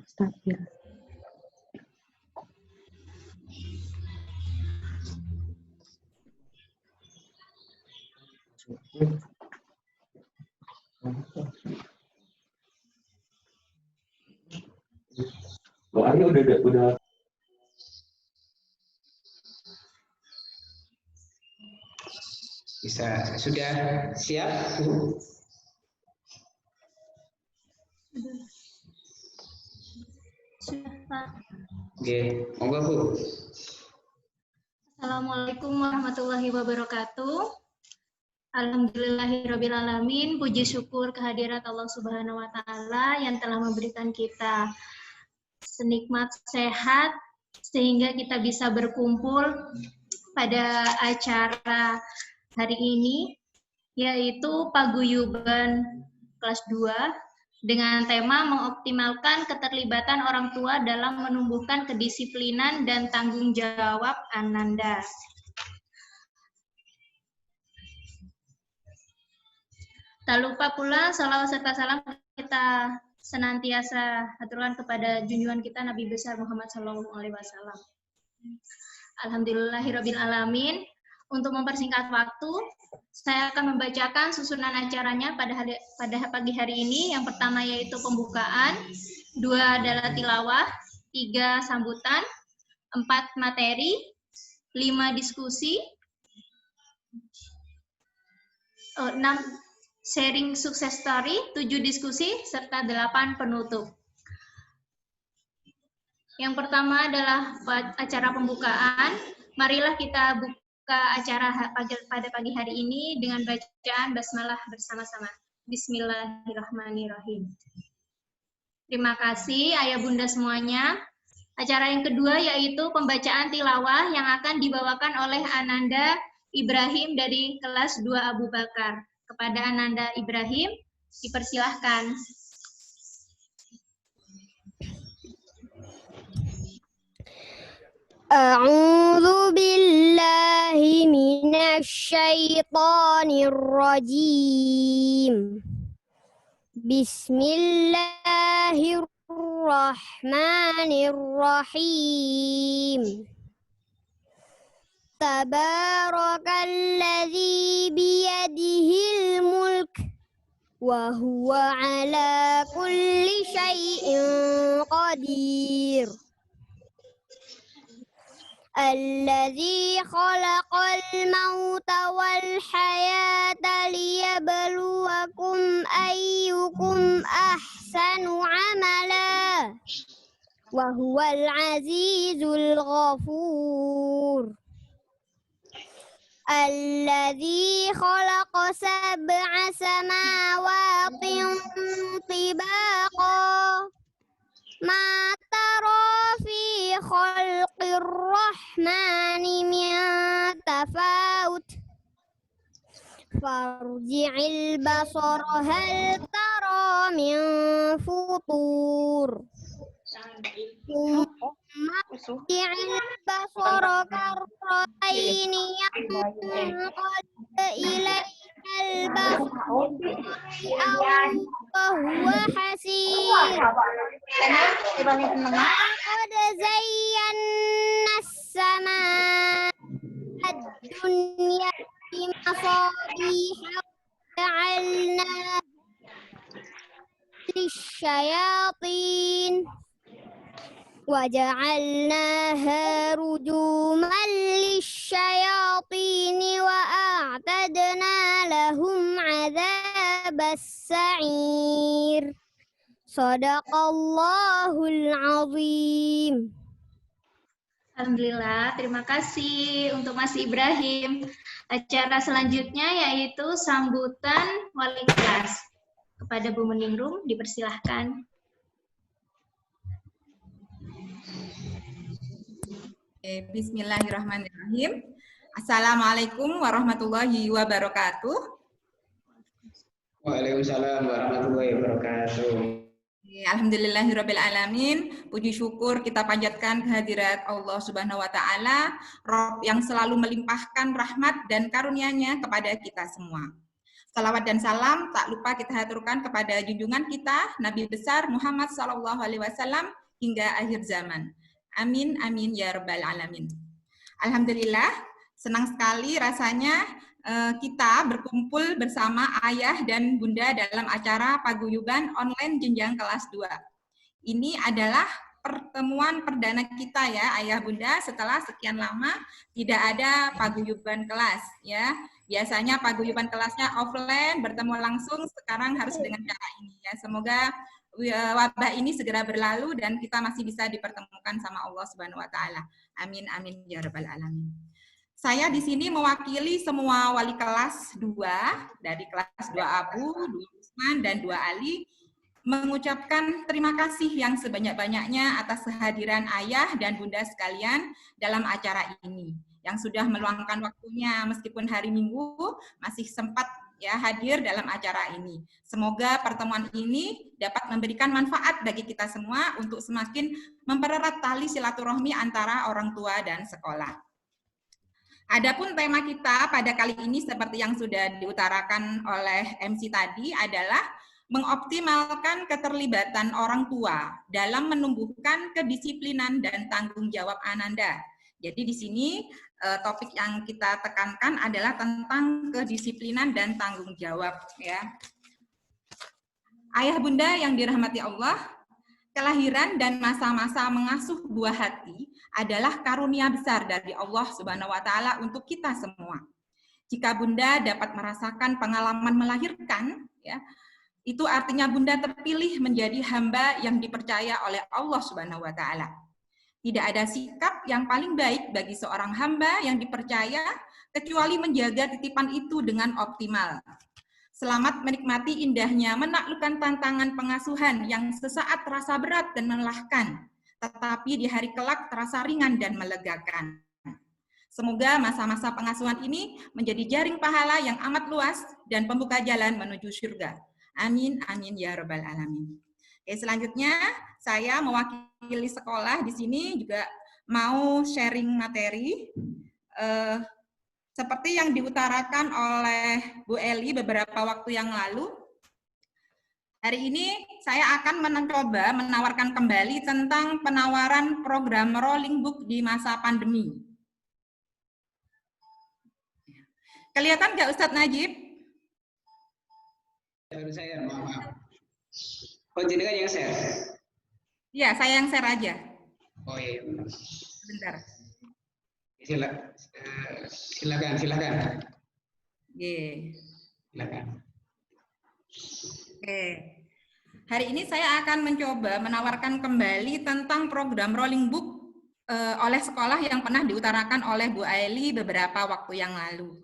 Stabil. Doanya udah. Bisa, sudah siap? Sudah, Pak. Oke, monggo Bu. Assalamualaikum warahmatullahi wabarakatuh. Alhamdulillahirrabbilalamin. Puji syukur kehadirat Allah Subhanahu wa Ta'ala yang telah memberikan kita senikmat sehat sehingga kita bisa berkumpul pada acara hari ini, yaitu Paguyuban kelas 2 dengan tema mengoptimalkan keterlibatan orang tua dalam menumbuhkan kedisiplinan dan tanggung jawab Ananda. Tak lupa pula salawat serta salam kita senantiasa haturkan kepada junjungan kita Nabi besar Muhammad SAW. Alhamdulillahirabbil alamin. Untuk mempersingkat waktu, saya akan membacakan susunan acaranya pada pagi hari ini. Yang pertama yaitu pembukaan, 2 adalah tilawah, 3 sambutan, 4 materi, 5 diskusi, 6 sharing success story, 7 diskusi, serta 8 penutup. Yang pertama adalah acara pembukaan. Marilah kita buka acara pada pagi hari ini dengan bacaan basmalah bersama-sama. Bismillahirrahmanirrahim. Terima kasih Ayah Bunda semuanya. Acara yang kedua yaitu pembacaan tilawah yang akan dibawakan oleh Ananda Ibrahim dari kelas 2 Abu Bakar. Kepada Ananda Ibrahim, dipersilahkan. أعوذ بالله من الشيطان الرجيم بسم الله الرحمن الرحيم تبارك الذي بيده الملك وهو على كل شيء قدير الذي خلق الموت والحياة ليبلوكم أيكم أحسن عملا وهو العزيز الغفور الذي خلق 7 سماوات طباقا ما ترى في خلق الرحمن من تفاوت فارجع البصر هل ترى من فطور ثم ارجع البصر كرتين ينقلب إليك البصر وهو حسير لقد زينا السماء الدنيا بمصابيح وجعلناها للشياطين وجعلناها رجوما للشياطين وأعتدنا لهم عذاب السعير Sadaqallahul azim. Alhamdulillah, terima kasih untuk Mas Ibrahim. Acara selanjutnya yaitu sambutan wali kelas. Kepada Bu Meningrum, dipersilahkan. Bismillahirrahmanirrahim. Assalamualaikum warahmatullahi wabarakatuh. Waalaikumsalam warahmatullahi wabarakatuh. Alhamdulillahirabbil alamin. Puji syukur kita panjatkan kehadirat Allah Subhanahu wa taala, Rabb yang selalu melimpahkan rahmat dan karunia-Nya kepada kita semua. Salawat dan salam tak lupa kita haturkan kepada junjungan kita Nabi besar Muhammad SAW hingga akhir zaman. Amin amin ya rabbal alamin. Alhamdulillah, senang sekali rasanya kita berkumpul bersama ayah dan bunda dalam acara paguyuban online jenjang kelas 2. Ini adalah pertemuan perdana kita ya ayah bunda setelah sekian lama tidak ada paguyuban kelas ya. Biasanya paguyuban kelasnya offline, bertemu langsung, sekarang harus dengan cara ini ya. Semoga wabah ini segera berlalu dan kita masih bisa dipertemukan sama Allah Subhanahu wa taala. Amin amin ya rabbal alamin. Saya di sini mewakili semua wali kelas 2 dari kelas 2 Abu, 2 Usman dan 2 Ali mengucapkan terima kasih yang sebanyak-banyaknya atas kehadiran ayah dan bunda sekalian dalam acara ini yang sudah meluangkan waktunya meskipun hari Minggu masih sempat ya hadir dalam acara ini. Semoga pertemuan ini dapat memberikan manfaat bagi kita semua untuk semakin mempererat tali silaturahmi antara orang tua dan sekolah. Adapun tema kita pada kali ini seperti yang sudah diutarakan oleh MC tadi adalah mengoptimalkan keterlibatan orang tua dalam menumbuhkan kedisiplinan dan tanggung jawab Ananda. Jadi di sini topik yang kita tekankan adalah tentang kedisiplinan dan tanggung jawab ya. Ayah bunda yang dirahmati Allah, kelahiran dan masa-masa mengasuh buah hati adalah karunia besar dari Allah Subhanahu wa taala untuk kita semua. Jika bunda dapat merasakan pengalaman melahirkan ya, itu artinya bunda terpilih menjadi hamba yang dipercaya oleh Allah Subhanahu wa taala. Tidak ada sikap yang paling baik bagi seorang hamba yang dipercaya kecuali menjaga titipan itu dengan optimal. Selamat menikmati indahnya menaklukkan tantangan pengasuhan yang sesaat terasa berat dan melelahkan, tetapi di hari kelak terasa ringan dan melegakan. Semoga masa-masa pengasuhan ini menjadi jaring pahala yang amat luas dan pembuka jalan menuju surga. Amin, amin, ya rabbal alamin. Oke, selanjutnya saya mewakili sekolah di sini juga mau sharing materi. Seperti yang diutarakan oleh Bu Eli beberapa waktu yang lalu, hari ini saya akan mencoba menawarkan kembali tentang penawaran program rolling book di masa pandemi. Kelihatan nggak Ustadz Najib? Saya, maaf. Oh, jenengan yang share? Iya, saya yang share aja. Oh iya. Sebentar. Silakan. Silakan. Oke. Hari ini saya akan mencoba menawarkan kembali tentang program rolling book oleh sekolah yang pernah diutarakan oleh Bu Aili beberapa waktu yang lalu.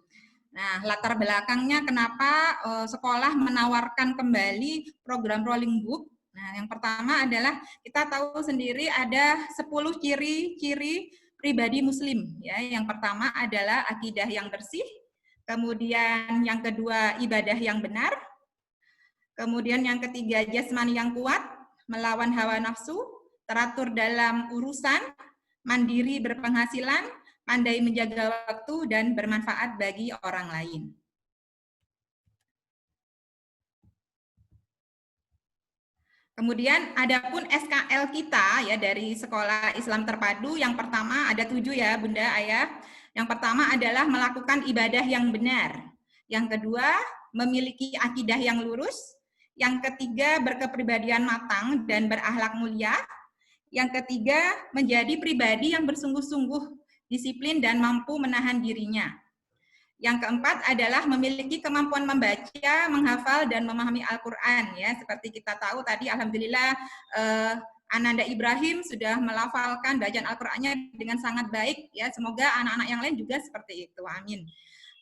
Nah, latar belakangnya kenapa sekolah menawarkan kembali program rolling book. Nah, yang pertama adalah kita tahu sendiri ada 10 ciri-ciri pribadi muslim ya. Yang pertama adalah akidah yang bersih, kemudian yang kedua ibadah yang benar, kemudian yang ketiga jasmani yang kuat, melawan hawa nafsu, teratur dalam urusan, mandiri berpenghasilan, pandai menjaga waktu dan bermanfaat bagi orang lain. Kemudian adapun SKL kita ya dari Sekolah Islam Terpadu yang pertama ada 7 ya Bunda Ayah. Yang pertama adalah melakukan ibadah yang benar. Yang kedua memiliki akidah yang lurus. Yang ketiga berkepribadian matang dan berakhlak mulia. Yang ketiga menjadi pribadi yang bersungguh-sungguh, disiplin dan mampu menahan dirinya. Yang keempat adalah memiliki kemampuan membaca, menghafal, dan memahami Al-Quran. Ya, seperti kita tahu tadi, alhamdulillah Ananda Ibrahim sudah melafalkan bacaan Al-Qurannya dengan sangat baik. Ya, semoga anak-anak yang lain juga seperti itu. Amin.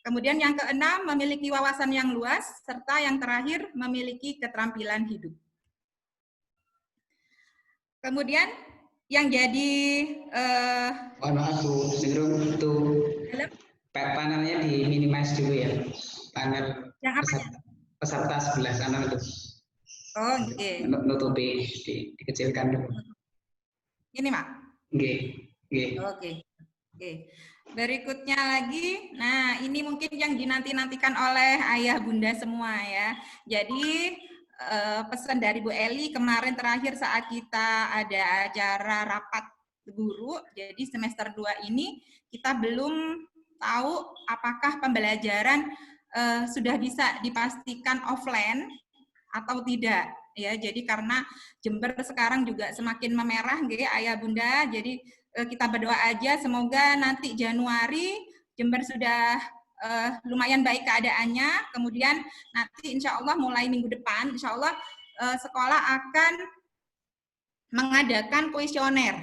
Kemudian yang keenam, memiliki wawasan yang luas, serta yang terakhir, memiliki keterampilan hidup. Kemudian yang jadi Mohon maaf Bu, sebelum itu panelnya di minimize dulu ya. Panel yang apa ya? Peserta sebelah kanan itu. Oh, oke. Nutupi, dikecilkan dulu. Ini, Mak? Oke. Oke. Oke, berikutnya lagi, nah ini mungkin yang dinanti-nantikan oleh ayah bunda semua ya. Jadi pesan dari Bu Eli kemarin terakhir saat kita ada acara rapat guru, jadi semester 2 ini kita belum tahu apakah pembelajaran sudah bisa dipastikan offline atau tidak ya. Jadi karena Jember sekarang juga semakin memerah nggih ayah bunda, jadi kita berdoa aja semoga nanti Januari Jember sudah lumayan baik keadaannya. Kemudian nanti insya Allah mulai minggu depan insya Allah sekolah akan mengadakan kuesioner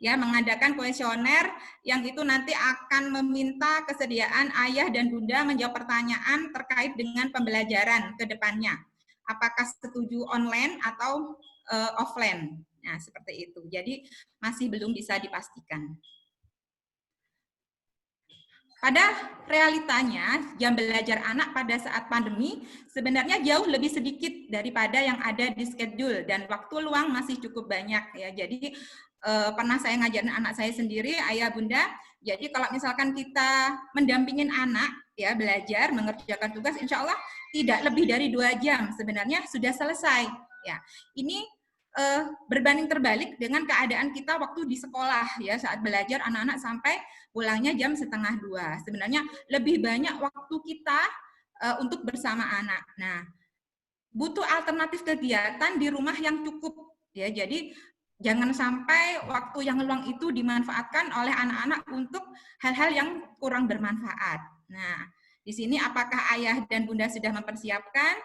ya, mengadakan kuesioner yang itu nanti akan meminta kesediaan ayah dan bunda menjawab pertanyaan terkait dengan pembelajaran ke depannya. Apakah setuju online atau offline? Nah, seperti itu. Jadi masih belum bisa dipastikan. Pada realitanya, jam belajar anak pada saat pandemi sebenarnya jauh lebih sedikit daripada yang ada di schedule dan waktu luang masih cukup banyak ya. Jadi pernah saya ngajarin anak saya sendiri, ayah bunda. Jadi kalau misalkan kita mendampingin anak ya belajar mengerjakan tugas, insya Allah tidak lebih dari 2 jam sebenarnya sudah selesai. Ya, ini berbanding terbalik dengan keadaan kita waktu di sekolah ya, saat belajar anak-anak sampai pulangnya jam 1:30. Sebenarnya lebih banyak waktu kita untuk bersama anak. Nah, butuh alternatif kegiatan di rumah yang cukup ya. Jadi jangan sampai waktu yang luang itu dimanfaatkan oleh anak-anak untuk hal-hal yang kurang bermanfaat. Nah, di sini apakah ayah dan bunda sudah mempersiapkan?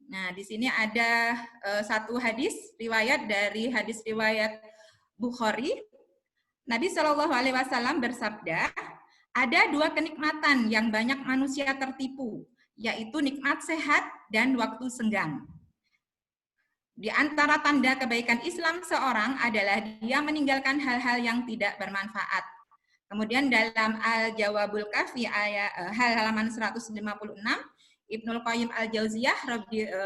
Nah, di sini ada satu hadis riwayat dari hadis riwayat Bukhari. Nabi Shallallahu Alaihi Wasallam bersabda, ada 2 kenikmatan yang banyak manusia tertipu, yaitu nikmat sehat dan waktu senggang. Di antara tanda kebaikan Islam seorang adalah dia meninggalkan hal-hal yang tidak bermanfaat. Kemudian dalam Al-Jawabul Kafi halaman 156, Ibnul Qayyim Al-Jauziyah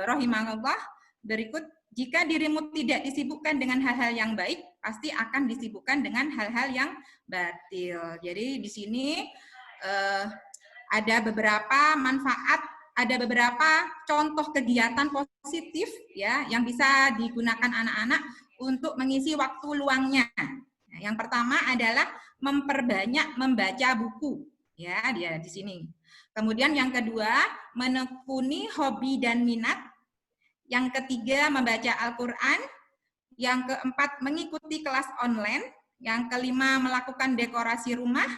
rahimahullah berikut, jika dirimu tidak disibukkan dengan hal-hal yang baik, pasti akan disibukkan dengan hal-hal yang batil. Jadi di sini ada beberapa manfaat, ada beberapa contoh kegiatan positif ya yang bisa digunakan anak-anak untuk mengisi waktu luangnya. Nah, yang pertama adalah memperbanyak membaca buku ya, dia di sini. Kemudian yang kedua, menekuni hobi dan minat. Yang ketiga, membaca Al-Quran. Yang keempat, mengikuti kelas online. Yang kelima, melakukan dekorasi rumah.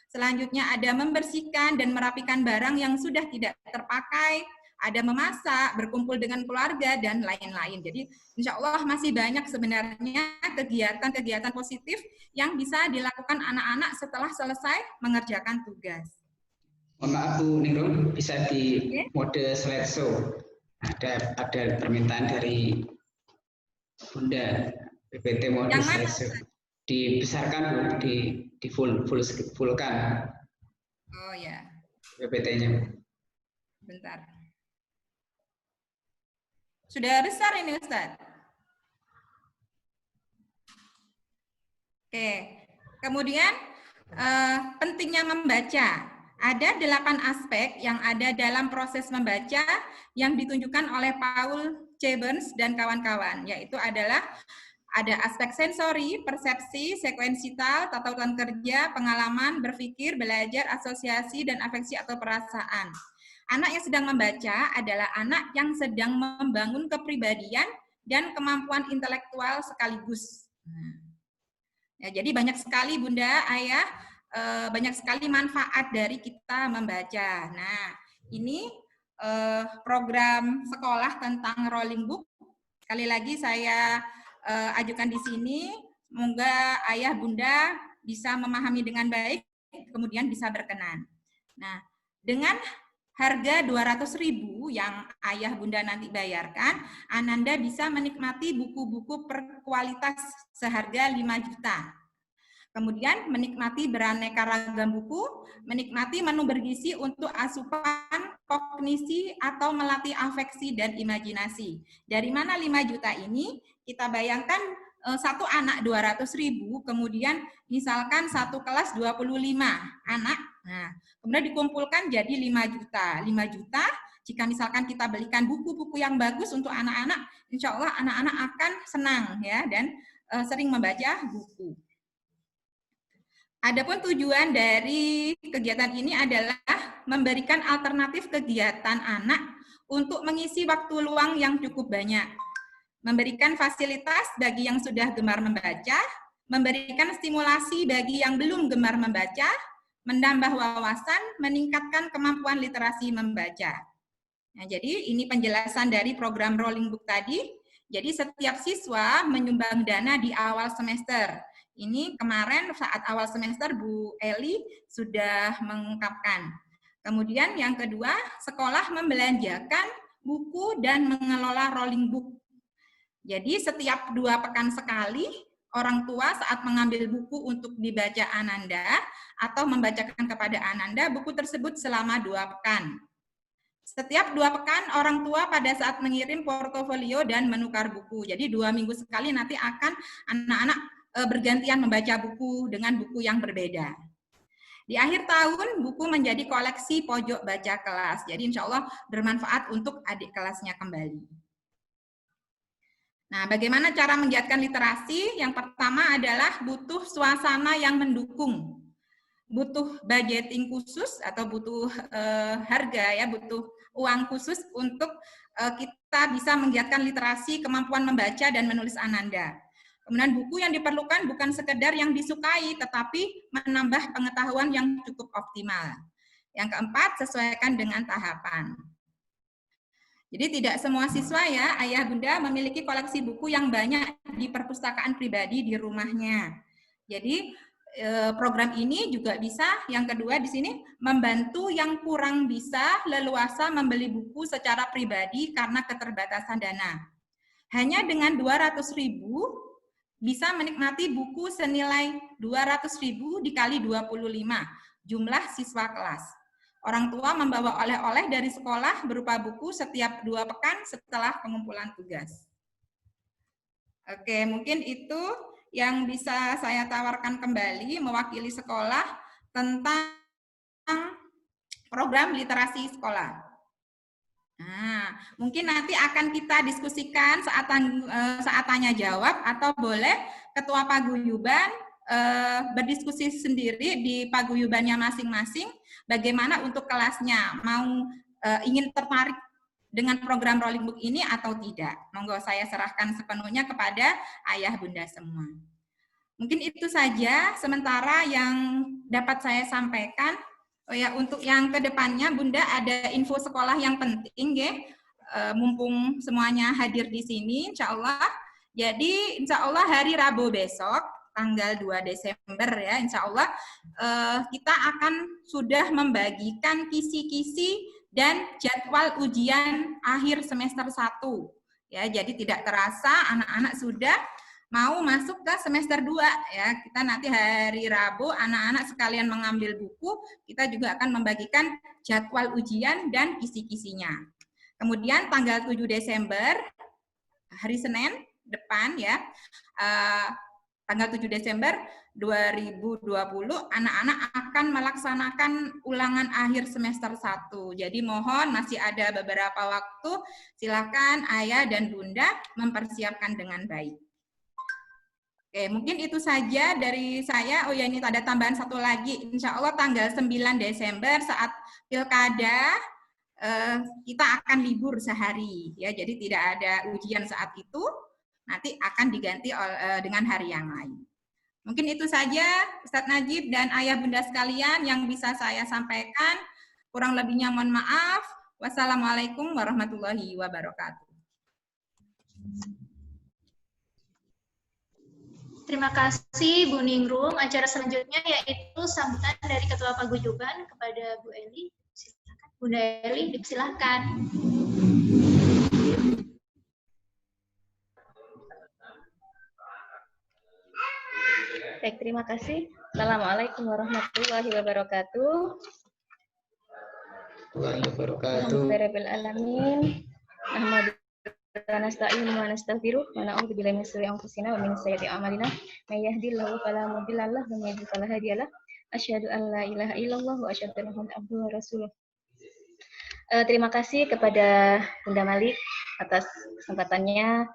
Selanjutnya ada membersihkan dan merapikan barang yang sudah tidak terpakai. Ada memasak, berkumpul dengan keluarga, dan lain-lain. Jadi insya Allah masih banyak sebenarnya kegiatan-kegiatan positif yang bisa dilakukan anak-anak setelah selesai mengerjakan tugas. Mohon maaf Bu Ningrum, bisa di mode slideshow. Ada permintaan dari Bunda PPT mode slideshow. Dibesarkan Bu, di fullkan. Oh ya. PPT-nya. Bentar. Sudah besar ini Ustaz. Oke. Kemudian pentingnya membaca. Ada 8 aspek yang ada dalam proses membaca yang ditunjukkan oleh Paul C. Burns dan kawan-kawan, yaitu adalah ada aspek sensori, persepsi, sekuensial, tata ulang kerja, pengalaman, berpikir, belajar, asosiasi, dan afeksi atau perasaan. Anak yang sedang membaca adalah anak yang sedang membangun kepribadian dan kemampuan intelektual sekaligus. Ya, jadi banyak sekali Bunda, Ayah, banyak sekali manfaat dari kita membaca. Nah, ini program sekolah tentang rolling book. Sekali lagi saya ajukan di sini. Semoga ayah bunda bisa memahami dengan baik, kemudian bisa berkenan. Nah, dengan harga 200.000 yang ayah bunda nanti bayarkan, Ananda bisa menikmati buku-buku berkualitas seharga 5 juta. Kemudian menikmati beraneka ragam buku, menikmati menu bergizi untuk asupan, kognisi, atau melatih afeksi dan imajinasi. Dari mana 5 juta ini? Kita bayangkan satu anak 200.000, kemudian misalkan satu kelas 25 anak, nah kemudian dikumpulkan jadi 5 juta. 5 juta, jika misalkan kita belikan buku-buku yang bagus untuk anak-anak, insya Allah anak-anak akan senang ya dan sering membaca buku. Adapun tujuan dari kegiatan ini adalah memberikan alternatif kegiatan anak untuk mengisi waktu luang yang cukup banyak. Memberikan fasilitas bagi yang sudah gemar membaca, memberikan stimulasi bagi yang belum gemar membaca, menambah wawasan, meningkatkan kemampuan literasi membaca. Nah, jadi ini penjelasan dari program Rolling Book tadi. Jadi setiap siswa menyumbang dana di awal semester. Ini kemarin saat awal semester Bu Eli sudah mengungkapkan. Kemudian yang kedua, sekolah membelanjakan buku dan mengelola Rolling Book. Jadi setiap 2 pekan sekali, orang tua saat mengambil buku untuk dibaca Ananda atau membacakan kepada Ananda, buku tersebut selama 2 pekan. Setiap 2 pekan, orang tua pada saat mengirim portofolio dan menukar buku. Jadi 2 minggu sekali nanti akan anak-anak bergantian membaca buku dengan buku yang berbeda. Di akhir tahun, buku menjadi koleksi pojok baca kelas. Jadi insya Allah bermanfaat untuk adik kelasnya kembali. Nah, bagaimana cara menggiatkan literasi? Yang pertama adalah butuh suasana yang mendukung. Butuh budgeting khusus atau butuh harga ya, butuh uang khusus untuk kita bisa menggiatkan literasi, kemampuan membaca dan menulis Ananda. Kemudian buku yang diperlukan bukan sekedar yang disukai, tetapi menambah pengetahuan yang cukup optimal. Yang keempat, sesuaikan dengan tahapan. Jadi tidak semua siswa ya, ayah bunda memiliki koleksi buku yang banyak di perpustakaan pribadi di rumahnya. Jadi program ini juga bisa, yang kedua di sini, membantu yang kurang bisa leluasa membeli buku secara pribadi karena keterbatasan dana. Hanya dengan 200.000 bisa menikmati buku senilai 200.000 dikali 25 jumlah siswa kelas. Orang tua membawa oleh-oleh dari sekolah berupa buku setiap 2 pekan setelah pengumpulan tugas. Oke, mungkin itu yang bisa saya tawarkan kembali mewakili sekolah tentang program literasi sekolah. Nah, mungkin nanti akan kita diskusikan saat tanya jawab atau boleh ketua paguyuban berdiskusi sendiri di paguyubannya masing-masing bagaimana untuk kelasnya, mau ingin tertarik dengan program Rolling Book ini atau tidak. Monggo saya serahkan sepenuhnya kepada ayah bunda semua. Mungkin itu saja sementara yang dapat saya sampaikan. Oh ya, untuk yang kedepannya bunda ada info sekolah yang penting ya, mumpung semuanya hadir di sini insya Allah. Jadi insya Allah hari Rabu besok tanggal 2 Desember ya, insya Allah kita akan sudah membagikan kisi-kisi dan jadwal ujian akhir semester 1. Ya, jadi tidak terasa anak-anak sudah mau masuk ke semester 2 ya. Kita nanti hari Rabu anak-anak sekalian mengambil buku, kita juga akan membagikan jadwal ujian dan kisi-kisinya. Kemudian tanggal 7 Desember hari Senin depan ya. Tanggal 7 Desember 2020 anak-anak akan melaksanakan ulangan akhir semester 1. Jadi mohon masih ada beberapa waktu, silakan ayah dan bunda mempersiapkan dengan baik. Oke, mungkin itu saja dari saya. Oh ya, ini ada tambahan satu lagi. Insya Allah tanggal 9 Desember saat pilkada kita akan libur sehari. Ya, jadi tidak ada ujian saat itu. Nanti akan diganti dengan hari yang lain. Mungkin itu saja Ustadz Najib dan ayah bunda sekalian yang bisa saya sampaikan. Kurang lebihnya mohon maaf. Wassalamualaikum warahmatullahi wabarakatuh. Terima kasih Bu Ningrum. Acara selanjutnya yaitu sambutan dari Ketua Paguyuban kepada Bu Eli. Silakan. Bunda Eli, dipersilahkan. Baik, terima kasih. Assalamualaikum warahmatullahi wabarakatuh. Warahmatullahi wabarakatuh. Alhamdulillahirabbil alamin. nasta'inuhu wa nastaghfiruh wa na'udzu billahi min shururi anfusina wa min sayyiati a'malina may yahdihillahu fala mudilla lahu wa may yudlil fala hadiya lahu asyhadu an la ilaha illallah wa asyhadu anna muhammadan abduhu wa rasuluh. Terima kasih kepada Bunda Malik atas kesempatannya.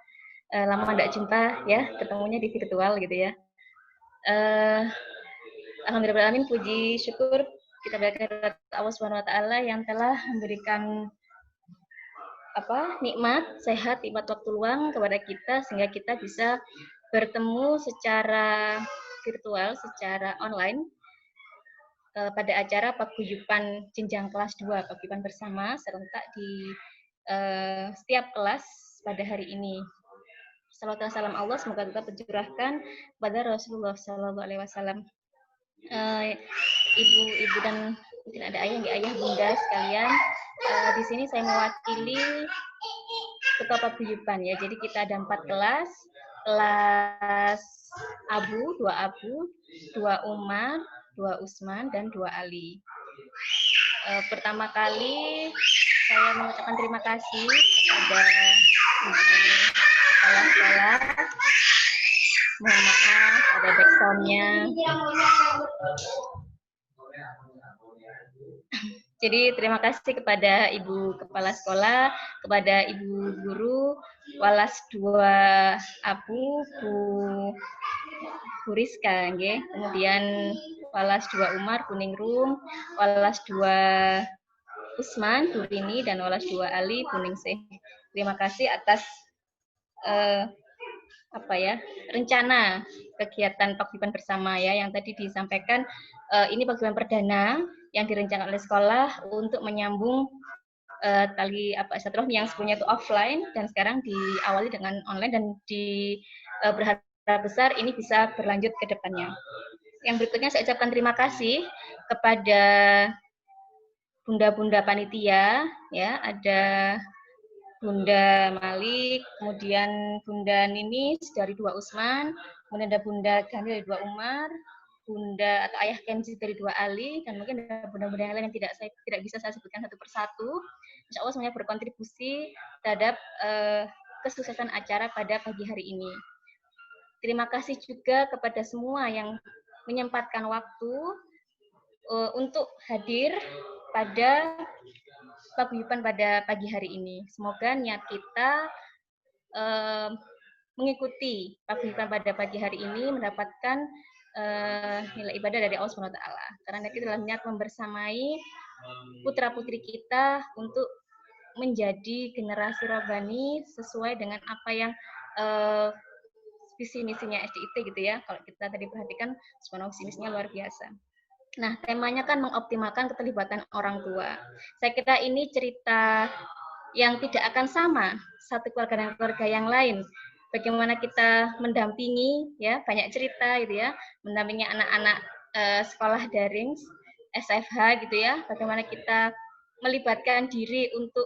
Lama tidak jumpa ya, ketemunya di virtual gitu ya. Alhamdulillah, puji syukur kita berikan kepada Allah Subhanahu wa taala yang telah memberikan nikmat sehat, nikmat waktu luang kepada kita sehingga kita bisa bertemu secara virtual, secara online pada acara paguyuban jenjang kelas 2, paguyuban bersama serentak di setiap kelas pada hari ini. Salawat dan salam Allah semoga tetap tercurahkan pada Rasulullah SAW. Ibu-ibu dan mungkin ada ayah bunda sekalian, di sini saya mewakili ketua paguyuban ya. Jadi kita ada 4 kelas, kelas Abu, 2 Umar, 2 Usman, dan 2 Ali. Pertama kali saya mengucapkan terima kasih kepada Ibu Kepala Sekolah. Mohon maaf, ada backsound-nya. Jadi terima kasih kepada Ibu Kepala Sekolah, kepada Ibu Guru, Walas 2 Abu, Bu Rizka, okay. Kemudian Walas 2 Umar, Kuningrum, Walas 2 Usman, Turini, dan Walas 2 Ali, Kuningsih. Terima kasih atas rencana kegiatan paguyuban bersama ya yang tadi disampaikan. Ini paguyuban perdana yang direncanakan oleh sekolah untuk menyambung tali silaturahmi yang sebelumnya itu offline dan sekarang diawali dengan online dan berharap besar ini bisa berlanjut ke depannya. Yang berikutnya saya ucapkan terima kasih kepada bunda-bunda panitia ya, ada Bunda Malik, kemudian Bunda Ninis dari 2 Usman, kemudian ada Bunda Gani dari 2 Umar, Bunda atau Ayah Kenzi dari 2 Ali, dan mungkin ada bunda-bunda yang lain yang tidak bisa saya sebutkan satu persatu. Insya Allah semuanya berkontribusi terhadap kesuksesan acara pada pagi hari ini. Terima kasih juga kepada semua yang menyempatkan waktu untuk hadir pada paguyuban pada pagi hari ini. Semoga niat kita mengikuti paguyuban pada pagi hari ini mendapatkan nilai ibadah dari Allah SWT. Karena kita dalam niat membersamai putra-putri kita untuk menjadi generasi robbani sesuai dengan apa yang visi misinya SDIT gitu ya. Kalau kita tadi perhatikan, subhanallah visi misinya luar biasa. Nah, temanya kan mengoptimalkan keterlibatan orang tua. Saya kira ini cerita yang tidak akan sama satu keluarga dan keluarga yang lain. Bagaimana kita mendampingi, ya banyak cerita gitu ya, mendampingi anak-anak sekolah daring, SFH gitu ya. Bagaimana kita melibatkan diri untuk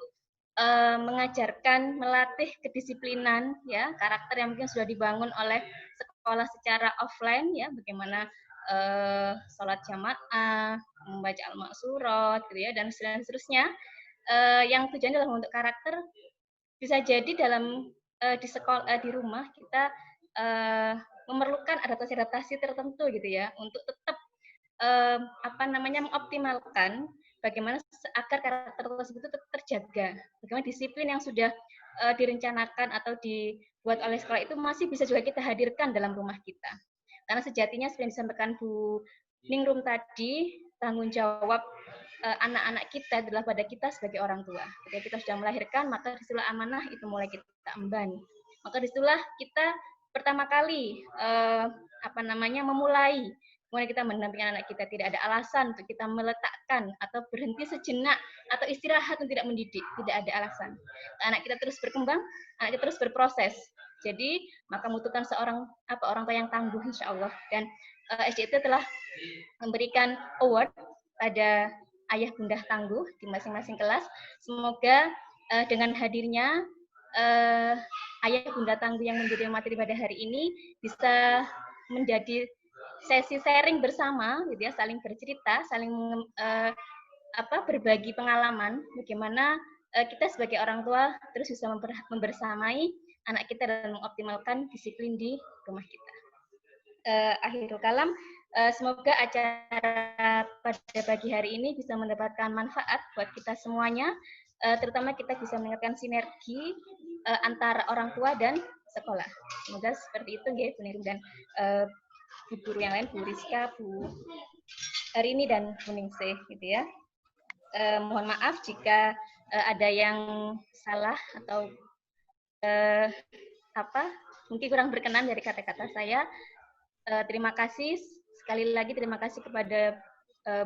mengajarkan, melatih kedisiplinan, ya karakter yang mungkin sudah dibangun oleh sekolah secara offline, ya bagaimana sholat jamaah, membaca al-maksurat, gitu ya, dan seterusnya. Yang tujuannya adalah untuk karakter. Bisa jadi dalam di sekolah, di rumah kita memerlukan adaptasi tertentu, gitu ya, untuk tetap mengoptimalkan bagaimana agar karakter tersebut tetap terjaga. Bagaimana disiplin yang sudah direncanakan atau dibuat oleh sekolah itu masih bisa juga kita hadirkan dalam rumah kita. Karena sejatinya seperti yang disampaikan Bu Ningrum tadi, tanggung jawab anak-anak kita adalah pada kita sebagai orang tua. Ketika kita sudah melahirkan, maka disitulah amanah itu mulai kita emban. Maka disitulah kita pertama kali memulai. Kemudian kita mendampingi anak kita, tidak ada alasan untuk kita meletakkan atau berhenti sejenak atau istirahat untuk tidak mendidik, tidak ada alasan. Anak kita terus berkembang, anak kita terus berproses. Jadi maka membutuhkan orang tua yang tangguh insya Allah. Dan SDIT telah memberikan award pada ayah bunda tangguh di masing-masing kelas. Semoga dengan hadirnya ayah bunda tangguh yang menjadi materi pada hari ini bisa menjadi sesi sharing bersama, gitu ya, saling bercerita, saling berbagi pengalaman bagaimana kita sebagai orang tua terus bisa membersamai anak kita dan mengoptimalkan disiplin di rumah kita. Akhirul kalam, semoga acara pada pagi hari ini bisa mendapatkan manfaat buat kita semuanya, terutama kita bisa meningkatkan sinergi antara orang tua dan sekolah. Semoga seperti itu ya Bu Nirum dan Bu guru yang lain, Bu Rizka, Bu Arini dan Bu Ningsih gitu ya. Mohon maaf jika ada yang salah atau mungkin kurang berkenan dari kata-kata saya. Terima kasih sekali lagi, terima kasih kepada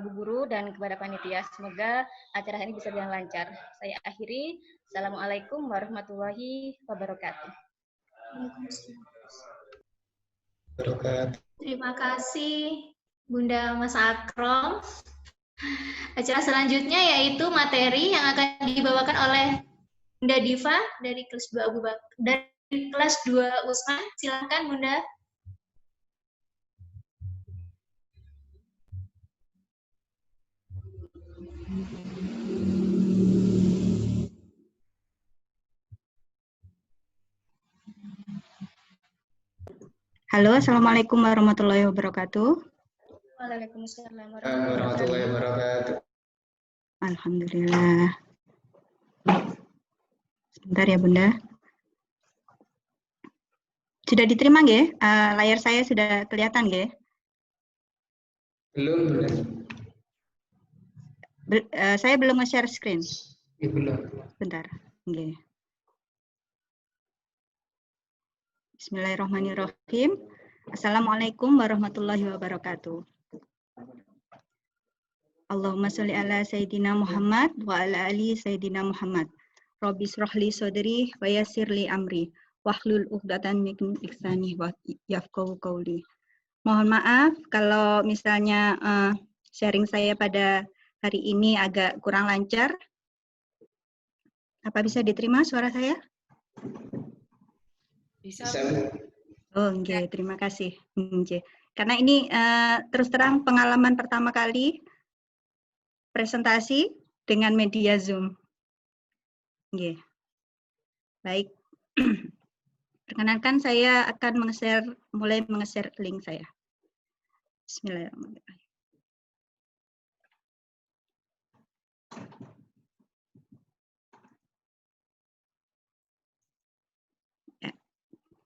Bu Guru dan kepada panitia. Semoga acara ini bisa berjalan lancar. Saya akhiri. Assalamualaikum warahmatullahi wabarakatuh. Terima kasih Bunda Mas Akrom. Acara selanjutnya yaitu materi yang akan dibawakan oleh Bunda Diva dari kelas 2 Abu Bakar, dari kelas 2 Usman. Silakan Bunda. Halo, Assalamualaikum warahmatullahi wabarakatuh. Waalaikumsalam warahmatullahi wabarakatuh. Alhamdulillah. Sebentar ya Bunda. Sudah diterima nggih? Layar saya sudah kelihatan nggih? Belum, Bunda. Saya belum nge-share screen. Ya, belum. Bentar. Nggih. Bismillahirrahmanirrahim. Assalamualaikum warahmatullahi wabarakatuh. Allahumma sholli ala Sayyidina Muhammad wa ala ali Sayyidina Muhammad. Rabbi shrahli sodri wa yassirli amri wahlul 'uqdatam min lisani yafqahu qawli. Mohon maaf kalau misalnya sharing saya pada hari ini agak kurang lancar. Apa bisa diterima suara saya? Bisa. Oh, okay. Terima kasih. Karena ini terus terang pengalaman pertama kali presentasi dengan media Zoom. Okay. Baik. Perkenankan saya akan mulai menge-share link saya. Bismillahirrahmanirrahim.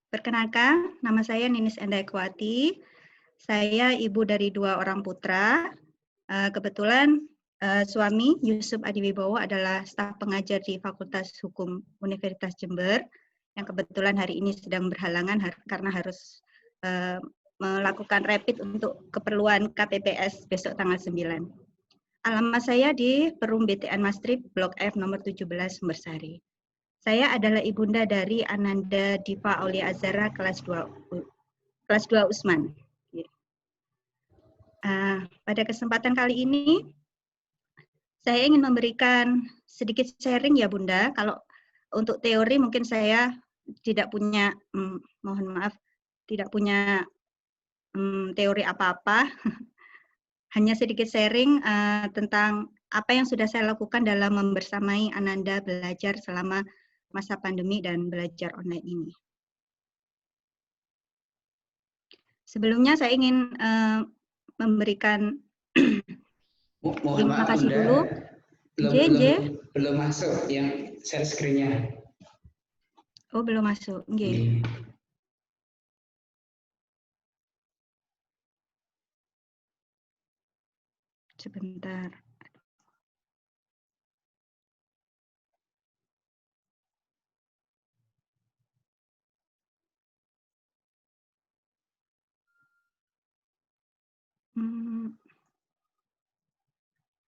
Perkenalkan, nama saya Ninis Endaikwati. Saya ibu dari 2 orang putra. Kebetulan suami Yusuf Adiwibowo adalah staf pengajar di Fakultas Hukum Universitas Jember, yang kebetulan hari ini sedang berhalangan karena harus melakukan rapid untuk keperluan KPPS besok tanggal 9. Alamat saya di Perum BTN Mastrip, Blok F nomor 17, Sumbersari. Saya adalah ibunda dari Ananda Diva Aulia Azhara kelas 2 Usman. Pada kesempatan kali ini, saya ingin memberikan sedikit sharing ya Bunda. Kalau untuk teori mungkin saya tidak punya, mohon maaf, tidak punya teori apa-apa. Hanya sedikit sharing tentang apa yang sudah saya lakukan dalam membersamai Ananda belajar selama masa pandemi dan belajar online ini. Sebelumnya saya ingin memberikan terima kasih dulu. Belum masuk yang share screen-nya. Oh, belum masuk. Okay. Sebentar.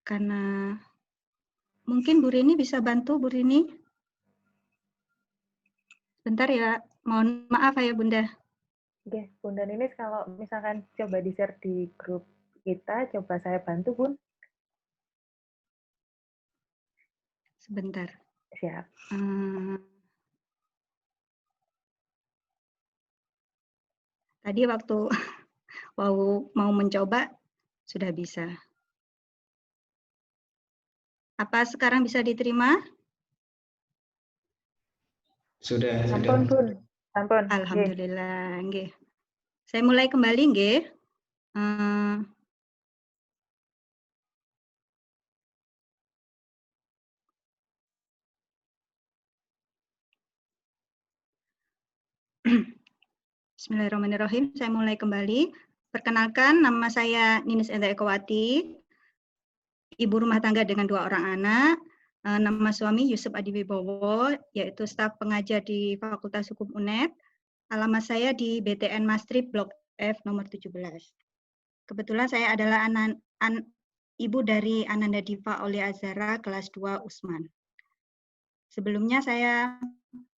Karena mungkin Bu Rini bisa bantu, Bu Rini. Bentar ya, mohon maaf ya Bunda. Oke, Bunda Ninis kalau misalkan coba di-share di grup kita, coba saya bantu, Bun. Sebentar. Siap. Tadi waktu mau mencoba, sudah bisa. Apa sekarang bisa diterima? Sudah. Sampun, Bun. Sampun. Nggih. Alhamdulillah, nggih. Saya mulai kembali nggih. Bismillahirrahmanirrahim. Saya mulai kembali. Perkenalkan, nama saya Ninis Enda Ekowati, ibu rumah tangga dengan 2 orang anak. Nama suami Yusuf Adiwibowo, yaitu staf pengajar di Fakultas Hukum UNED. Alamat saya di BTN Mastrip Blok F nomor 17. Kebetulan saya adalah ibu dari Ananda Diva Aulia Azhara kelas 2 Usman. Sebelumnya saya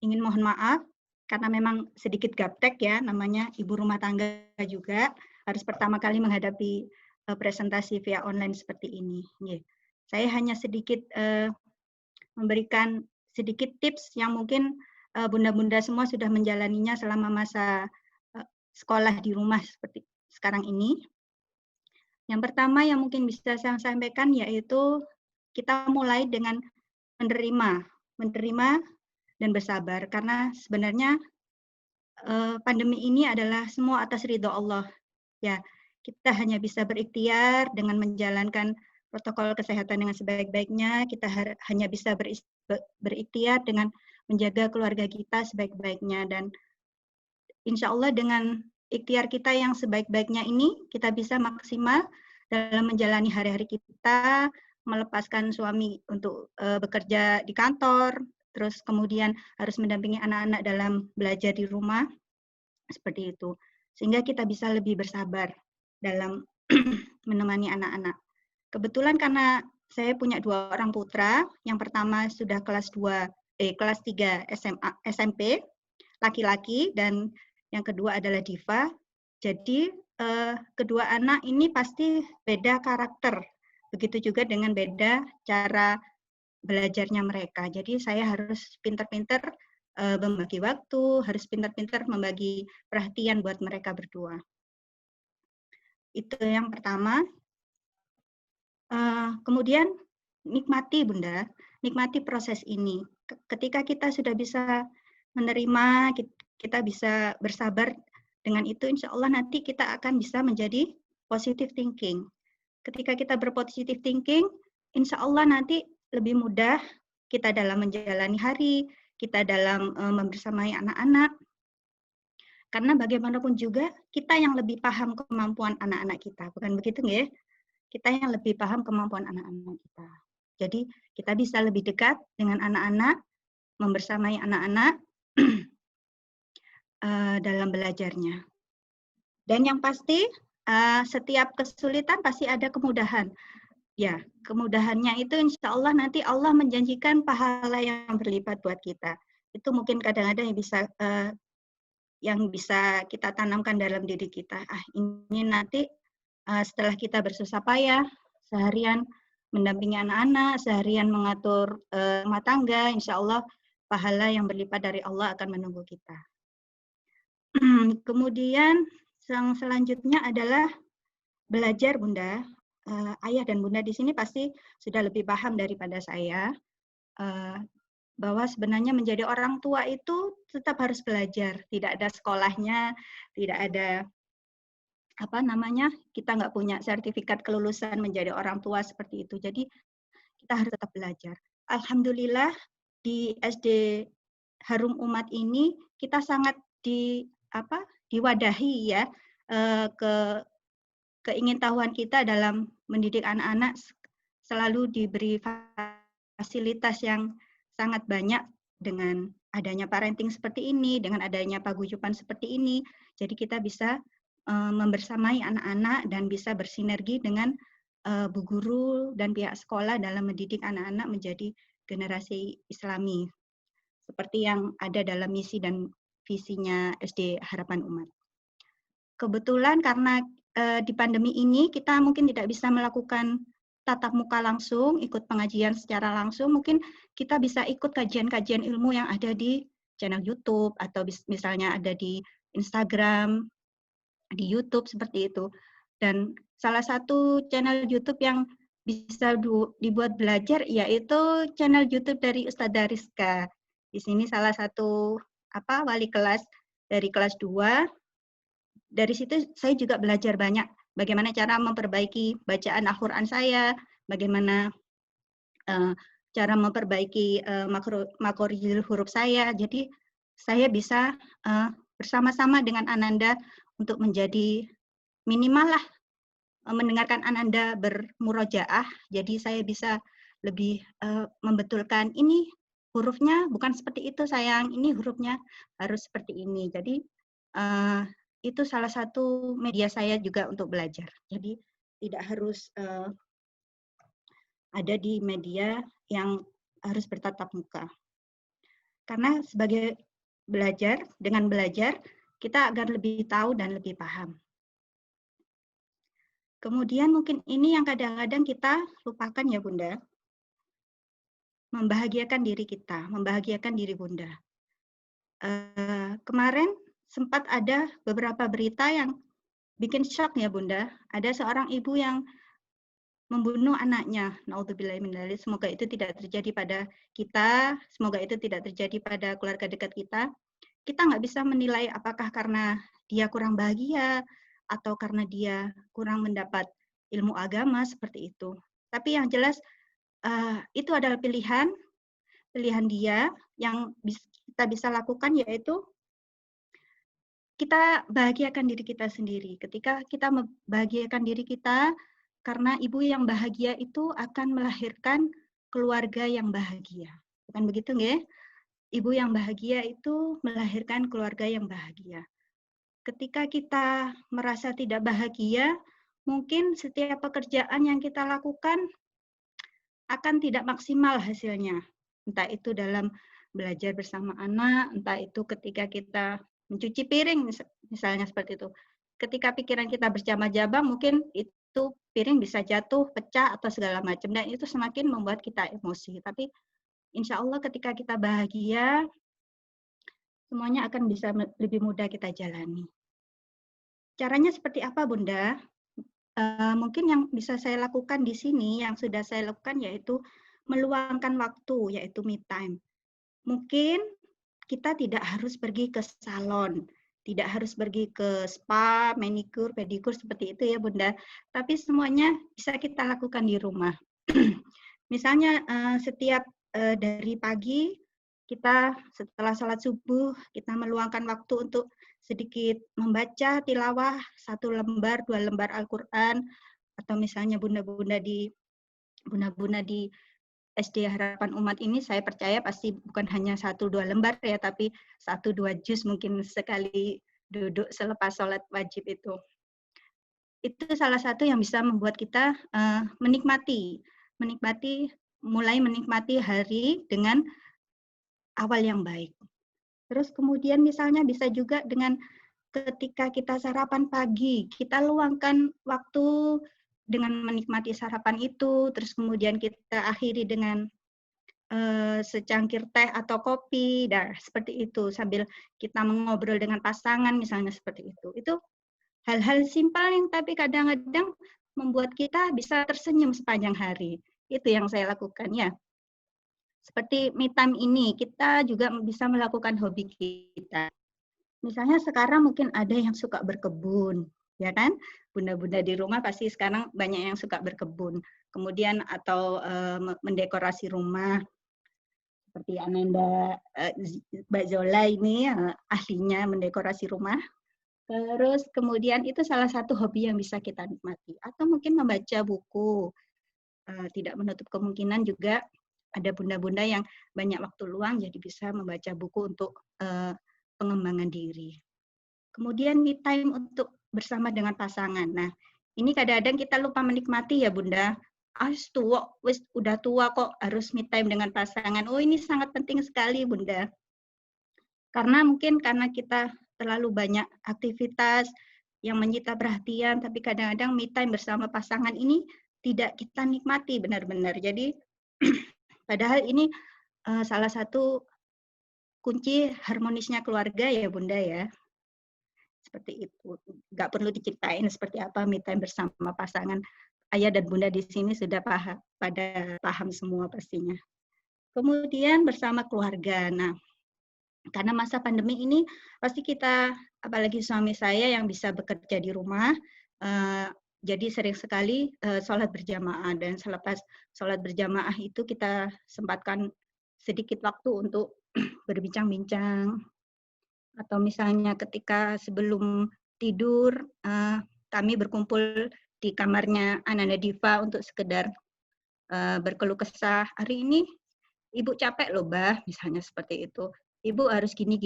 ingin mohon maaf karena memang sedikit gaptek ya, namanya ibu rumah tangga juga, harus pertama kali menghadapi presentasi via online seperti ini. Saya hanya sedikit memberikan sedikit tips yang mungkin bunda-bunda semua sudah menjalaninya selama masa sekolah di rumah seperti sekarang ini. Yang pertama yang mungkin bisa saya sampaikan yaitu kita mulai dengan menerima dan bersabar, karena sebenarnya pandemi ini adalah semua atas ridho Allah. Ya, kita hanya bisa berikhtiar dengan menjalankan protokol kesehatan dengan sebaik-baiknya, kita hanya bisa berikhtiar dengan menjaga keluarga kita sebaik-baiknya, dan insya Allah dengan ikhtiar kita yang sebaik-baiknya ini, kita bisa maksimal dalam menjalani hari-hari kita, melepaskan suami untuk bekerja di kantor, terus kemudian harus mendampingi anak-anak dalam belajar di rumah, seperti itu. Sehingga kita bisa lebih bersabar dalam menemani anak-anak. Kebetulan karena saya punya 2 orang putra, yang pertama sudah kelas 3 SMP, laki-laki, dan yang kedua adalah Diva. Jadi kedua anak ini pasti beda karakter. Begitu juga dengan beda cara belajarnya mereka. Jadi saya harus pintar-pintar membagi waktu, harus pintar-pintar membagi perhatian buat mereka berdua. Itu yang pertama. Kemudian nikmati Bunda, nikmati proses ini. Ketika kita sudah bisa menerima, kita bisa bersabar dengan itu, insya Allah nanti kita akan bisa menjadi positive thinking. Ketika kita berpositive thinking, insya Allah nanti lebih mudah kita dalam menjalani hari, kita dalam membersamai anak-anak. Karena bagaimanapun juga kita yang lebih paham kemampuan anak-anak kita, bukan begitu nggih? Kita yang lebih paham kemampuan anak-anak kita. Jadi kita bisa lebih dekat dengan anak-anak, membersamai anak-anak dalam belajarnya. Dan yang pasti setiap kesulitan pasti ada kemudahan. Ya, kemudahannya itu insya Allah nanti Allah menjanjikan pahala yang berlipat buat kita. Itu mungkin kadang-kadang yang bisa kita tanamkan dalam diri kita. Ini nanti setelah kita bersusah payah, seharian mendampingi anak-anak, seharian mengatur rumah tangga, insya Allah pahala yang berlipat dari Allah akan menunggu kita. Kemudian yang selanjutnya adalah belajar Bunda. Ayah dan Bunda di sini pasti sudah lebih paham daripada saya bahwa sebenarnya menjadi orang tua itu tetap harus belajar. Tidak ada sekolahnya, tidak ada kita nggak punya sertifikat kelulusan menjadi orang tua seperti itu. Jadi kita harus tetap belajar. Alhamdulillah di SD Harum Umat ini kita sangat diwadahi ya keingintahuan kita dalam mendidik anak-anak, selalu diberi fasilitas yang sangat banyak dengan adanya parenting seperti ini, dengan adanya paguyuban seperti ini. Jadi kita bisa membersamai anak-anak dan bisa bersinergi dengan bu guru dan pihak sekolah dalam mendidik anak-anak menjadi generasi Islami, seperti yang ada dalam misi dan visinya SD Harapan Umat. Kebetulan karena di pandemi ini kita mungkin tidak bisa melakukan tatap muka langsung, ikut pengajian secara langsung, mungkin kita bisa ikut kajian-kajian ilmu yang ada di channel YouTube atau misalnya ada di Instagram, di YouTube seperti itu. Dan salah satu channel YouTube yang bisa dibuat belajar yaitu channel YouTube dari Ustadzah Rizka. Di sini salah satu wali kelas dari kelas 2. Dari situ saya juga belajar banyak bagaimana cara memperbaiki bacaan Al-Qur'an saya, bagaimana cara memperbaiki makhorijul huruf saya. Jadi saya bisa bersama-sama dengan Ananda untuk menjadi minimal lah mendengarkan Ananda bermurojaah. Jadi saya bisa lebih membetulkan ini hurufnya bukan seperti itu sayang, ini hurufnya harus seperti ini. Jadi itu salah satu media saya juga untuk belajar. Jadi tidak harus ada di media yang harus bertatap muka. Karena sebagai dengan belajar, kita agar lebih tahu dan lebih paham. Kemudian mungkin ini yang kadang-kadang kita lupakan ya Bunda. Membahagiakan diri kita, membahagiakan diri Bunda. Kemarin sempat ada beberapa berita yang bikin shock ya Bunda. Ada seorang ibu yang membunuh anaknya. Naudzubillahimindzalik. Semoga itu tidak terjadi pada kita. Semoga itu tidak terjadi pada keluarga dekat kita. Kita nggak bisa menilai apakah karena dia kurang bahagia atau karena dia kurang mendapat ilmu agama seperti itu. Tapi yang jelas itu adalah pilihan dia yang kita bisa lakukan, yaitu kita bahagiakan diri kita sendiri. Ketika kita membahagiakan diri kita, karena ibu yang bahagia itu akan melahirkan keluarga yang bahagia. Bukan begitu nggih? Ibu yang bahagia itu melahirkan keluarga yang bahagia. Ketika kita merasa tidak bahagia, mungkin setiap pekerjaan yang kita lakukan akan tidak maksimal hasilnya. Entah itu dalam belajar bersama anak, entah itu ketika kita mencuci piring, misalnya seperti itu. Ketika pikiran kita berjam-jam, mungkin itu piring bisa jatuh, pecah, atau segala macam. Dan itu semakin membuat kita emosi. Tapi insya Allah ketika kita bahagia, semuanya akan bisa lebih mudah kita jalani. Caranya seperti apa Bunda? Mungkin yang bisa saya lakukan di sini, yang sudah saya lakukan yaitu meluangkan waktu, yaitu me time. Mungkin kita tidak harus pergi ke salon, tidak harus pergi ke spa, manicure, pedicure seperti itu ya Bunda. Tapi semuanya bisa kita lakukan di rumah. Misalnya setiap dari pagi kita setelah sholat subuh kita meluangkan waktu untuk sedikit membaca tilawah 1 lembar, 2 lembar Al-Quran, atau misalnya bunda-bunda di SD Harapan Umat ini saya percaya pasti bukan hanya 1-2 lembar ya, tapi 1-2 juz mungkin sekali duduk selepas sholat wajib itu. Itu salah satu yang bisa membuat kita mulai menikmati hari dengan awal yang baik. Terus kemudian misalnya bisa juga dengan ketika kita sarapan pagi, kita luangkan waktu dengan menikmati sarapan itu, terus kemudian kita akhiri dengan secangkir teh atau kopi, seperti itu, sambil kita mengobrol dengan pasangan misalnya seperti itu. Itu hal-hal simpel yang tapi kadang-kadang membuat kita bisa tersenyum sepanjang hari. Itu yang saya lakukan ya. Seperti me time ini, kita juga bisa melakukan hobi kita. Misalnya sekarang mungkin ada yang suka berkebun, ya kan? Bunda-bunda di rumah pasti sekarang banyak yang suka berkebun. Kemudian atau mendekorasi rumah. Seperti Ananda, Mbak Zola ini ahlinya mendekorasi rumah. Terus kemudian itu salah satu hobi yang bisa kita nikmati. Atau mungkin membaca buku. Tidak menutup kemungkinan juga ada bunda-bunda yang banyak waktu luang jadi bisa membaca buku untuk pengembangan diri. Kemudian me time untuk bersama dengan pasangan. Nah, ini kadang-kadang kita lupa menikmati ya Bunda. Udah tua kok harus me time dengan pasangan. Oh, ini sangat penting sekali Bunda. Karena kita terlalu banyak aktivitas yang menyita perhatian, tapi kadang-kadang me time bersama pasangan ini tidak kita nikmati benar-benar. Jadi padahal ini salah satu kunci harmonisnya keluarga ya Bunda ya. Seperti itu. Nggak perlu diceritain seperti apa me time bersama pasangan. Ayah dan Bunda di sini sudah paham semua pastinya. Kemudian bersama keluarga. Nah, karena masa pandemi ini pasti kita, apalagi suami saya yang bisa bekerja di rumah, jadi sering sekali sholat berjamaah, dan selepas sholat berjamaah itu kita sempatkan sedikit waktu untuk berbincang-bincang, atau misalnya ketika sebelum tidur kami berkumpul di kamarnya Ananda Diva untuk sekedar berkeluh kesah. Hari ini Ibu capek loh, Mbah, misalnya seperti itu. Ibu harus gini,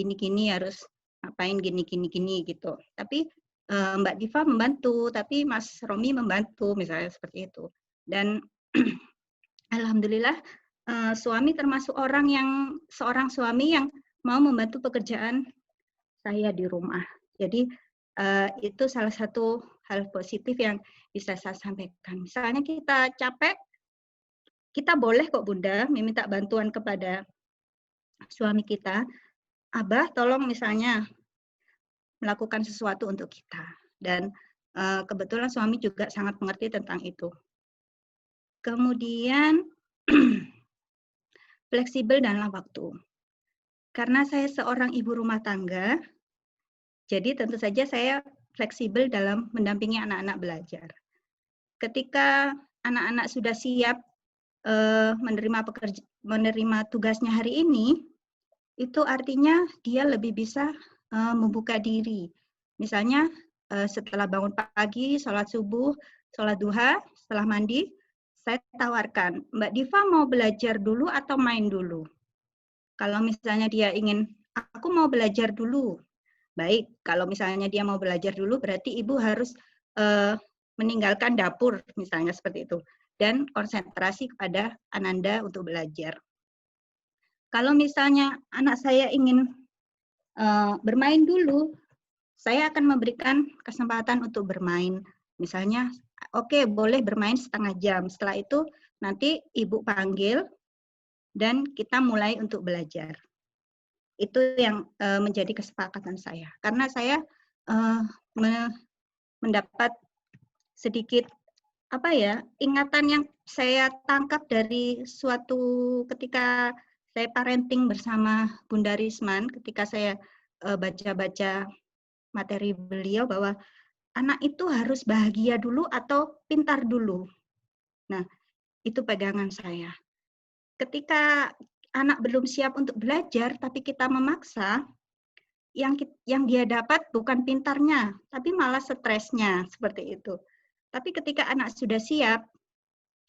harus ngapain gini, gitu. Tapi Mbak Diva membantu, tapi Mas Romi membantu, misalnya seperti itu. Dan alhamdulillah suami termasuk seorang suami yang mau membantu pekerjaan saya di rumah. Jadi itu salah satu hal positif yang bisa saya sampaikan. Misalnya kita capek, kita boleh kok Bunda meminta bantuan kepada suami kita, Abah tolong misalnya melakukan sesuatu untuk kita. Dan kebetulan suami juga sangat mengerti tentang itu. Kemudian fleksibel dalam waktu. Karena saya seorang ibu rumah tangga, jadi tentu saja saya fleksibel dalam mendampingi anak-anak belajar. Ketika anak-anak sudah siap menerima tugasnya hari ini, itu artinya dia lebih bisa membuka diri. Misalnya setelah bangun pagi, sholat subuh, sholat duha, setelah mandi, saya tawarkan, Mbak Diva mau belajar dulu atau main dulu? Kalau misalnya dia ingin, aku mau belajar dulu. Baik, kalau misalnya dia mau belajar dulu, berarti ibu harus meninggalkan dapur, misalnya seperti itu. Dan konsentrasi kepada Ananda untuk belajar. Kalau misalnya anak saya ingin bermain dulu, saya akan memberikan kesempatan untuk bermain. Misalnya, oke, boleh bermain setengah jam. Setelah itu nanti ibu panggil dan kita mulai untuk belajar. Itu yang menjadi kesepakatan saya. Karena saya mendapat sedikit ingatan yang saya tangkap dari suatu ketika saya parenting bersama Bunda Risman, ketika saya baca-baca materi beliau bahwa anak itu harus bahagia dulu atau pintar dulu. Nah, itu pegangan saya. Ketika anak belum siap untuk belajar, tapi kita memaksa, yang dia dapat bukan pintarnya, tapi malah stresnya, seperti itu. Tapi ketika anak sudah siap,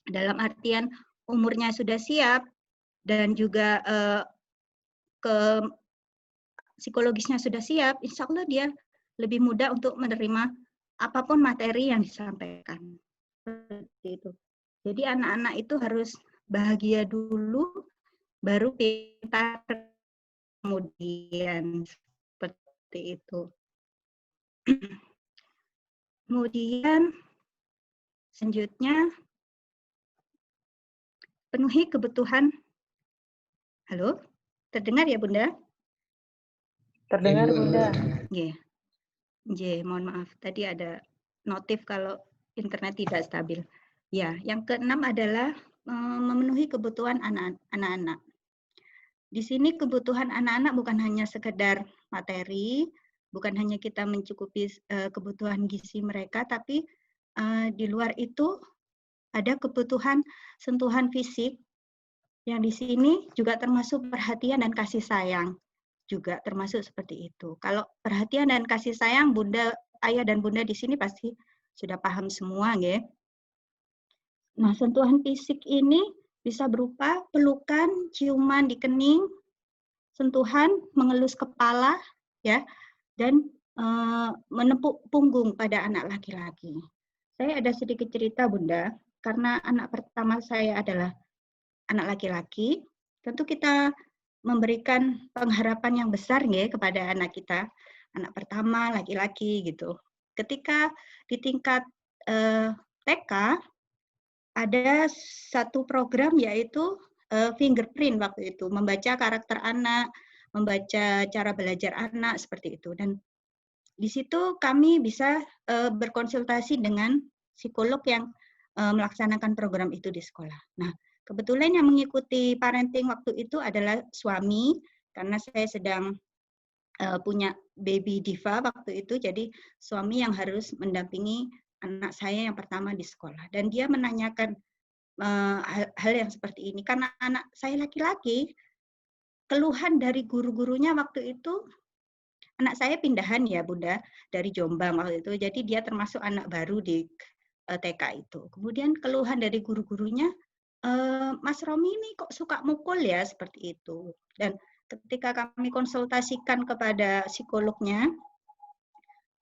dalam artian umurnya sudah siap, dan juga psikologisnya sudah siap, insya Allah dia lebih mudah untuk menerima apapun materi yang disampaikan. Seperti itu. Jadi anak-anak itu harus bahagia dulu, baru pintar kemudian, seperti itu. Kemudian selanjutnya penuhi kebutuhan. Halo, terdengar ya Bunda? Terdengar Bunda. Mohon maaf, tadi ada notif kalau internet tidak stabil. Ya, yang keenam adalah memenuhi kebutuhan anak-anak. Di sini kebutuhan anak-anak bukan hanya sekedar materi, bukan hanya kita mencukupi kebutuhan gizi mereka, tapi di luar itu ada kebutuhan sentuhan fisik, yang di sini juga termasuk perhatian dan kasih sayang. Juga termasuk seperti itu. Kalau perhatian dan kasih sayang, Bunda, Ayah dan Bunda di sini pasti sudah paham semua, ya. Nah, sentuhan fisik ini bisa berupa pelukan, ciuman di kening, sentuhan, mengelus kepala, ya, dan menepuk punggung pada anak laki-laki. Saya ada sedikit cerita, Bunda, karena anak pertama saya adalah anak laki-laki. Tentu kita memberikan pengharapan yang besar ya kepada anak kita, anak pertama laki-laki gitu. Ketika di tingkat TK ada satu program yaitu fingerprint waktu itu, membaca karakter anak, membaca cara belajar anak seperti itu. Dan di situ kami bisa berkonsultasi dengan psikolog yang melaksanakan program itu di sekolah. Nah, Kebetulan yang mengikuti parenting waktu itu adalah suami, karena saya sedang punya baby diva waktu itu, jadi suami yang harus mendampingi anak saya yang pertama di sekolah. Dan dia menanyakan hal yang seperti ini, karena anak saya laki-laki, keluhan dari guru-gurunya waktu itu, anak saya pindahan ya Bunda, dari Jombang waktu itu, jadi dia termasuk anak baru di TK itu. Kemudian keluhan dari guru-gurunya, Mas Romi ini kok suka mukul ya, seperti itu. Dan ketika kami konsultasikan kepada psikolognya,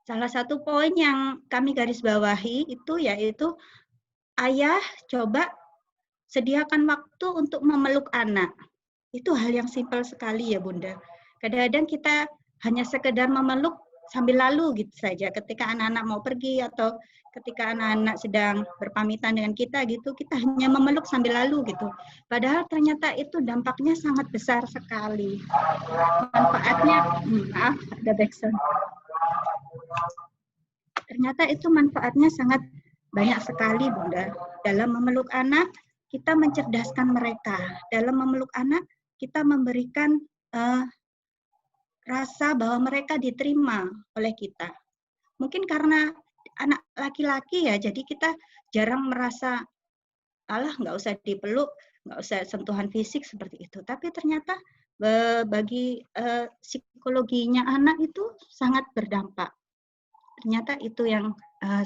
salah satu poin yang kami garis bawahi itu yaitu, ayah coba sediakan waktu untuk memeluk anak. Itu hal yang simpel sekali ya Bunda. Kadang-kadang kita hanya sekedar memeluk sambil lalu gitu saja. Ketika anak-anak mau pergi atau ketika anak-anak sedang berpamitan dengan kita gitu, kita hanya memeluk sambil lalu gitu. Padahal ternyata itu dampaknya sangat besar sekali. Manfaatnya, maaf ada backsound. Ternyata itu manfaatnya sangat banyak sekali Bunda. Dalam memeluk anak, kita mencerdaskan mereka. Dalam memeluk anak, kita memberikan rasa bahwa mereka diterima oleh kita. Mungkin karena anak laki-laki ya, jadi kita jarang merasa, alah nggak usah dipeluk, nggak usah sentuhan fisik seperti itu. Tapi ternyata bagi psikologinya anak itu sangat berdampak. Ternyata itu yang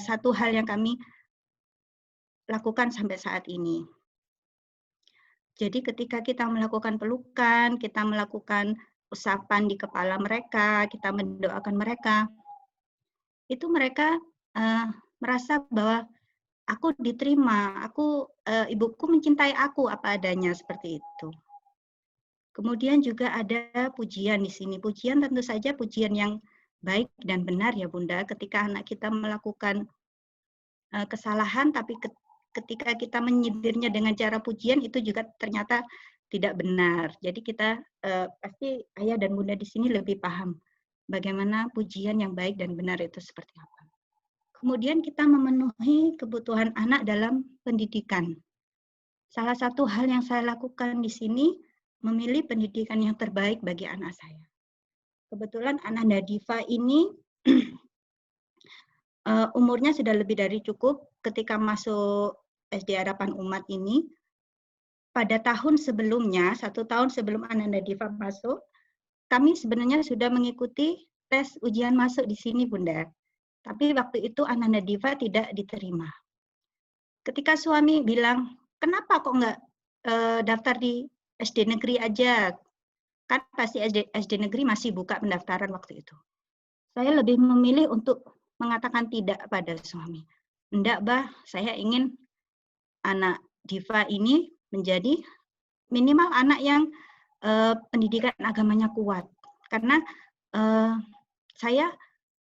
satu hal yang kami lakukan sampai saat ini. Jadi ketika kita melakukan pelukan, kita melakukan usapan di kepala mereka, kita mendoakan mereka, itu mereka merasa bahwa aku diterima, ibuku mencintai aku apa adanya, seperti itu. Kemudian juga ada pujian di sini. Pujian tentu saja pujian yang baik dan benar ya Bunda. Ketika anak kita melakukan kesalahan, tapi ketika kita menyindirnya dengan cara pujian, itu juga ternyata tidak benar. Jadi kita pasti ayah dan Bunda di sini lebih paham bagaimana pujian yang baik dan benar itu seperti apa. Kemudian kita memenuhi kebutuhan anak dalam pendidikan. Salah satu hal yang saya lakukan di sini, memilih pendidikan yang terbaik bagi anak saya. Kebetulan Ananda Diva ini umurnya sudah lebih dari cukup ketika masuk SD Harapan Umat ini. Pada tahun sebelumnya, 1 tahun sebelum Ananda Diva masuk, kami sebenarnya sudah mengikuti tes ujian masuk di sini Bunda. Tapi waktu itu Ananda Diva tidak diterima. Ketika suami bilang, kenapa kok nggak daftar di SD negeri aja? Kan pasti SD negeri masih buka pendaftaran waktu itu. Saya lebih memilih untuk mengatakan tidak pada suami. Enggak, Bah, saya ingin anak Diva ini menjadi minimal anak yang pendidikan agamanya kuat. Karena saya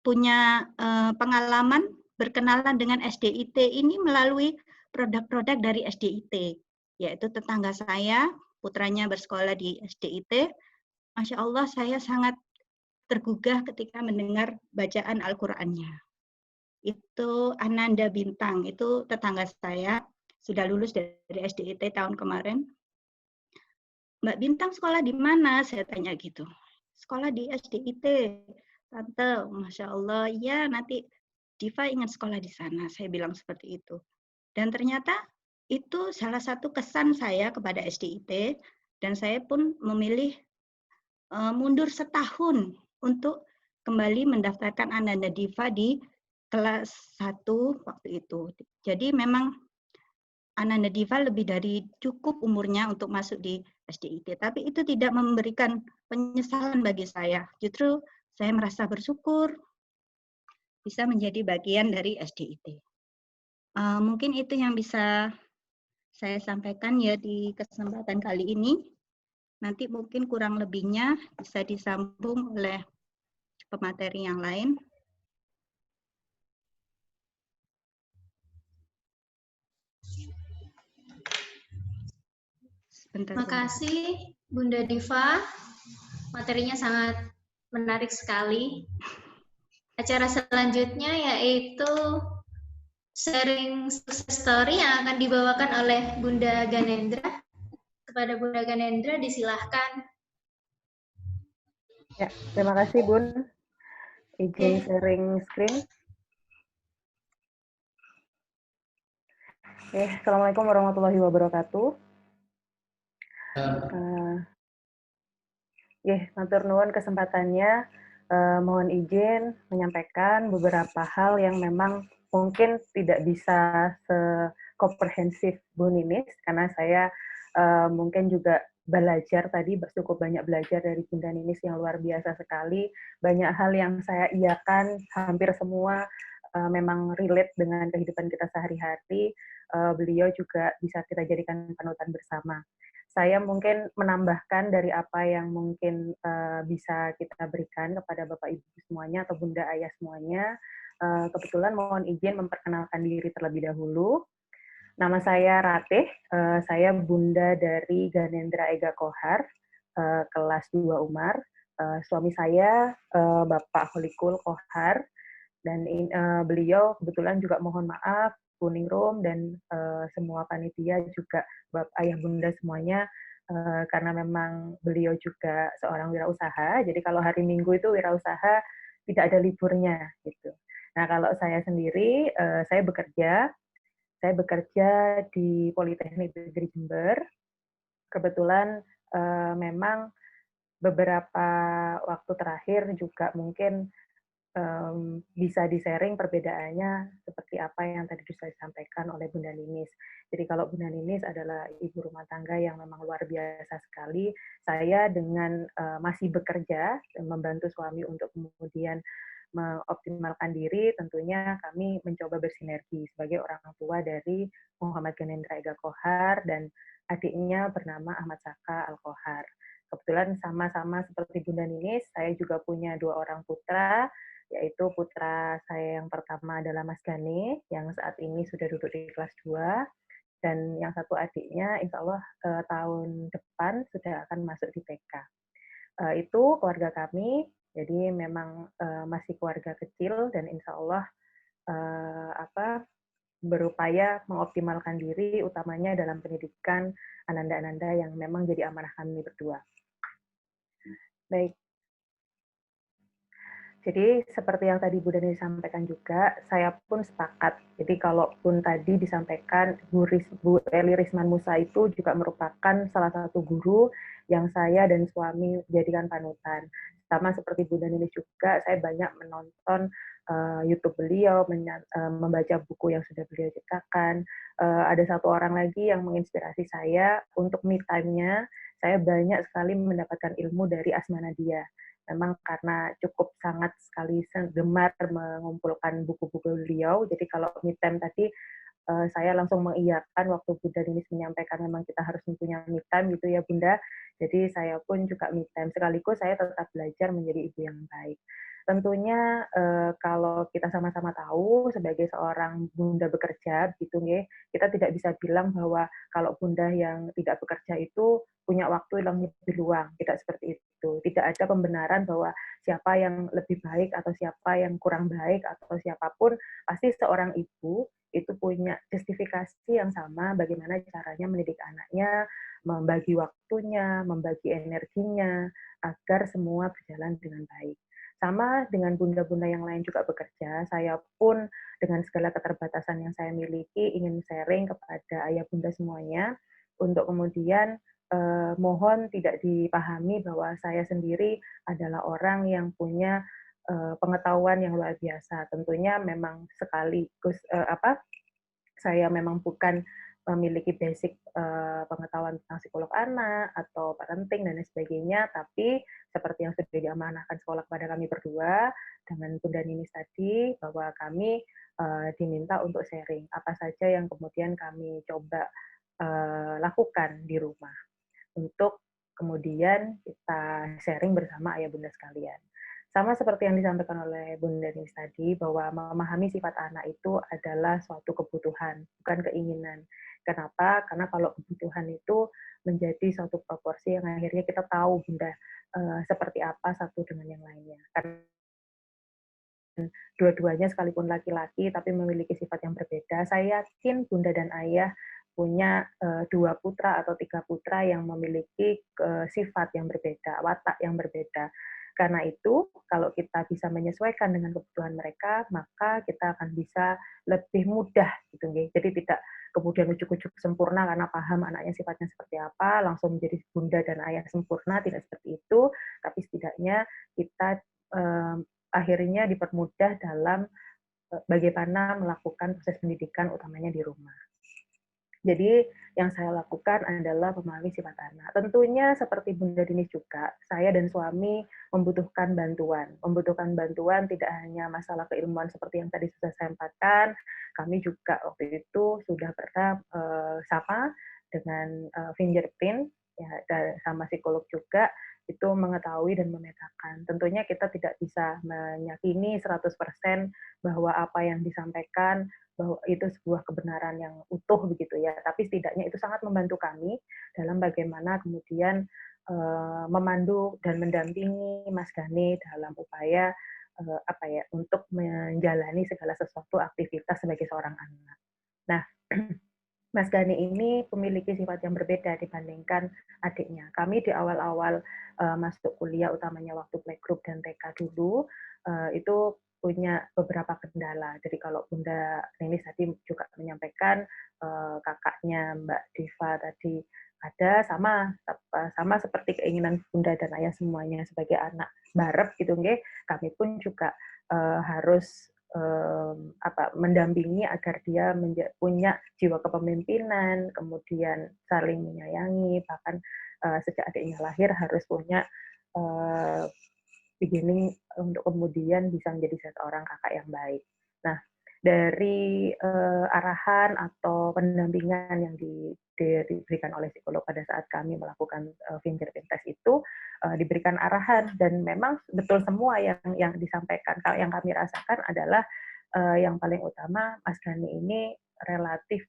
punya pengalaman berkenalan dengan SDIT ini melalui produk-produk dari SDIT, yaitu tetangga saya, putranya bersekolah di SDIT. Masya Allah, saya sangat tergugah ketika mendengar bacaan Al-Qur'annya. Itu Ananda Bintang, itu tetangga saya, sudah lulus dari SDIT tahun kemarin. Mbak Bintang sekolah di mana? Saya tanya gitu. Sekolah di SDIT. Tante, Masya Allah, ya nanti Diva ingin sekolah di sana. Saya bilang seperti itu. Dan ternyata itu salah satu kesan saya kepada SDIT, dan saya pun memilih mundur setahun untuk kembali mendaftarkan Ananda Diva di kelas 1 waktu itu. Jadi memang Ananda Diva lebih dari cukup umurnya untuk masuk di SDIT, tapi itu tidak memberikan penyesalan bagi saya. Justru saya merasa bersyukur bisa menjadi bagian dari SDIT. Mungkin itu yang bisa saya sampaikan ya di kesempatan kali ini. Nanti mungkin kurang lebihnya bisa disambung oleh pemateri yang lain. Terima kasih Bunda Diva, materinya sangat menarik sekali. Acara selanjutnya yaitu sharing success story yang akan dibawakan oleh Bunda Ganendra. Kepada Bunda Ganendra, disilahkan. Ya, terima kasih Bun. Izin sharing screen. Assalamualaikum warahmatullahi wabarakatuh. Matur nuwun kesempatannya. Mohon izin menyampaikan beberapa hal yang memang mungkin tidak bisa se-komprehensif Bu Ninis, karena saya mungkin juga belajar tadi, cukup banyak belajar dari Bunda Ninis yang luar biasa sekali. Banyak hal yang saya iakan, hampir semua memang relate dengan kehidupan kita sehari-hari. Beliau juga bisa kita jadikan panutan bersama. Saya mungkin menambahkan dari apa yang mungkin bisa kita berikan kepada Bapak Ibu semuanya atau Bunda Ayah semuanya. Kebetulan mohon izin memperkenalkan diri terlebih dahulu. Nama saya Ratih, saya Bunda dari Ganendra Ega Kohar, kelas 2 Umar. Suami saya Bapak Holikul Kohar, dan beliau kebetulan juga mohon maaf, Kuning Room dan semua panitia juga Bapak Ayah Bunda semuanya, karena memang beliau juga seorang wirausaha, jadi kalau hari Minggu itu wirausaha tidak ada liburnya gitu. Nah kalau saya sendiri, saya bekerja di Politeknik Negeri Jember. Kebetulan memang beberapa waktu terakhir juga mungkin bisa di-sharing perbedaannya seperti apa yang tadi sudah disampaikan oleh Bunda Ninis. Jadi kalau Bunda Ninis adalah ibu rumah tangga yang memang luar biasa sekali, saya dengan masih bekerja dan membantu suami untuk kemudian mengoptimalkan diri, tentunya kami mencoba bersinergi sebagai orang tua dari Muhammad Ganendra Ega Kohar dan adiknya bernama Ahmad Saka Al-Kohar. Kebetulan sama-sama seperti Bunda Ninis, saya juga punya 2 orang putra, yaitu putra saya yang pertama adalah Mas Gani, yang saat ini sudah duduk di kelas 2, dan yang satu adiknya insya Allah tahun depan sudah akan masuk di TK. Itu keluarga kami, jadi memang masih keluarga kecil dan insya Allah berupaya mengoptimalkan diri, utamanya dalam pendidikan ananda-ananda yang memang jadi amanah kami berdua. Baik. Jadi seperti yang tadi Bu Dani sampaikan juga, saya pun sepakat. Jadi kalaupun tadi disampaikan Bu Eli Risman Musa itu juga merupakan salah satu guru yang saya dan suami jadikan panutan. Sama seperti Bu Dani juga, saya banyak menonton YouTube beliau, membaca buku yang sudah beliau ciptakan. Ada satu orang lagi yang menginspirasi saya untuk me time-nya, saya banyak sekali mendapatkan ilmu dari Asma Nadia. Memang karena cukup sangat sekali gemar mengumpulkan buku-buku beliau, jadi kalau me time tadi saya langsung mengiyakan waktu Bunda Ninis menyampaikan memang kita harus mempunyai me time gitu ya Bunda, jadi saya pun juga me time, sekaligus saya tetap belajar menjadi ibu yang baik. Tentunya kalau kita sama-sama tahu sebagai seorang bunda bekerja gitu ya, kita tidak bisa bilang bahwa kalau bunda yang tidak bekerja itu punya waktu yang lebih luang, tidak seperti itu. Tidak ada pembenaran bahwa siapa yang lebih baik atau siapa yang kurang baik atau siapapun, pasti seorang ibu itu punya justifikasi yang sama bagaimana caranya mendidik anaknya, membagi waktunya, membagi energinya, agar semua berjalan dengan baik. Sama dengan bunda-bunda yang lain juga bekerja, saya pun dengan segala keterbatasan yang saya miliki ingin sharing kepada ayah bunda semuanya untuk kemudian mohon tidak dipahami bahwa saya sendiri adalah orang yang punya pengetahuan yang luar biasa. Tentunya memang sekaligus saya memang bukan memiliki basic pengetahuan tentang psikolog anak atau parenting dan lain sebagainya, tapi seperti yang sudah diamanahkan sekolah kepada kami berdua dengan Bunda Ninis tadi, bahwa kami diminta untuk sharing apa saja yang kemudian kami coba lakukan di rumah untuk kemudian kita sharing bersama ayah bunda sekalian. Sama seperti yang disampaikan oleh Bunda Ninis tadi, bahwa memahami sifat anak itu adalah suatu kebutuhan, bukan keinginan. Kenapa? Karena kalau kebutuhan itu menjadi suatu proporsi yang akhirnya kita tahu Bunda seperti apa satu dengan yang lainnya. Karena dua-duanya sekalipun laki-laki tapi memiliki sifat yang berbeda. Saya yakin bunda dan ayah punya 2 putra atau 3 putra yang memiliki sifat yang berbeda, watak yang berbeda. Karena itu, kalau kita bisa menyesuaikan dengan kebutuhan mereka, maka kita akan bisa lebih mudah gitu nggih. Jadi tidak kemudian ujuk-ujuk sempurna karena paham anaknya sifatnya seperti apa, langsung menjadi bunda dan ayah sempurna, tidak seperti itu, tapi setidaknya kita akhirnya dipermudah dalam bagaimana melakukan proses pendidikan utamanya di rumah. Jadi yang saya lakukan adalah memahami sifat anak. Tentunya seperti Bunda Dini juga, saya dan suami membutuhkan bantuan. Membutuhkan bantuan tidak hanya masalah keilmuan seperti yang tadi sudah saya sampaikan, kami juga waktu itu sudah pernah sama dengan fingerprint, ya, dan sama psikolog juga, itu mengetahui dan memetakan. Tentunya kita tidak bisa meyakini 100% bahwa apa yang disampaikan bahwa itu sebuah kebenaran yang utuh begitu ya, tapi setidaknya itu sangat membantu kami dalam bagaimana kemudian memandu dan mendampingi Mas Gani dalam upaya untuk menjalani segala sesuatu aktivitas sebagai seorang anak. Nah, Mas Gani ini memiliki sifat yang berbeda dibandingkan adiknya. Kami di awal-awal masuk kuliah, utamanya waktu playgroup dan TK dulu, itu punya beberapa kendala. Jadi kalau Bunda Ninis tadi juga menyampaikan, kakaknya Mbak Diva tadi ada sama seperti keinginan Bunda dan Ayah semuanya sebagai anak barep gitu nggih. Kami pun juga harus mendampingi agar dia punya jiwa kepemimpinan, kemudian saling menyayangi, bahkan sejak adiknya lahir harus punya beginning untuk kemudian bisa menjadi seorang kakak yang baik. Nah, dari arahan atau pendampingan yang diberikan oleh psikolog pada saat kami melakukan fingerprint test itu, diberikan arahan dan memang betul semua yang disampaikan. Kalau yang kami rasakan adalah yang paling utama Mas Gani ini relatif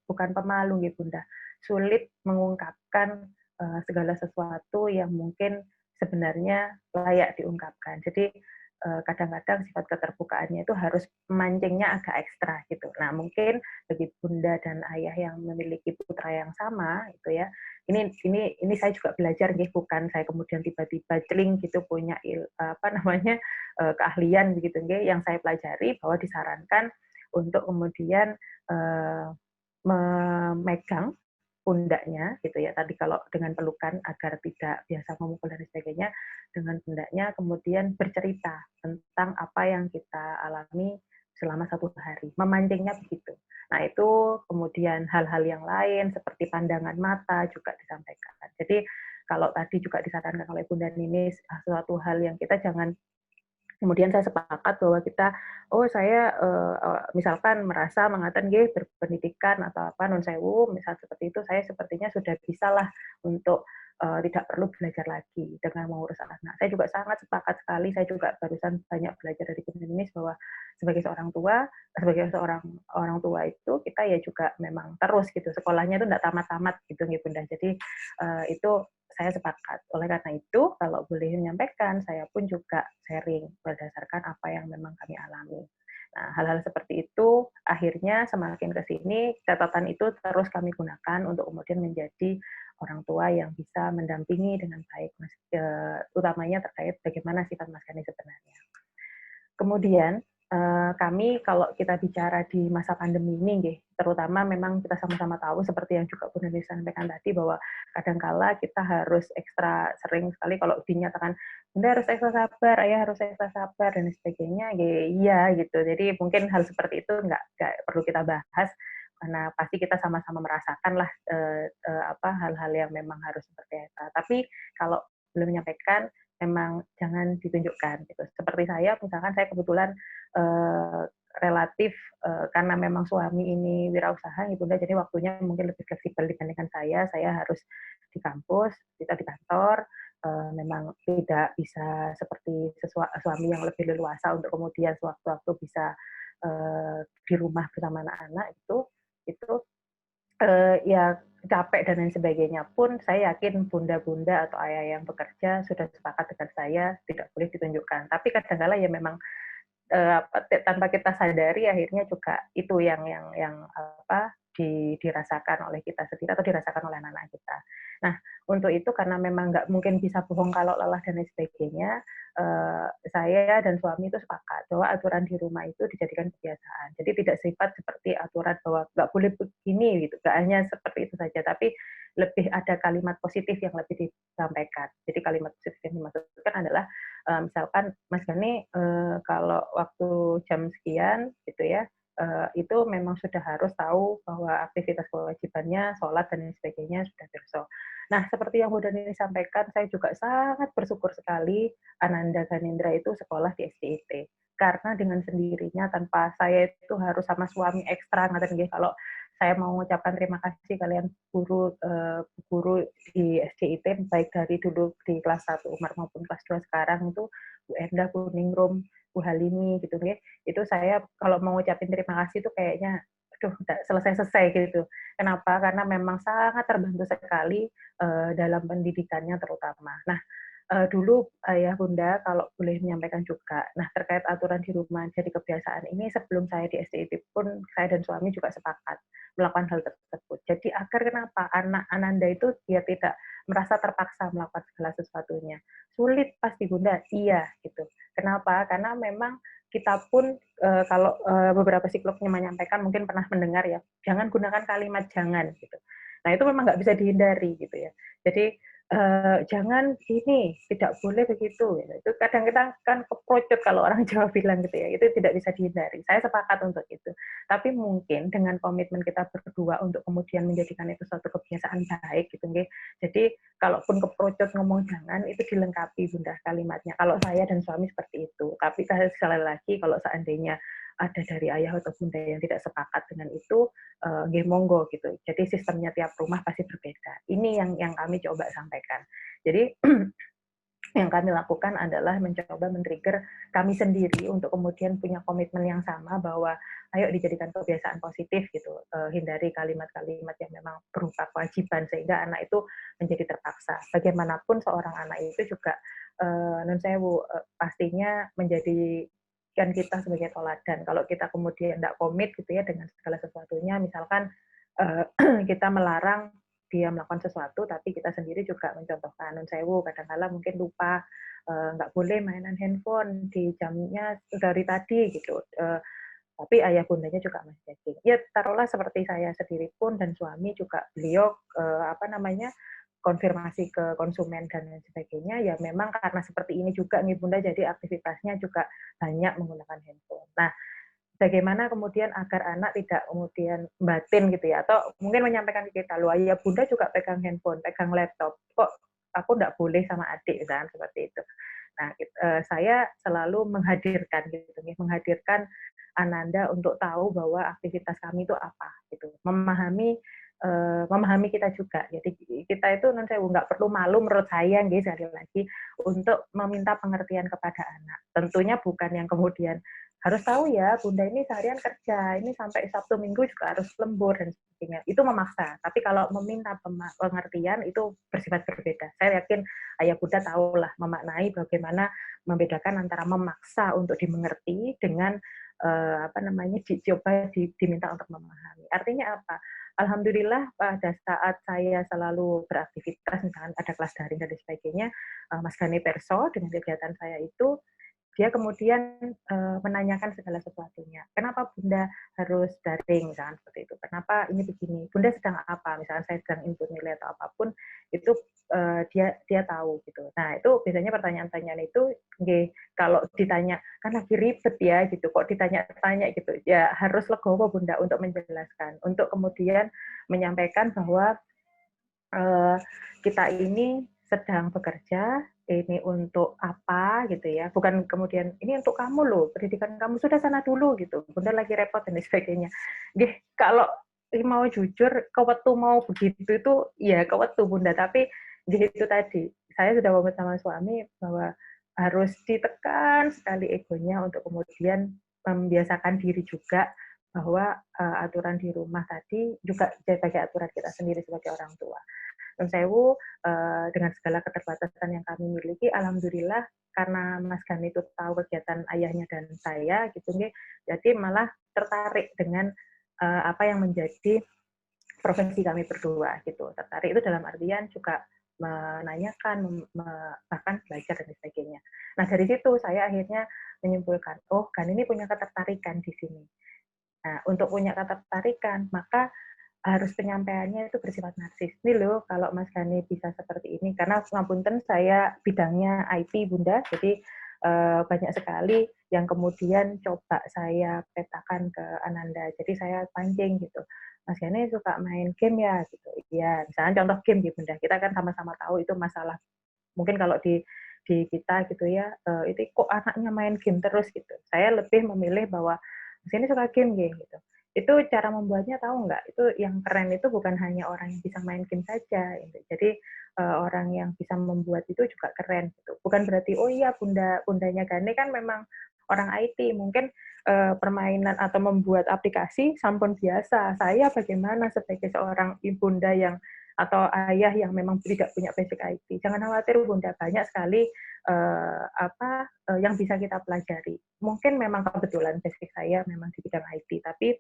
bukan pemalu ya Bunda, sulit mengungkapkan segala sesuatu yang mungkin sebenarnya layak diungkapkan. Jadi kadang-kadang sifat keterbukaannya itu harus memancingnya agak ekstra gitu. Nah, mungkin bagi Bunda dan Ayah yang memiliki putra yang sama itu ya, ini saya juga belajar nggih, bukan saya kemudian tiba-tiba celing gitu punya keahlian begitu nggih. Yang saya pelajari bahwa disarankan untuk kemudian memegang pundaknya gitu ya, tadi kalau dengan pelukan agar tidak biasa memukul dan sebagainya, dengan pundaknya kemudian bercerita tentang apa yang kita alami selama 1 hari, memancingnya begitu. Nah itu kemudian hal-hal yang lain seperti pandangan mata juga disampaikan. Jadi kalau tadi juga disarankan oleh Bunda Ninis, suatu hal yang kita jangan kemudian saya sepakat bahwa kita, saya misalkan merasa mengatakan berpendidikan atau apa non sewu, misal seperti itu, saya sepertinya sudah bisa lah untuk tidak perlu belajar lagi dengan mengurus anak. Saya juga sangat sepakat sekali, saya juga barusan banyak belajar dari Bunda Ninis bahwa sebagai seorang orang tua itu kita ya juga memang terus gitu, sekolahnya itu tidak tamat-tamat gitu Bunda. Jadi itu saya sepakat. Oleh karena itu, kalau boleh menyampaikan, saya pun juga sharing berdasarkan apa yang memang kami alami. Nah, hal-hal seperti itu akhirnya semakin ke sini catatan itu terus kami gunakan untuk kemudian menjadi orang tua yang bisa mendampingi dengan baik, utamanya terkait bagaimana sifat Mas Gani sebenarnya. Kemudian kami kalau kita bicara di masa pandemi ini, terutama memang kita sama-sama tahu seperti yang juga Bu Nini sampaikan tadi bahwa kadangkala kita harus ekstra sering sekali kalau dinyatakan Bunda harus ekstra sabar, Ayah harus ekstra sabar dan sebagainya, iya gitu. Jadi mungkin hal seperti itu nggak perlu kita bahas karena pasti kita sama-sama merasakan lah hal-hal yang memang harus seperti itu. Tapi kalau belum menyampaikan memang jangan ditunjukkan gitu. Seperti saya, misalkan saya kebetulan relatif karena memang suami ini wirausaha, Bunda, jadi waktunya mungkin lebih fleksibel dibandingkan saya. Saya harus di kampus, kita di kantor, memang tidak bisa seperti suami yang lebih leluasa untuk kemudian sewaktu-waktu bisa di rumah bersama anak-anak itu ya capek dan lain sebagainya pun saya yakin bunda-bunda atau ayah yang bekerja sudah sepakat dengan saya tidak boleh ditunjukkan. Tapi kadang-kala ya memang tanpa kita sadari akhirnya juga itu yang dirasakan oleh kita sendiri atau dirasakan oleh anak-anak kita. Nah, untuk itu karena memang nggak mungkin bisa bohong kalau lelah dan lain sebagainya, saya dan suami itu sepakat bahwa aturan di rumah itu dijadikan kebiasaan. Jadi tidak sifat seperti aturan bahwa nggak boleh begini gitu, nggak hanya seperti itu saja, tapi lebih ada kalimat positif yang lebih disampaikan. Jadi kalimat positif yang dimaksudkan adalah misalkan Mas Gani kalau waktu jam sekian gitu ya, itu memang sudah harus tahu bahwa aktivitas kewajibannya, sholat dan lain sebagainya sudah besok. Nah, seperti yang Bu Dani sampaikan, saya juga sangat bersyukur sekali Ananda Ganindra itu sekolah di SDIT. Karena dengan sendirinya tanpa saya itu harus sama suami ekstra ngatain kalau saya mau mengucapkan terima kasih kalian guru di SDIT, baik dari dulu di kelas 1 Umar maupun kelas 2 sekarang itu Bu Enda, Bu Ningrum, Bu Halimi gitu ya. Itu saya kalau mau ngucapin terima kasih itu kayaknya aduh udah selesai gitu. Kenapa? Karena memang sangat terbantu sekali dalam pendidikannya terutama. Nah, dulu Ayah Bunda kalau boleh menyampaikan juga. Nah, terkait aturan di rumah jadi kebiasaan ini sebelum saya di SDIT pun saya dan suami juga sepakat melakukan hal tersebut. Jadi agar kenapa anak Ananda itu dia tidak merasa terpaksa melakukan segala sesuatunya. Sulit pasti Bunda, iya gitu. Kenapa? Karena memang kita pun kalau beberapa psikolognya menyampaikan mungkin pernah mendengar ya, jangan gunakan kalimat jangan gitu. Nah, itu memang nggak bisa dihindari gitu ya. Jadi jangan ini, tidak boleh begitu. Itu kadang kita kan keprocot kalau orang Jawa bilang gitu ya, itu tidak bisa dihindari. Saya sepakat untuk itu. Tapi mungkin dengan komitmen kita berdua untuk kemudian menjadikan itu suatu kebiasaan baik gitu. Jadi kalaupun keprocot ngomong jangan, itu dilengkapi Bunda kalimatnya. Kalau saya dan suami seperti itu. Tapi sekali lagi kalau seandainya ada dari ayah atau bunda yang tidak sepakat dengan itu, monggo gitu. Jadi sistemnya tiap rumah pasti berbeda. Ini yang kami coba sampaikan. Jadi yang kami lakukan adalah mencoba men-trigger kami sendiri untuk kemudian punya komitmen yang sama bahwa ayo dijadikan kebiasaan positif gitu, hindari kalimat-kalimat yang memang berupa kewajiban sehingga anak itu menjadi terpaksa. Bagaimanapun seorang anak itu juga nun sewu pastinya menjadi kan kita sebagai toladan. Kalau kita kemudian tidak komit gitu ya dengan segala sesuatunya, misalkan kita melarang dia melakukan sesuatu, tapi kita sendiri juga mencontohkan. Nun sewu, kadang-kala mungkin lupa, nggak boleh mainan handphone di jamnya dari tadi gitu. Tapi ayah bundanya juga masih checking. Ya taruhlah seperti saya sendiri pun dan suami juga beliau konfirmasi ke konsumen dan lain sebagainya, ya memang karena seperti ini juga nih Bunda, jadi aktivitasnya juga banyak menggunakan handphone. Nah, bagaimana kemudian agar anak tidak kemudian batin gitu ya, atau mungkin menyampaikan ke kita, loh ya Bunda juga pegang handphone, pegang laptop, kok aku nggak boleh sama adik, kan seperti itu. Nah, saya selalu menghadirkan gitu, menghadirkan Ananda untuk tahu bahwa aktivitas kami itu apa, gitu, memahami kita juga. Jadi kita itu nggak perlu malu menurut saya, sekali lagi untuk meminta pengertian kepada anak. Tentunya bukan yang kemudian harus tahu ya, Bunda ini seharian kerja, ini sampai Sabtu Minggu juga harus lembur dan sebagainya. Itu memaksa. Tapi kalau meminta pengertian itu bersifat berbeda. Saya yakin ayah Bunda tahulah memaknai bagaimana membedakan antara memaksa untuk dimengerti dengan coba diminta untuk memahami. Artinya apa? Alhamdulillah pada saat saya selalu beraktivitas, misalkan ada kelas daring dan sebagainya, Mas Gani Perso dengan kegiatan saya itu, dia kemudian menanyakan segala sesuatunya. Kenapa Bunda harus daring, misalkan seperti itu? Kenapa ini begini? Bunda sedang apa? Misalkan saya sedang input nilai atau apapun, itu dia tahu gitu. Nah itu biasanya pertanyaan-pertanyaan itu, kalau ditanya kan lagi ribet ya gitu, kok ditanya-tanya gitu, ya harus legowo Bunda untuk menjelaskan, untuk kemudian menyampaikan bahwa kita ini sedang bekerja, ini untuk apa gitu ya, bukan kemudian ini untuk kamu loh, pendidikan kamu sudah sana dulu gitu, Bunda lagi repot dan sebagainya. Kalau mau jujur, kewektu mau begitu itu ya kewektu Bunda, tapi itu tadi saya sudah ngomong sama suami bahwa harus ditekan sekali egonya untuk kemudian membiasakan diri juga bahwa aturan di rumah tadi juga sebagai aturan kita sendiri sebagai orang tua. Nun sewu, dengan segala keterbatasan yang kami miliki, alhamdulillah karena Mas Gani itu tahu kegiatan ayahnya dan saya gitu nggih, jadi malah tertarik dengan apa yang menjadi profesi kami berdua gitu. Tertarik itu dalam artian juga menanyakan, bahkan belajar dan sebagainya. Nah dari situ saya akhirnya menyimpulkan, oh Gani ini punya ketertarikan di sini. Nah untuk punya ketertarikan maka harus penyampaiannya itu bersifat narsis. Ini loh kalau Mas Gani bisa seperti ini, karena ngapunten saya bidangnya IT Bunda, jadi banyak sekali yang kemudian coba saya petakan ke Ananda. Jadi saya pancing gitu. Mas Gani suka main game ya gitu. Iya, misalnya contoh game gitu Bunda. Kita kan sama-sama tahu itu masalah. Mungkin kalau di kita gitu ya, itu kok anaknya main game terus gitu. Saya lebih memilih bahwa Mas Gani suka game gitu. Itu cara membuatnya tahu nggak? Itu yang keren itu bukan hanya orang yang bisa main game saja. Gitu. Jadi orang yang bisa membuat itu juga keren. Gitu. Bukan berarti oh iya bundanya Gani kan memang orang IT, mungkin permainan atau membuat aplikasi sampun biasa. Saya bagaimana sebagai seorang ibunda yang atau ayah yang memang tidak punya basic IT. Jangan khawatir Bunda, banyak sekali yang bisa kita pelajari. Mungkin memang kebetulan basic saya memang di bidang IT, tapi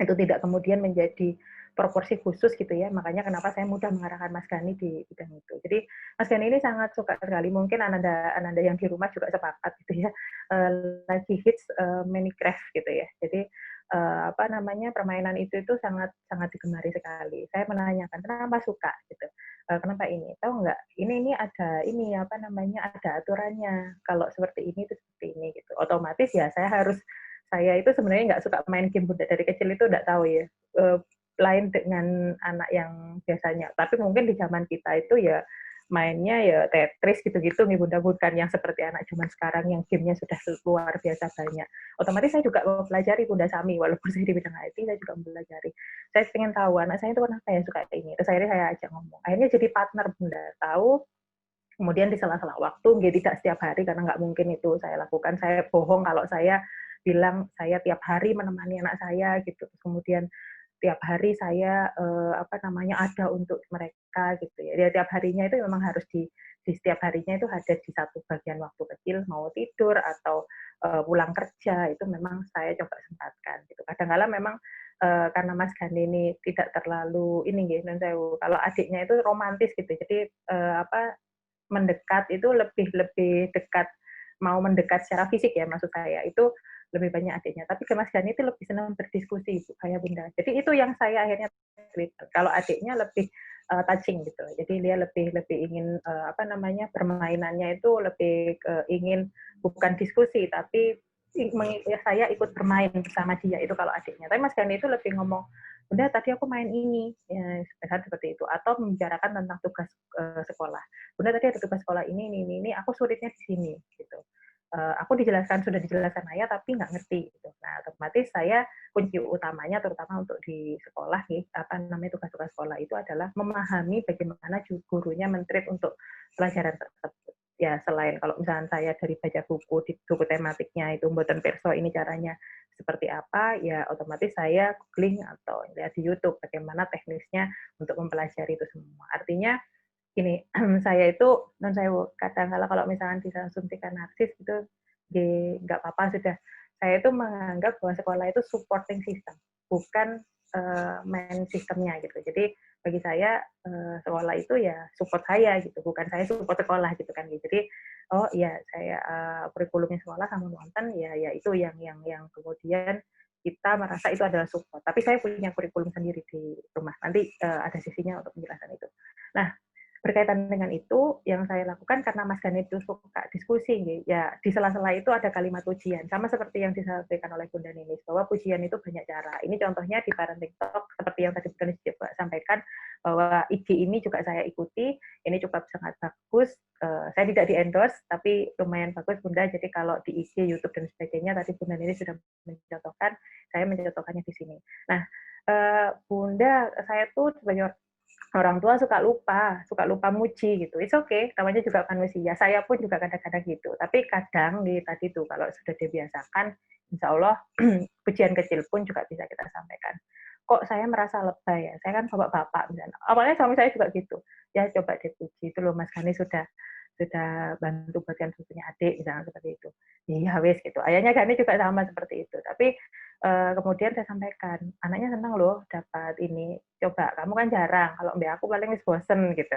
itu tidak kemudian menjadi proporsi khusus gitu ya. Makanya kenapa saya mudah mengarahkan Mas Gani di bidang itu. Jadi Mas Gani ini sangat suka sekali. Mungkin Ananda yang di rumah juga sepakat gitu ya. Lagi hits Minecraft gitu ya. Jadi permainan itu sangat sangat digemari sekali. Saya menanyakan kenapa suka gitu. Kenapa ini? Tahu nggak? Ini ada ada aturannya. Kalau seperti ini itu seperti ini gitu. Otomatis ya saya itu sebenarnya nggak suka main game Bunda, dari kecil itu nggak tahu ya, lain dengan anak yang biasanya. Tapi mungkin di zaman kita itu ya mainnya ya Tetris gitu-gitu nih Bunda, bukan yang seperti anak zaman sekarang yang gamenya sudah luar biasa banyak. Otomatis saya juga mempelajari Bunda Sami, walaupun saya di bidang IT, saya juga mempelajari. Saya ingin tahu anak saya itu kenapa ya suka ini. Terus akhirnya saya ajak ngomong. Akhirnya jadi partner Bunda, tahu. Kemudian di sela-sela waktu, tidak setiap hari karena nggak mungkin itu saya lakukan. Saya bohong kalau saya bilang saya tiap hari menemani anak saya gitu. Kemudian tiap hari saya ada untuk mereka gitu ya. Dia tiap harinya itu memang harus di setiap harinya itu ada di satu bagian waktu kecil, mau tidur atau pulang kerja, itu memang saya coba sempatkan gitu. Kadang-kala memang karena Mas Gani ini tidak terlalu kalau adiknya itu romantis gitu. Jadi mendekat itu lebih dekat, mau mendekat secara fisik ya maksud saya, itu lebih banyak adiknya. Tapi ke Mas Gani itu lebih senang berdiskusi kayak Bunda. Jadi itu yang saya akhirnya cerita. Kalau adiknya lebih touching gitu. Jadi dia lebih ingin permainannya itu lebih ingin bukan diskusi tapi saya ikut bermain bersama dia, itu kalau adiknya. Tapi Mas Gani itu lebih ngomong, Bunda tadi aku main ini, ya seperti itu, atau membicarakan tentang tugas sekolah. Bunda tadi ada tugas sekolah ini, aku sulitnya di sini gitu. Aku sudah dijelaskan ayah tapi nggak ngerti gitu. Nah, otomatis saya kunci utamanya terutama untuk di sekolah tugas-tugas sekolah itu adalah memahami bagaimana gurunya men-treat untuk pelajaran tersebut. Ya, selain kalau misalnya saya dari baca buku di buku tematiknya itu mboten pirsa ini caranya seperti apa, ya otomatis saya googling atau lihat di YouTube bagaimana teknisnya untuk mempelajari itu semua. Artinya gini, saya itu kadang-kala kalau misalnya disuntikan narsis itu nggak apa-apa sudah. Saya itu menganggap bahwa sekolah itu supporting system, bukan main sistemnya gitu. Jadi bagi saya sekolah itu ya support saya gitu, bukan saya support sekolah gitu kan. Jadi oh iya saya kurikulumnya sekolah sama nonton ya itu yang kemudian kita merasa itu adalah support. Tapi saya punya kurikulum sendiri di rumah. Nanti ada sisinya untuk penjelasan itu. Nah, berkaitan dengan itu, yang saya lakukan karena Mas Gani itu suka diskusi, ya di sela-sela itu ada kalimat pujian, sama seperti yang disampaikan oleh Bunda Ninis, bahwa pujian itu banyak cara. Ini contohnya di Parenting Talk, seperti yang tadi Bunda Ninis juga sampaikan, bahwa IG ini juga saya ikuti, ini cukup sangat bagus. Saya tidak di-endorse, tapi lumayan bagus Bunda, jadi kalau di IG, YouTube, dan sebagainya, tadi Bunda Ninis sudah mencontohkan, saya mencontohkannya di sini. Nah, Bunda, saya tuh sebagai orang tua suka lupa muji gitu. It's okay, namanya juga manusia. Saya pun juga kadang-kadang gitu. Tapi kadang tadi tuh kalau sudah dibiasakan, insya Allah pujian kecil pun juga bisa kita sampaikan. kok saya merasa lebay ya, saya kan bapak-bapak misalnya. Awalnya suami saya juga gitu, ya coba dipuji, itu loh Mas Gani sudah bantu buatkan susunya adik, misalnya seperti itu. Iya wes gitu. Ayahnya Gani juga sama seperti itu. Tapi kemudian saya sampaikan, anaknya senang loh dapat ini. Coba, kamu kan jarang. Kalau mbak aku paling wis bosen gitu.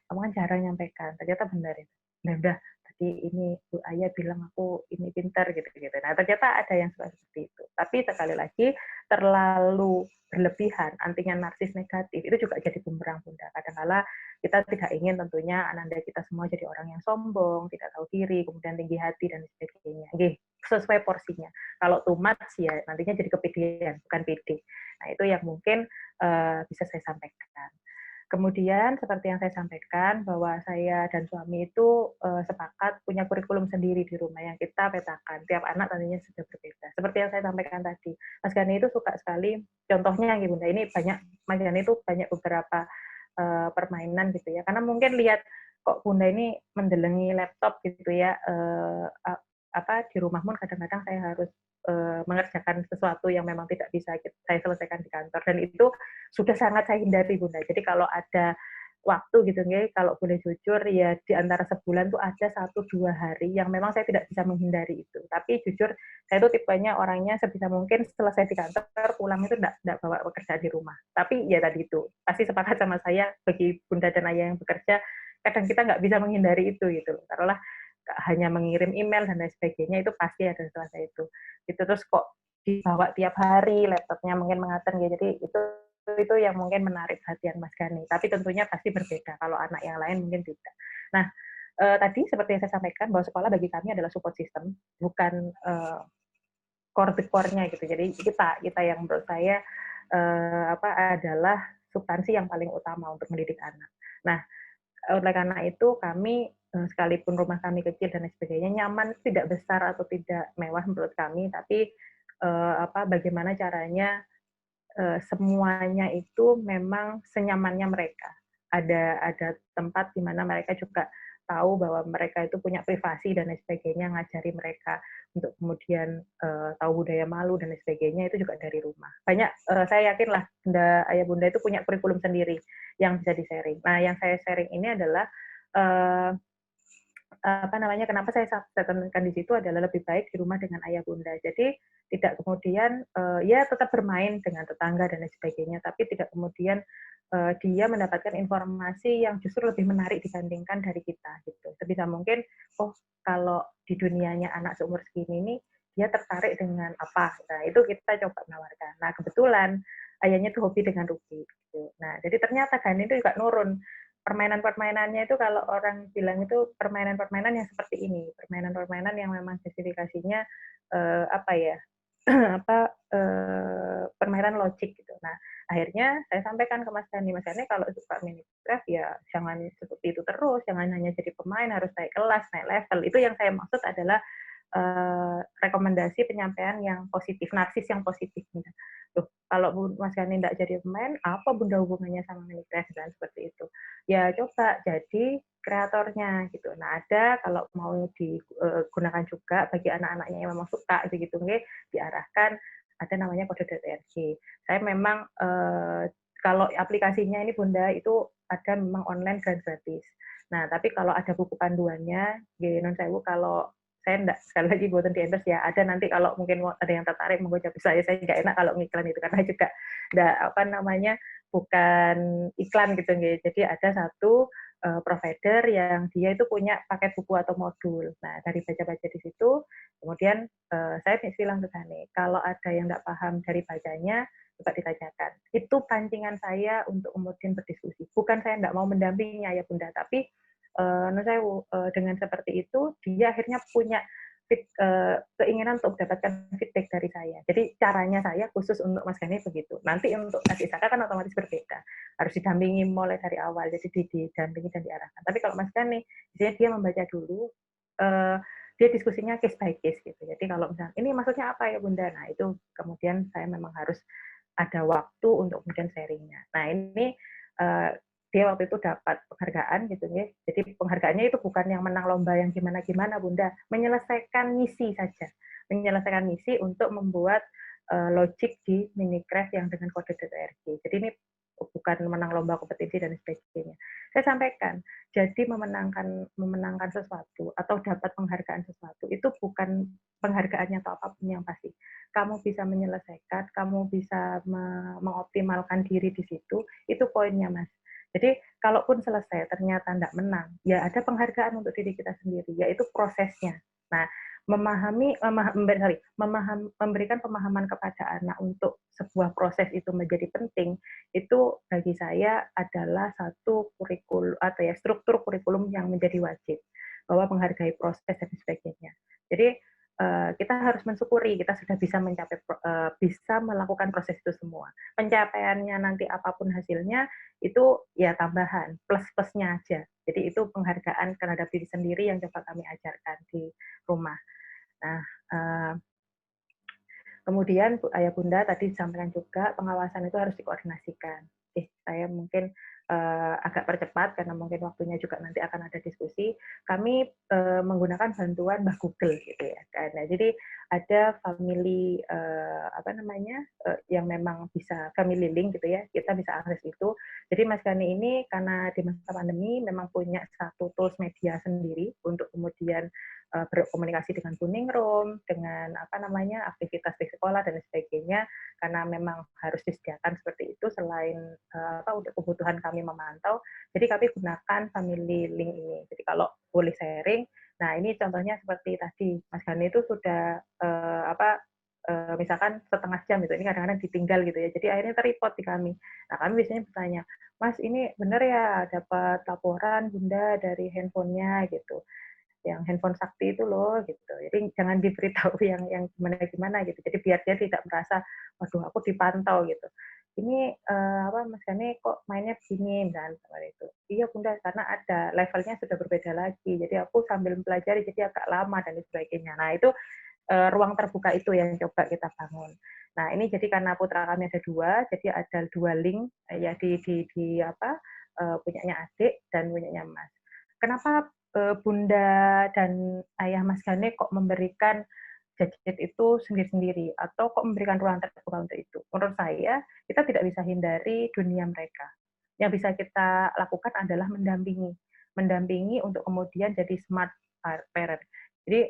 Kamu kan jarang nyampaikan. Ternyata benar itu. Nah udah, tadi ini Bu Ayah bilang aku ini pintar gitu-gitu. Nah ternyata ada yang seperti itu. Tapi sekali lagi terlalu berlebihan, artinya narsis negatif, itu juga jadi bumerang Bunda. Kadang-kala kita tidak ingin tentunya ananda kita semua jadi orang yang sombong, tidak tahu diri, kemudian tinggi hati, dan sebagainya. Oke, sesuai porsinya. Kalau too much ya nantinya jadi kepedean, bukan pede. Nah itu yang mungkin bisa saya sampaikan. Kemudian seperti yang saya sampaikan bahwa saya dan suami itu sepakat punya kurikulum sendiri di rumah yang kita petakan. Tiap anak tentunya sudah berbeda. Seperti yang saya sampaikan tadi, Mas Gani itu suka sekali. Contohnya yang Bunda ini banyak, Mas Gani itu banyak beberapa permainan gitu ya. Karena mungkin lihat kok Bunda ini mendelengi laptop gitu ya. Di rumah pun kadang-kadang saya harus mengerjakan sesuatu yang memang tidak bisa saya selesaikan di kantor, dan itu sudah sangat saya hindari Bunda. Jadi kalau ada waktu gitu nggih, kalau boleh jujur ya di antara sebulan tuh ada 1-2 hari yang memang saya tidak bisa menghindari itu. Tapi jujur saya tuh tipenya orangnya sebisa mungkin selesai di kantor pulang itu enggak bawa pekerjaan di rumah. Tapi ya tadi itu pasti sepakat sama saya, bagi Bunda dan Ayah yang bekerja kadang kita nggak bisa menghindari itu gitu. Taruhlah hanya mengirim email dan lain sebagainya, itu pasti ada setelah itu. Itu terus kok dibawa tiap hari, laptopnya mungkin mengaten gitu. Jadi itu yang mungkin menarik perhatian Mas Gani. Tapi tentunya pasti berbeda. Kalau anak yang lain mungkin tidak. Nah, tadi seperti yang saya sampaikan bahwa sekolah bagi kami adalah support system, bukan core-nya gitu. Jadi kita yang menurut saya adalah substansi yang paling utama untuk mendidik anak. Nah, oleh karena itu kami sekalipun rumah kami kecil dan sebagainya, nyaman tidak besar atau tidak mewah menurut kami, tapi bagaimana caranya semuanya itu memang senyamannya mereka. Ada tempat di mana mereka juga tahu bahwa mereka itu punya privasi dan sebagainya, ngajari mereka untuk kemudian tahu budaya malu dan sebagainya, itu juga dari rumah. Banyak saya yakin lah Bunda, Ayah Bunda itu punya kurikulum sendiri yang bisa di-sharing. Nah, yang saya sharing ini adalah kenapa saya tekankan di situ adalah lebih baik di rumah dengan Ayah Bunda. Jadi tidak kemudian ya tetap bermain dengan tetangga dan lain sebagainya, tapi tidak kemudian dia mendapatkan informasi yang justru lebih menarik dibandingkan dari kita gitu. Sebisa mungkin, oh kalau di dunianya anak seumur segini ini dia tertarik dengan apa. Nah, itu kita coba menawarkan. Nah, kebetulan ayahnya tuh hobi dengan Ruby gitu. Nah, jadi ternyata Gani itu juga nurun. Permainan-permainannya itu kalau orang bilang itu permainan-permainan yang seperti ini, permainan-permainan yang memang spesifikasinya permainan logik gitu. Nah, akhirnya saya sampaikan ke Mas Gani kalau suka Minecraft ya jangan seperti itu terus, jangan hanya jadi pemain, harus naik kelas, naik level. Itu yang saya maksud adalah rekomendasi penyampaian yang positif, narsis yang positif. Loh, kalau Mas Gani tidak jadi pemain, apa Bunda hubungannya sama Minecraft dan seperti itu? Ya coba jadi kreatornya gitu. Nah ada kalau mau digunakan juga bagi anak-anaknya yang memang suka gitu, diarahkan ada namanya kode.org. Saya memang kalau aplikasinya ini Bunda itu ada memang online dan gratis. Nah tapi kalau ada buku panduannya, non sewu kalau saya enggak, sekali lagi buatan di endorse ya, ada nanti kalau mungkin ada yang tertarik menggunakan saya nggak enak kalau ngiklan itu karena juga enggak bukan iklan gitu nggih. Jadi ada satu provider yang dia itu punya paket buku atau modul. Nah, dari baca-baca di situ, kemudian saya bilang ke Gani, kalau ada yang enggak paham dari bacanya, coba ditanyakan. Itu pancingan saya untuk kemudian berdiskusi. Bukan saya enggak mau mendampingi Ayah Bunda, tapi dengan seperti itu dia akhirnya punya keinginan untuk mendapatkan feedback dari saya. Jadi caranya saya khusus untuk Mas Gani begitu. Nanti untuk adik Saka kan otomatis berbeda. Harus didampingi mulai dari awal, jadi didampingi dan diarahkan. Tapi kalau Mas Gani, biasanya dia membaca dulu, dia diskusinya case by case gitu. Jadi kalau misalnya ini maksudnya apa ya Bunda? Nah itu kemudian saya memang harus ada waktu untuk kemudian sharingnya. Nah ini dia waktu itu dapat penghargaan gitu ya. Jadi penghargaannya itu bukan yang menang lomba yang gimana-gimana Bunda, menyelesaikan misi saja. Menyelesaikan misi untuk membuat logik di Minicraft yang dengan kode .org. Jadi ini bukan menang lomba kompetisi dan sebagainya. Saya sampaikan, jadi memenangkan sesuatu atau dapat penghargaan sesuatu itu bukan penghargaannya atau apapun yang pasti. Kamu bisa menyelesaikan, kamu bisa mengoptimalkan diri di situ, itu poinnya, Mas. Jadi kalaupun selesai ternyata tidak menang, ya ada penghargaan untuk diri kita sendiri, yaitu prosesnya. Nah, memberikan pemahaman kepada anak untuk sebuah proses itu menjadi penting, itu bagi saya adalah satu kurikulum atau ya struktur kurikulum yang menjadi wajib, bahwa menghargai proses dan sebagainya. Jadi kita harus mensyukuri kita sudah bisa bisa melakukan proses itu semua. Pencapaiannya nanti apapun hasilnya itu ya tambahan, plus-plusnya aja. Jadi itu penghargaan terhadap diri sendiri yang coba kami ajarkan di rumah. Nah, kemudian Ayah Bunda tadi disampaikan juga pengawasan itu harus dikoordinasikan. Saya mungkin agak percepat karena mungkin waktunya juga nanti akan ada diskusi. Kami menggunakan bantuan Mbah Google gitu ya. Nah, jadi ada family yang memang bisa family link gitu ya. Kita bisa akses itu. Jadi Mas Gani ini karena di masa pandemi memang punya satu tools media sendiri untuk kemudian berkomunikasi dengan Kuning Room, dengan aktivitas di sekolah dan sebagainya, karena memang harus disediakan seperti itu selain untuk kebutuhan kami memantau. Jadi kami gunakan family link ini. Jadi kalau boleh sharing, nah ini contohnya seperti tadi Mas Gani itu sudah misalkan setengah jam gitu, ini kadang-kadang ditinggal gitu ya. Jadi akhirnya terreport di kami. Nah kami biasanya bertanya, Mas ini benar ya dapat laporan Bunda dari handphonenya gitu, yang handphone sakti itu loh gitu. Jadi jangan diberitahu yang gimana gitu. Jadi biar dia tidak merasa, waduh aku dipantau gitu. Ini Mas Gani kok mainnya begini dan seperti itu. Iya Bunda, karena ada levelnya sudah berbeda lagi. Jadi aku sambil mempelajari jadi agak lama dan sebagainya. Nah itu ruang terbuka itu yang coba kita bangun. Nah ini jadi karena putra kami ada dua, jadi ada dua link ya punyanya adik dan punyanya Mas. Kenapa Bunda dan Ayah Mas Gani kok memberikan gadget itu sendiri-sendiri atau kok memberikan ruang terbuka untuk itu? Menurut saya, kita tidak bisa hindari dunia mereka. Yang bisa kita lakukan adalah mendampingi untuk kemudian jadi smart parent. Jadi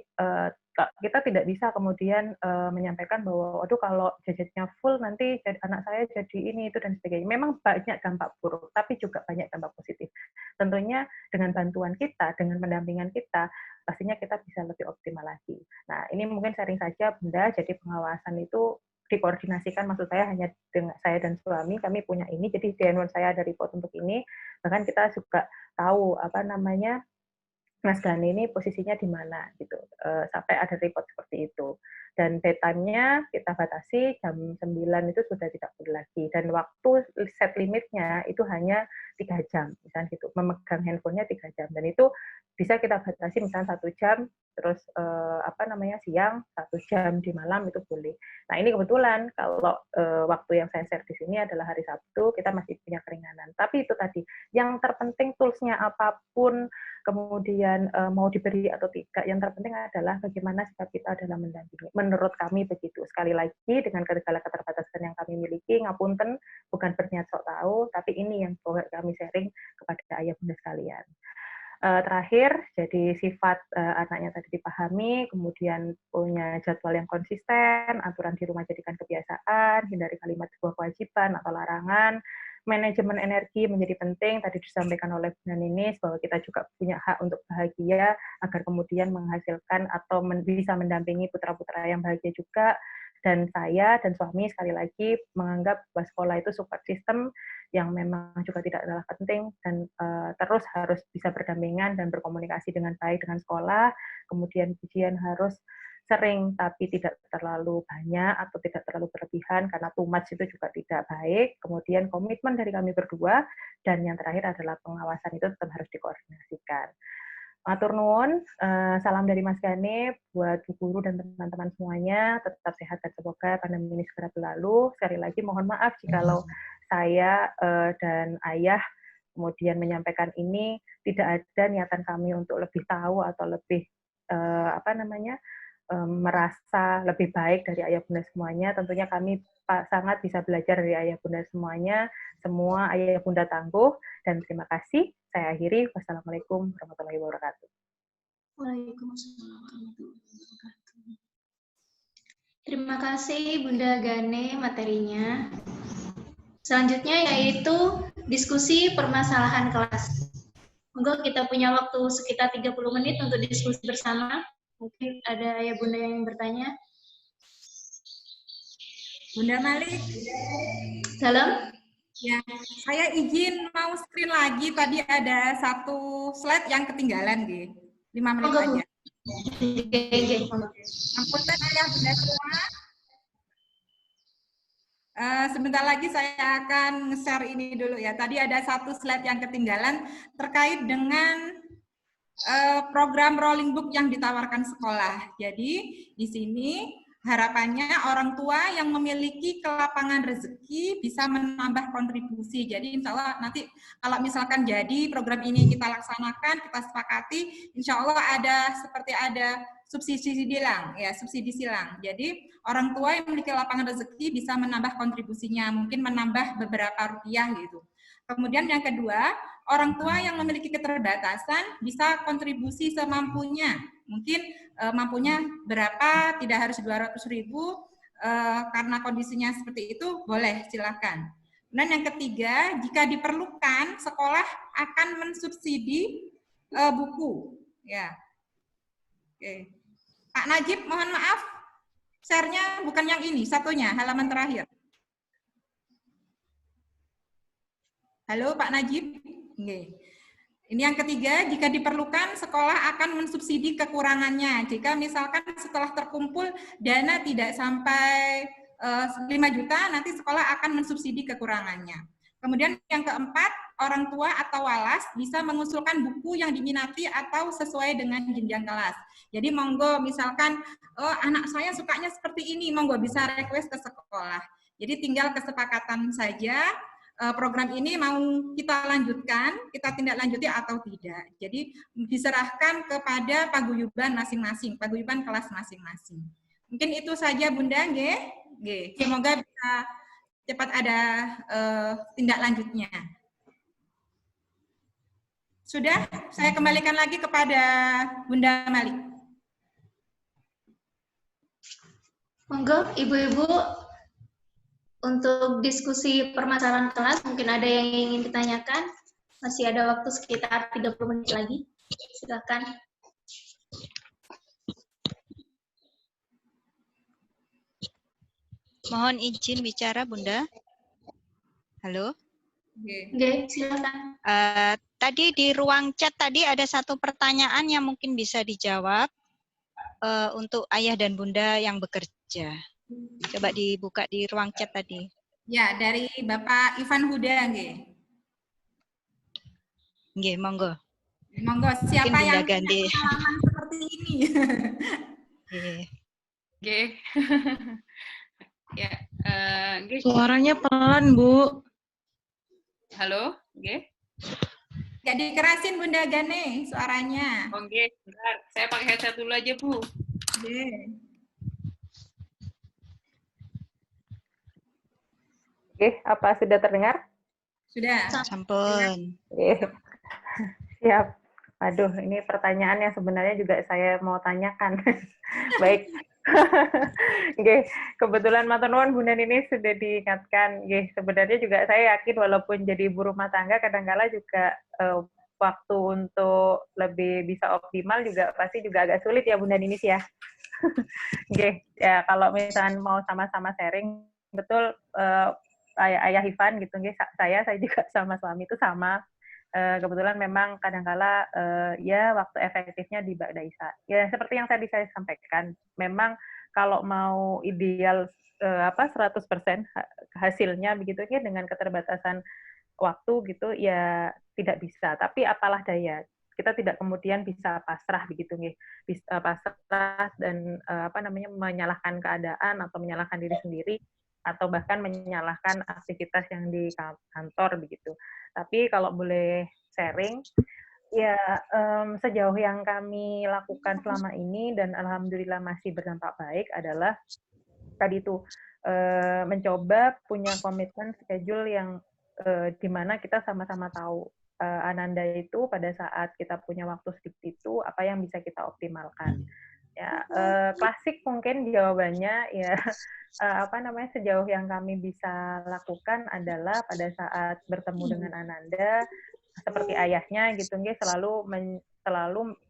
kita tidak bisa kemudian menyampaikan bahwa, waduh kalau gadgetnya full nanti anak saya jadi ini itu dan sebagainya. Memang banyak dampak buruk, tapi juga banyak dampak positif. Tentunya dengan bantuan kita, dengan pendampingan kita, pastinya kita bisa lebih optimal lagi. Nah ini mungkin sharing saja Bunda. Jadi pengawasan itu dikoordinasikan, maksud saya hanya dengan saya dan suami, kami punya ini. Jadi di handphone saya ada report untuk ini. Bahkan kita juga tahu Mas Gani ini posisinya di mana gitu, sampai ada report seperti itu. Dan bedtime-nya kita batasi jam 9 itu sudah tidak boleh lagi. Dan waktu set limitnya itu hanya 3 jam, misalnya gitu. Memegang handphonenya 3 jam. Dan itu bisa kita batasi misalnya 1 jam, terus siang, 1 jam di malam itu boleh. Nah ini kebetulan kalau waktu yang saya share di sini adalah hari Sabtu, kita masih punya keringanan. Tapi itu tadi, yang terpenting tools-nya apapun, kemudian mau diberi atau tidak, yang terpenting adalah bagaimana sikap kita dalam mendampingi. Menurut kami begitu. Sekali lagi, dengan segala keterbatasan yang kami miliki, ngapunten, bukan berniat sok tahu, tapi ini yang kami sharing kepada ayah bunda sekalian. Terakhir, jadi sifat anaknya tadi dipahami, kemudian punya jadwal yang konsisten, aturan di rumah jadikan kebiasaan, hindari kalimat sebuah kewajiban atau larangan, manajemen energi menjadi penting, tadi disampaikan oleh Bunda Ninis, bahwa kita juga punya hak untuk bahagia, agar kemudian menghasilkan atau bisa mendampingi putra-putra yang bahagia juga. Dan saya dan suami sekali lagi menganggap bahwa sekolah itu support system yang memang juga tidak kalah penting dan terus harus bisa berdampingan dan berkomunikasi dengan baik dengan sekolah. Kemudian ujian harus sering tapi tidak terlalu banyak atau tidak terlalu berlebihan karena too much itu juga tidak baik. Kemudian komitmen dari kami berdua dan yang terakhir adalah pengawasan itu tetap harus dikoordinasikan. Matur nuwun, salam dari Mas Gani buat Bu Guru dan teman-teman semuanya, tetap sehat dan semoga pandemi ini segera berlalu. Sekali lagi mohon maaf jikalau saya dan ayah kemudian menyampaikan ini tidak ada niatan kami untuk lebih tahu atau lebih merasa lebih baik dari ayah bunda semuanya. Tentunya kami sangat bisa belajar dari ayah bunda semuanya. Semua ayah bunda tangguh, dan terima kasih. Saya akhiri. Wassalamualaikum warahmatullahi wabarakatuh. Waalaikumsalam warahmatullahi wabarakatuh. Terima kasih Bunda Gane materinya. Selanjutnya yaitu diskusi permasalahan kelas. Monggo kita punya waktu sekitar 30 menit untuk diskusi bersama. Mungkin ada ayah bunda yang bertanya. Bunda Malik. Dalam? Ya, saya izin mau screen lagi. Tadi ada satu slide yang ketinggalan, G. 5 menit aja. Ampun, ayah bunda semua. Sebentar lagi saya akan nge-share ini dulu ya. Tadi ada satu slide yang ketinggalan terkait dengan program rolling book yang ditawarkan sekolah. Jadi di sini harapannya orang tua yang memiliki kelapangan rezeki bisa menambah kontribusi. Jadi insya Allah nanti kalau misalkan jadi program ini kita laksanakan, kita sepakati, insya Allah seperti ada subsidi silang, ya subsidi silang. Jadi orang tua yang memiliki lapangan rezeki bisa menambah kontribusinya, mungkin menambah beberapa rupiah gitu. Kemudian yang kedua, orang tua yang memiliki keterbatasan bisa kontribusi semampunya. Mungkin mampunya berapa, tidak harus 200.000, karena kondisinya seperti itu, boleh silakan. Dan yang ketiga, jika diperlukan, sekolah akan mensubsidi buku. Ya, oke. Pak Najib, mohon maaf, share-nya bukan yang ini, satunya, halaman terakhir. Halo Pak Najib. Oke. Ini yang ketiga, jika diperlukan sekolah akan mensubsidi kekurangannya. Jika misalkan setelah terkumpul dana tidak sampai 5 juta, nanti sekolah akan mensubsidi kekurangannya. Kemudian yang keempat, orang tua atau walas bisa mengusulkan buku yang diminati atau sesuai dengan jenjang kelas. Jadi monggo misalkan, anak saya sukanya seperti ini, monggo bisa request ke sekolah. Jadi tinggal kesepakatan saja, program ini mau kita lanjutkan, kita tindak lanjuti atau tidak. Jadi diserahkan kepada paguyuban masing-masing, paguyuban kelas masing-masing. Mungkin itu saja Bunda, G. Semoga bisa cepat ada tindak lanjutnya. Sudah, saya kembalikan lagi kepada Bunda Malik. Monggo, Ibu-ibu, untuk diskusi permasalahan kelas, mungkin ada yang ingin ditanyakan. Masih ada waktu sekitar 30 menit lagi. Silakan. Mohon izin bicara, Bunda. Halo? Oke, silakan. Tadi di ruang chat tadi ada satu pertanyaan yang mungkin bisa dijawab untuk ayah dan bunda yang bekerja. Coba dibuka di ruang chat tadi. Ya, dari Bapak Ivan Huda, Nggih, monggo. Monggo, siapa mungkin yang punya pengalaman seperti ini? Nggih. Ya, suaranya pelan, Bu. Halo, nggih. Gak dikerasin Bunda Gane suaranya. Oh, nggih, bentar. Saya pakai headset dulu aja, Bu. Nggih. Oke, apa sudah terdengar? Sudah. Sampun. Siap. Aduh, ini pertanyaan yang sebenarnya juga saya mau tanyakan. Baik. Oke, kebetulan matur nuwun Bunda ini sudah diingatkan. Oke, sebenarnya juga saya yakin walaupun jadi ibu rumah tangga kadang-kala juga waktu untuk lebih bisa optimal juga pasti juga agak sulit ya Bunda Ninis ya. Oke, ya kalau misalnya mau sama-sama sharing, betul ayah Ivan gitu, saya juga sama suami itu sama. Kebetulan memang kadang-kala ya waktu efektifnya di Ba'da Isya. Ya seperti yang tadi saya sampaikan, memang kalau mau ideal 100% hasilnya begitu ya dengan keterbatasan waktu gitu ya tidak bisa. Tapi apalah daya, kita tidak kemudian bisa pasrah begitu nih, bisa pasrah dan menyalahkan keadaan atau menyalahkan diri sendiri atau bahkan menyalahkan aktivitas yang di kantor begitu. Tapi kalau boleh sharing, Ya, sejauh yang kami lakukan selama ini dan alhamdulillah masih berdampak baik adalah tadi itu mencoba punya komitmen schedule yang di mana kita sama-sama tahu Ananda itu pada saat kita punya waktu sedikit itu apa yang bisa kita optimalkan. Ya, klasik mungkin jawabannya ya apa namanya sejauh yang kami bisa lakukan adalah pada saat bertemu dengan Ananda seperti ayahnya gitu nggih selalu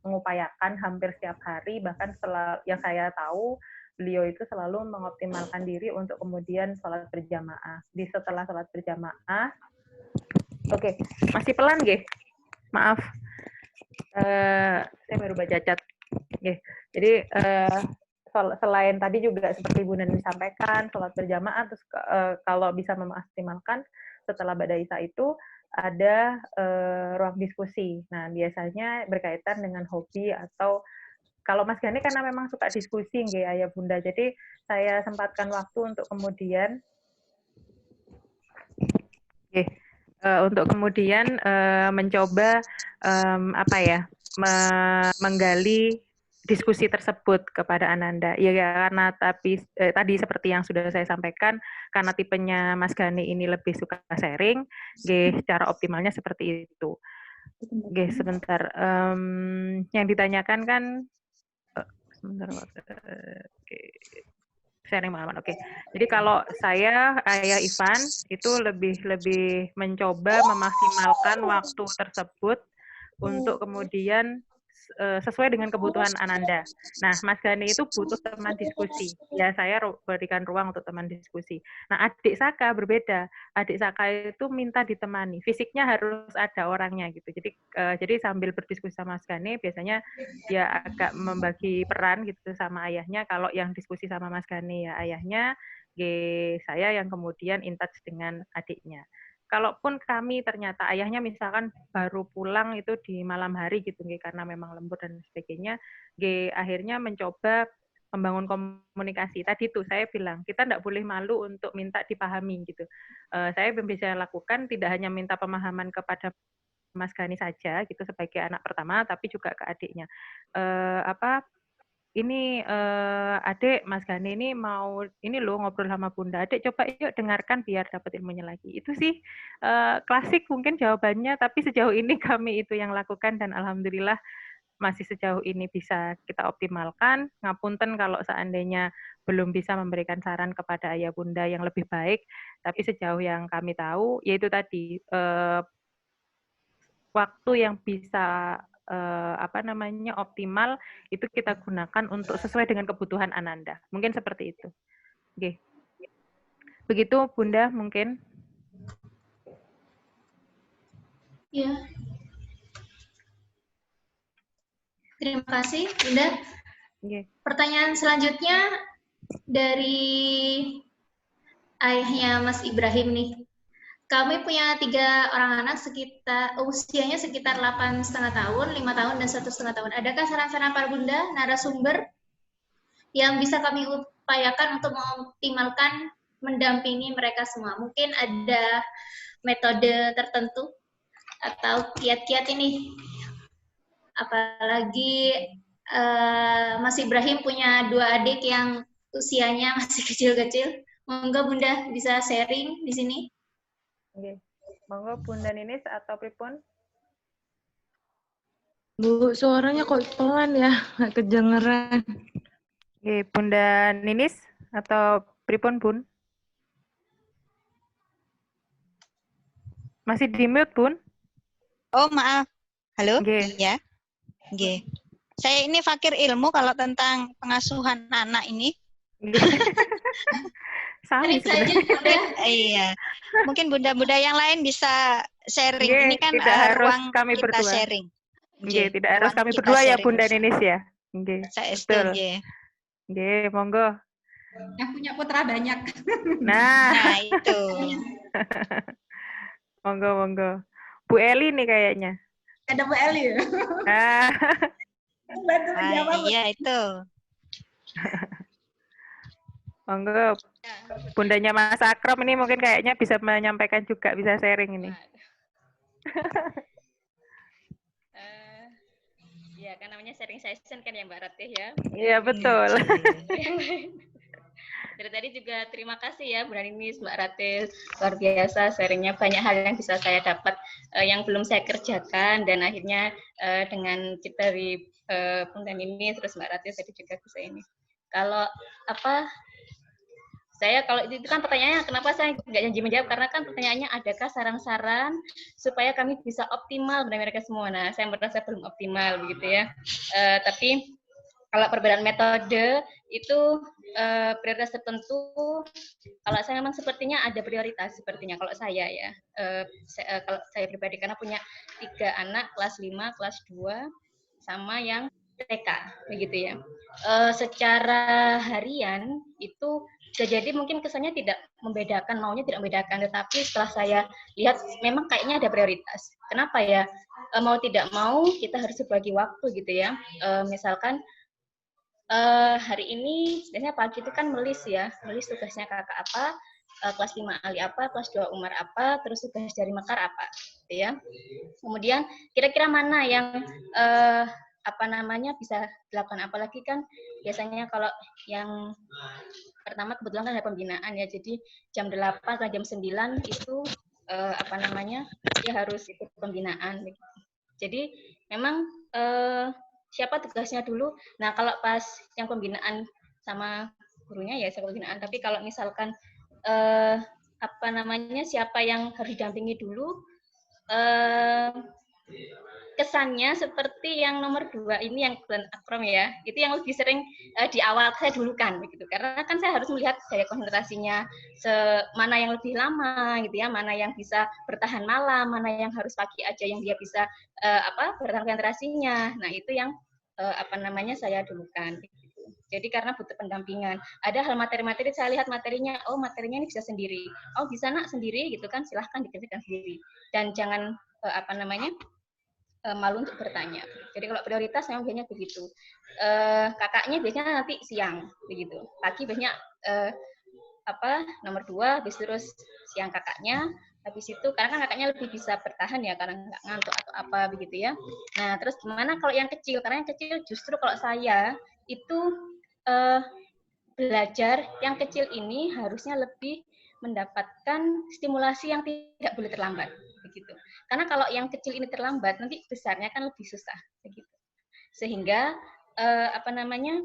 mengupayakan hampir setiap hari bahkan yang saya tahu beliau itu selalu mengoptimalkan diri untuk kemudian sholat berjamaah. Setelah sholat berjamaah, oke, masih pelan nggih? Maaf, saya baru baca chat. Jadi selain tadi juga seperti Bunda disampaikan, sholat berjamaah, terus kalau bisa memaksimalkan setelah Ba'da Isya itu ada ruang diskusi. Nah, biasanya berkaitan dengan hobi atau kalau Mas Gani karena memang suka diskusi nggih Ayah Bunda. Jadi saya sempatkan waktu untuk kemudian untuk kemudian mencoba apa ya? Menggali diskusi tersebut kepada Ananda. Ya karena tadi seperti yang sudah saya sampaikan, karena tipenya Mas Gani ini lebih suka sharing, cara optimalnya seperti itu. Sebentar. Yang ditanyakan kan, sebentar. Sharing pengalaman. Oke. Jadi kalau saya, Ayah Ivan, itu lebih mencoba memaksimalkan waktu tersebut untuk kemudian sesuai dengan kebutuhan Ananda. Nah, Mas Gani itu butuh teman diskusi. Ya, saya berikan ruang untuk teman diskusi. Nah, adik Saka berbeda. Adik Saka itu minta ditemani. Fisiknya harus ada orangnya gitu. Jadi sambil berdiskusi sama Mas Gani, biasanya dia agak membagi peran gitu sama ayahnya. Kalau yang diskusi sama Mas Gani ya ayahnya, saya yang kemudian in touch dengan adiknya. Kalaupun kami ternyata ayahnya misalkan baru pulang itu di malam hari gitu karena memang lembur dan sebagainya, akhirnya mencoba membangun komunikasi. Tadi tuh saya bilang kita tidak boleh malu untuk minta dipahami gitu. Saya bisa lakukan tidak hanya minta pemahaman kepada Mas Gani saja gitu sebagai anak pertama, tapi juga ke adiknya. Ini adik Mas Gani ini mau ini loh ngobrol sama Bunda. Adik coba yuk dengarkan biar dapat ilmunya lagi. Itu sih klasik mungkin jawabannya, tapi sejauh ini kami itu yang lakukan dan alhamdulillah masih sejauh ini bisa kita optimalkan. Ngapunten kalau seandainya belum bisa memberikan saran kepada ayah bunda yang lebih baik, tapi sejauh yang kami tahu yaitu tadi waktu yang bisa optimal itu kita gunakan untuk sesuai dengan kebutuhan Ananda. Mungkin seperti itu. Oke. Begitu Bunda mungkin. Ya. Terima kasih Bunda. Pertanyaan selanjutnya dari ayahnya Mas Ibrahim nih. Kami punya 3 orang anak usianya sekitar 8,5 tahun, 5 tahun, dan 1,5 tahun. Adakah saran-saran para bunda, narasumber yang bisa kami upayakan untuk mengoptimalkan mendampingi mereka semua? Mungkin ada metode tertentu atau kiat-kiat ini. Apalagi Mas Ibrahim punya 2 adik yang usianya masih kecil-kecil. Monggo Bunda bisa sharing di sini. Oke, monggo Bunda Ninis atau pripun? Bu, suaranya kok pelan ya, nggak kedengeran. Oke, Bunda Ninis atau pripun Bun? Masih di mute Bun? Oh maaf, halo? Iya. Oke. Saya ini fakir ilmu kalau tentang pengasuhan anak ini. Sami saja Bunda. Iya. Mungkin bunda-bunda yang lain bisa sharing. Ini kan tidak harus ruang kami kita berdua. sharing. Tidak harus kami berdua ya Bunda Ninis ya. Betul. Monggo. Yang punya putra banyak. Nah itu. Monggo. Bu Eli nih kayaknya. Ada Bu Eli ya? Bantu menjawab. Iya itu. Monggo, bundanya Mas Akram ini mungkin kayaknya bisa menyampaikan juga, bisa sharing ini. Ya, kan namanya sharing session kan ya Mbak Ratih ya. Iya, betul. Dari tadi juga terima kasih ya Bu Ninis, Mbak Ratih, luar biasa sharingnya, banyak hal yang bisa saya dapat yang belum saya kerjakan, dan akhirnya dengan kita dari Bunda Ninis terus Mbak Ratih tadi juga bisa ini. Kalau apa, saya kalau itu kan pertanyaannya kenapa saya nggak janji menjawab, karena kan pertanyaannya adakah saran-saran supaya kami bisa optimal benar mereka semua. Nah, saya merasa belum optimal begitu ya. Tapi kalau perbedaan metode itu prioritas tertentu, kalau saya memang sepertinya ada prioritas sepertinya kalau saya ya. Kalau saya pribadi karena punya 3 anak kelas 5, kelas 2 sama yang TK begitu ya. Secara harian itu bisa jadi mungkin kesannya tidak membedakan, maunya tidak membedakan, tetapi setelah saya lihat memang kayaknya ada prioritas. Kenapa ya? Mau tidak mau kita harus berbagi waktu gitu ya. Misalkan hari ini biasanya pagi itu kan melis ya, melis tugasnya kakak apa, kelas 5 Ali apa, kelas 2 Umar apa, terus tugas dari Mekar apa, gitu ya. Kemudian kira-kira mana yang apa namanya bisa dilakukan, apalagi kan biasanya kalau yang pertama kebetulan kan ada pembinaan ya, jadi jam 8 atau jam 9 itu apa namanya dia harus ikut pembinaan. Jadi memang siapa tugasnya dulu. Nah, kalau pas yang pembinaan sama gurunya ya saya pembinaan, tapi kalau misalkan apa namanya siapa yang harus didampingi dulu, kesannya seperti yang nomor 2 ini yang bulan akrom ya, itu yang lebih sering di awal saya dulukan begitu, karena kan saya harus melihat daya konsentrasinya mana yang lebih lama gitu ya, mana yang bisa bertahan malam, mana yang harus pagi aja yang dia bisa apa bertahan konsentrasinya. Nah itu yang apa namanya saya dulukan gitu. Jadi karena butuh pendampingan, ada hal materi-materi saya lihat materinya, oh materinya ini bisa sendiri, oh bisa nak sendiri gitu kan, silahkan dikerjakan sendiri, dan jangan apa namanya malu untuk bertanya. Jadi kalau prioritas memang biasanya begitu. Kakaknya biasanya nanti siang begitu. Pagi biasanya apa nomor 2, habis terus siang kakaknya, habis itu karena kan kakaknya lebih bisa bertahan ya karena nggak ngantuk atau apa begitu ya. Nah terus gimana kalau yang kecil? Karena yang kecil justru kalau saya itu belajar yang kecil ini harusnya lebih mendapatkan stimulasi yang tidak boleh terlambat begitu. Karena kalau yang kecil ini terlambat, nanti besarnya kan lebih susah begitu. Sehingga apa namanya,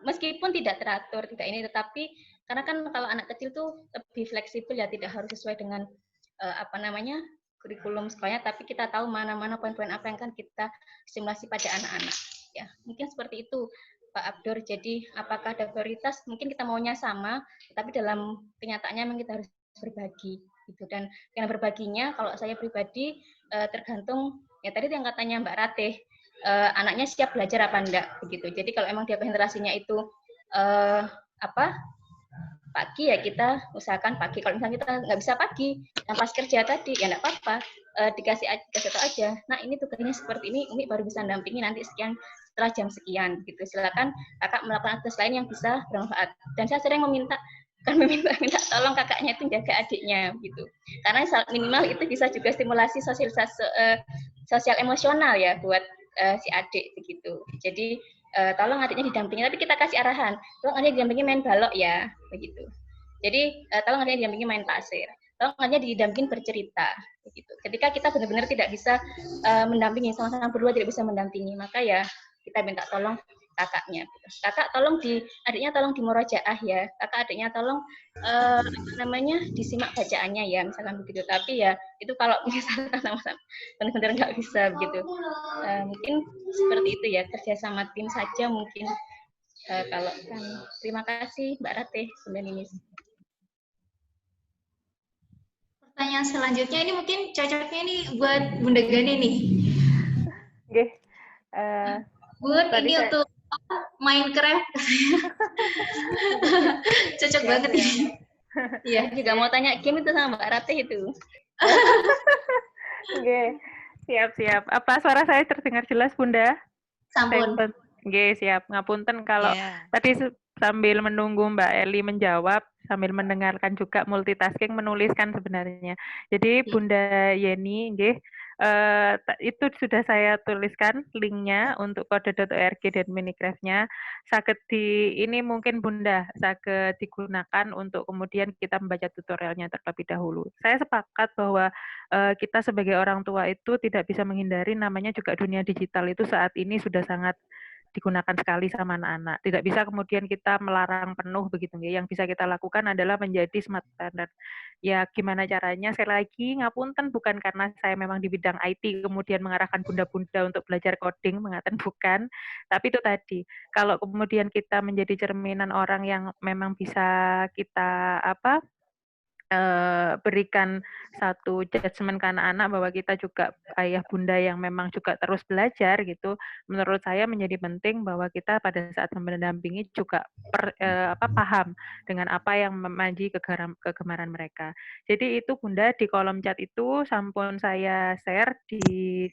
meskipun tidak teratur, tidak ini, tetapi karena kan kalau anak kecil tuh lebih fleksibel ya, tidak harus sesuai dengan apa namanya kurikulum sekolahnya, tapi kita tahu mana-mana poin-poin apa yang kan kita stimulasi pada anak-anak. Ya, mungkin seperti itu Pak Abdur. Jadi apakah ada prioritas? Mungkin kita maunya sama, tapi dalam kenyataannya memang kita harus berbagi gitu. Dan yang berbaginya kalau saya pribadi tergantung ya tadi yang katanya Mbak Ratih, anaknya siap belajar apa enggak begitu. Jadi kalau emang dia konsentrasinya itu apa pagi ya kita usahakan pagi. Kalau misalnya kita nggak bisa pagi, yang pas kerja tadi ya nggak apa-apa, dikasih aja. Nah ini tugasnya seperti ini, Umi baru bisa dampingi nanti sekian setelah jam sekian gitu. Silakan kakak melakukan aktivitas lain yang bisa bermanfaat. Dan saya sering meminta minta tolong kakaknya itu jaga adiknya gitu. Karena minimal itu bisa juga stimulasi sosial emosional ya buat si adik begitu. Jadi tolong adiknya didampingi, tapi kita kasih arahan, tolong adiknya didampingi main balok ya begitu. Jadi tolong adiknya didampingi main pasir, tolong adiknya didampingi bercerita begitu. Ketika kita benar-benar tidak bisa mendampingi, sama-sama berdua tidak bisa mendampingi, maka ya kita minta tolong kakaknya. Kakak tolong adiknya tolong dimurojaah ya. Kakak adiknya tolong namanya disimak bacaannya ya, misalkan begitu. Tapi ya itu kalau misalkan sama-sama benar-benar nggak bisa begitu. Mungkin seperti itu ya, kerja sama tim saja mungkin. Kalau kan terima kasih Mbak Ratih, Bunda Ninis. Pertanyaan selanjutnya ini mungkin cocoknya nih buat Bunda Gani nih. Oke. Bun, ini untuk Minecraft. Cocok banget ya. Iya, juga mau tanya game itu sama Mbak Ratih itu. Oke, siap-siap. Apa suara saya terdengar jelas, Bunda? Sampun. Oke, siap. Ngapunten kalau tadi sambil menunggu Mbak Eli menjawab, sambil mendengarkan juga multitasking menuliskan sebenarnya. Jadi Bunda Yeni, nggih, Itu sudah saya tuliskan linknya untuk kode.org dan Minicraft-nya. Saged ini mungkin Bunda, saged digunakan untuk kemudian kita membaca tutorialnya terlebih dahulu. Saya sepakat bahwa kita sebagai orang tua itu tidak bisa menghindari namanya juga dunia digital itu saat ini sudah sangat digunakan sekali sama anak-anak. Tidak bisa kemudian kita melarang penuh begitu. Yang bisa kita lakukan adalah menjadi smart partner. Ya gimana caranya? Sekali lagi ngapunten bukan karena saya memang di bidang IT kemudian mengarahkan bunda-bunda untuk belajar coding, mengatakan bukan. Tapi itu tadi, kalau kemudian kita menjadi cerminan orang yang memang bisa kita berikan satu judgement ke anak-anak bahwa kita juga ayah bunda yang memang juga terus belajar gitu, menurut saya menjadi penting bahwa kita pada saat mendampingi juga paham dengan apa yang memaji kegemaran mereka. Jadi itu Bunda di kolom chat itu sampun saya share di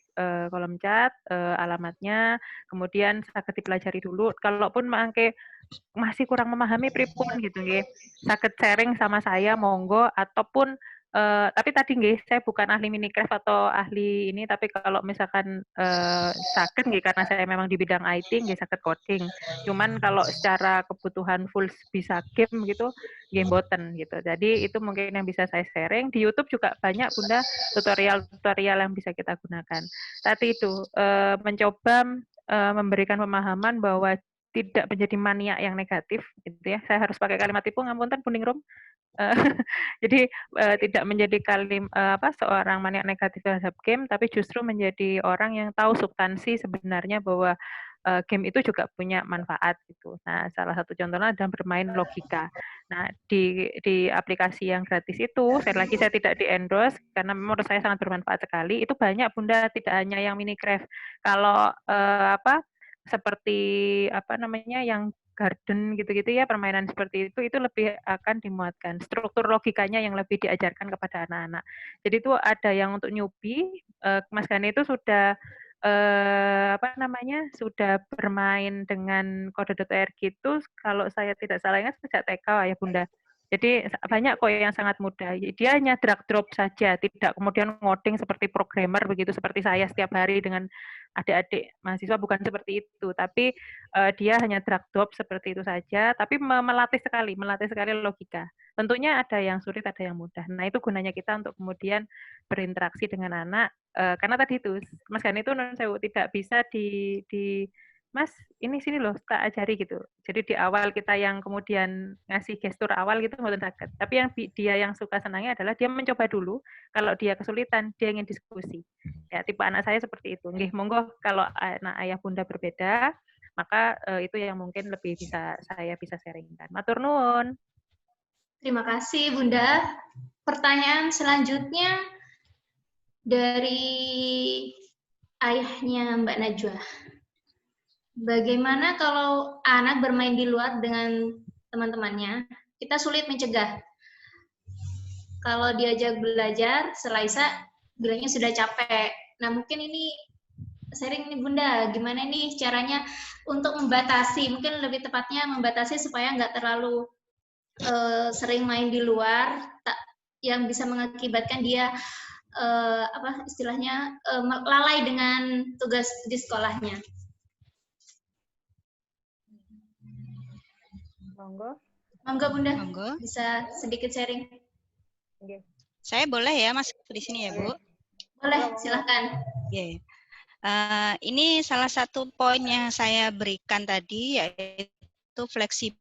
kolom chat alamatnya, kemudian saged dipelajari dulu. Kalaupun mangke masih kurang memahami pripun gitu nggih. Saged sharing sama saya monggo ataupun tapi tadi nggih saya bukan ahli Minicraft atau ahli ini tapi kalau misalkan saged nggih karena saya memang di bidang IT nggih saged coding. Cuman kalau secara kebutuhan full bisa game gitu nggih mboten gitu. Jadi itu mungkin yang bisa saya sharing. Di YouTube juga banyak Bunda tutorial-tutorial yang bisa kita gunakan. Tadi itu mencoba memberikan pemahaman bahwa tidak menjadi maniak yang negatif gitu ya. Saya harus pakai kalimat tipu ngapunten Puning Room. Jadi tidak menjadi seorang maniak negatif terhadap game tapi justru menjadi orang yang tahu substansi sebenarnya bahwa game itu juga punya manfaat gitu. Nah, salah satu contohnya adalah bermain logika. Nah, di aplikasi yang gratis itu, sekali lagi saya tidak di-endorse karena menurut saya sangat bermanfaat sekali. Itu banyak Bunda, tidak hanya yang Minicraft. Kalau seperti yang garden gitu-gitu ya, permainan seperti itu lebih akan dimuatkan struktur logikanya yang lebih diajarkan kepada anak-anak. Jadi itu ada yang untuk newbie, Mas Gani itu sudah sudah bermain dengan kode.org itu kalau saya tidak salah ingat sejak TK ya Bunda. Jadi banyak kok yang sangat mudah. Dia hanya drag drop saja, tidak kemudian ngoding seperti programmer begitu seperti saya setiap hari dengan adik-adik mahasiswa bukan seperti itu. Tapi dia hanya drag drop seperti itu saja, tapi melatih sekali logika. Tentunya ada yang sulit, ada yang mudah. Nah, itu gunanya kita untuk kemudian berinteraksi dengan anak karena tadi itu Mas Gani itu tidak bisa di Mas, ini sini loh, tak ajari gitu. Jadi di awal kita yang kemudian ngasih gestur awal gitu mboten saged. Tapi yang dia yang suka senangnya adalah dia mencoba dulu, kalau dia kesulitan, dia ingin diskusi. Ya, tipe anak saya seperti itu. Nggih, monggo kalau anak ayah bunda berbeda, maka itu yang mungkin lebih saya bisa sharingkan. Matur nuwun. Terima kasih Bunda. Pertanyaan selanjutnya dari ayahnya Mbak Najwa. Bagaimana kalau anak bermain di luar dengan teman-temannya, kita sulit mencegah. Kalau diajak belajar, selesai bilangnya sudah capek. Nah, mungkin ini sharing nih Bunda, gimana nih caranya untuk membatasi, mungkin lebih tepatnya membatasi supaya nggak terlalu sering main di luar, yang bisa mengakibatkan dia lalai dengan tugas di sekolahnya. Monggo Bunda, bisa sedikit sharing. Saya boleh ya masuk di sini ya Bu? Boleh, silahkan. Ini salah satu poin yang saya berikan tadi yaitu fleksibel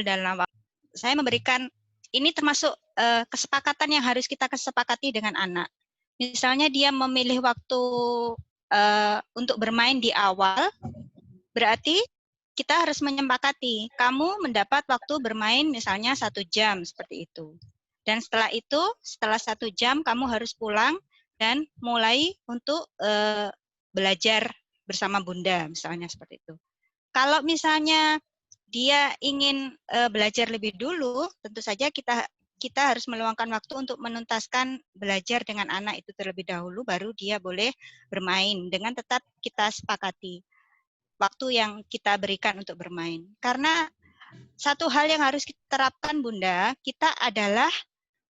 dalam waktu. Saya memberikan ini termasuk kesepakatan yang harus kita kesepakati dengan anak. Misalnya dia memilih waktu untuk bermain di awal, berarti kita harus menyepakati, kamu mendapat waktu bermain misalnya 1 jam, seperti itu. Dan setelah itu, setelah 1 jam, kamu harus pulang dan mulai untuk belajar bersama Bunda, misalnya seperti itu. Kalau misalnya dia ingin belajar lebih dulu, tentu saja kita harus meluangkan waktu untuk menuntaskan belajar dengan anak itu terlebih dahulu, baru dia boleh bermain dengan tetap kita sepakati waktu yang kita berikan untuk bermain. Karena satu hal yang harus kita terapkan Bunda, kita adalah